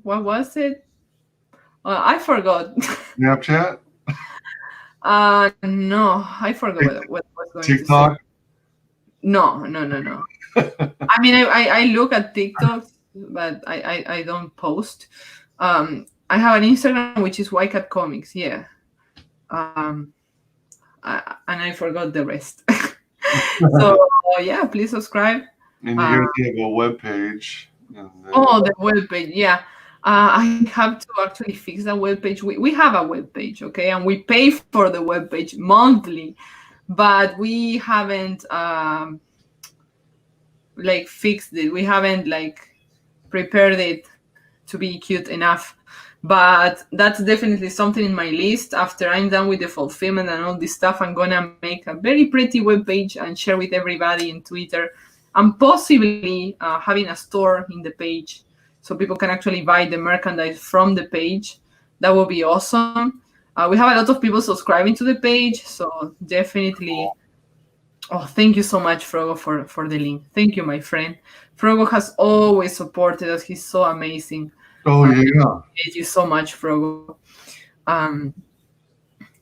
what was it? I forgot. Snapchat? No, I forgot what I was going TikTok? to say. No. I mean, I look at TikTok, but I don't post. I have an Instagram which is YCat Comics. Yeah. And I forgot the rest. So yeah, please subscribe. And you guys have a webpage. Oh, the webpage. Yeah. I have to actually fix that webpage. We have a webpage, okay, and we pay for the webpage monthly, but we haven't like fixed it. We haven't like prepared it to be cute enough. But that's definitely something in my list. After I'm done with the fulfillment and all this stuff, I'm gonna make a very pretty webpage and share with everybody in Twitter, and possibly having a store in the page so people can actually buy the merchandise from the page. That would be awesome. We have a lot of people subscribing to the page, so definitely. Oh, thank you so much, Frogo, for the link. Thank you, my friend. Frogo has always supported us. He's so amazing. Oh yeah. Thank you so much, Frogo.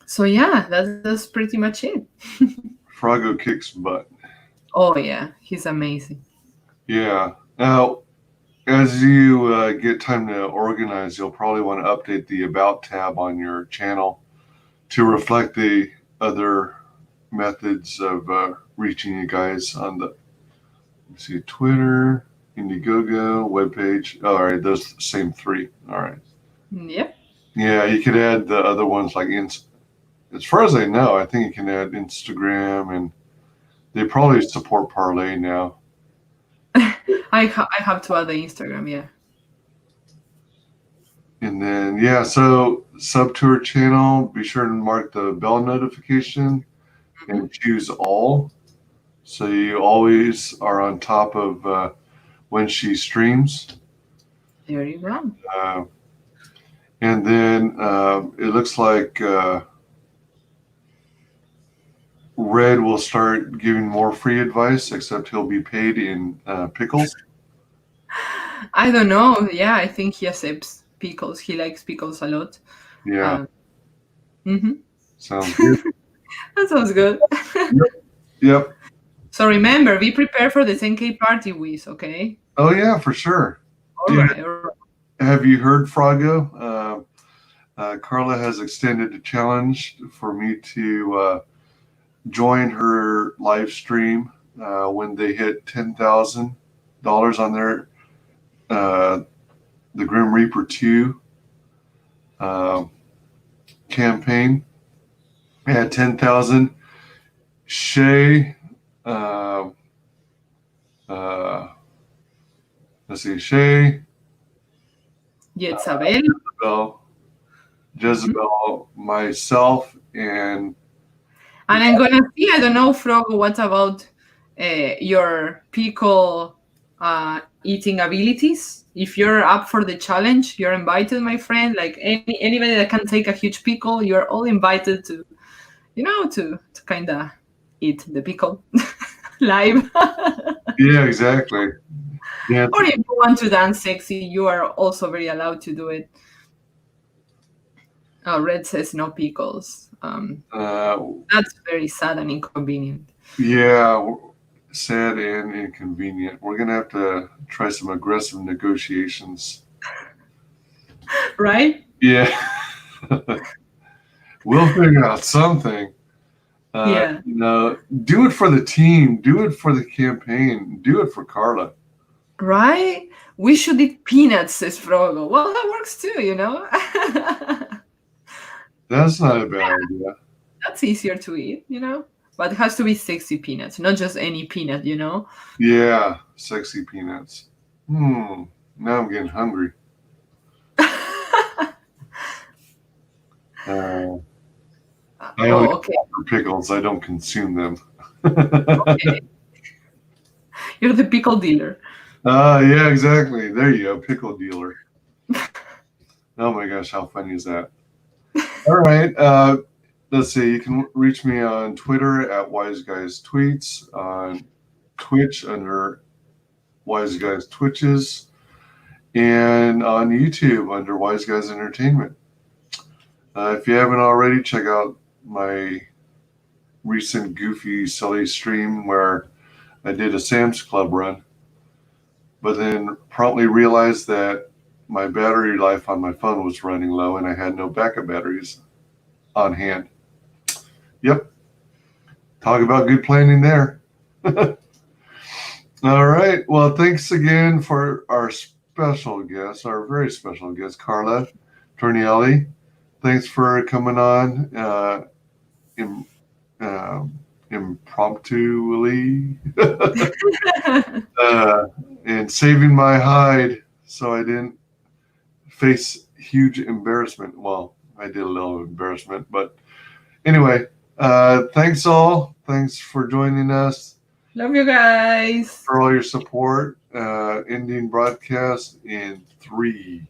So yeah, that's pretty much it. Frago kicks butt. Oh yeah, he's amazing. Yeah. Now, as you get time to organize, you'll probably want to update the About tab on your channel to reflect the other methods of reaching you guys on the, let's see, Twitter, Indiegogo, webpage. All right, those same 3. All right. Yep. Yeah, you could add the other ones like as far as I know, I think you can add Instagram, and they probably support Parlay now. I have to add the Instagram, yeah. And then, yeah, so sub to our channel, be sure to mark the bell notification and choose all. So you always are on top of when she streams. There you go. And then it looks like Red will start giving more free advice, except he'll be paid in pickles. I don't know. Yeah, I think he accepts pickles. He likes pickles a lot. Yeah, Mhm. sounds good. That sounds good. Yep. So remember, be prepared for the 10K party, Wiz, okay? Oh yeah, for sure. All Yeah. right. All right. Have you heard, Frago? Carla has extended a challenge for me to join her live stream when they hit $10,000 on their the Grim Reaper 2 uh, campaign. At 10,000, Shae, uh, uh, let's see, Shae, Jetsabel. Jetsabel, myself, and And I'm gonna see. I don't know, Frogo. What about your pickle eating abilities? If you're up for the challenge, you're invited, my friend. Like anybody that can take a huge pickle, you're all invited to, to kind of eat the pickle live. yeah, exactly. Yeah, Or if you want to dance sexy, you are also very allowed to do it. Oh, Red says no pickles. That's very sad and inconvenient. yeah, sad and inconvenient. We're gonna have to try some aggressive negotiations. Right? Yeah, we'll figure out something. Yeah. Do it for the team. Do it for the campaign. Do it for Carla. Right? We should eat peanuts, says Frogo. Well, that works too, That's not a bad idea. That's easier to eat, But it has to be sexy peanuts, not just any peanut, Yeah, sexy peanuts. Now I'm getting hungry. I only okay. for pickles. I don't consume them. Okay. You're the pickle dealer. Yeah, exactly. There you go, pickle dealer. Oh my gosh, how funny is that? All right. Let's see. You can reach me on Twitter at WyzGyz Tweets, on Twitch under WyzGyz Twitches, and on YouTube under WyzGyz Entertainment. If you haven't already, check out my recent goofy, silly stream where I did a Sam's Club run, but then promptly realized that my battery life on my phone was running low and I had no backup batteries on hand. Yep. Talk about good planning there. All right. Well, thanks again for our special guest, our very special guest, Carla Tornielli. Thanks for coming on impromptuly and saving my hide so I didn't face huge embarrassment. Well, I did a little embarrassment, but anyway, thanks all. Thanks for joining us. Love you guys. For all your support. Ending broadcast in 3,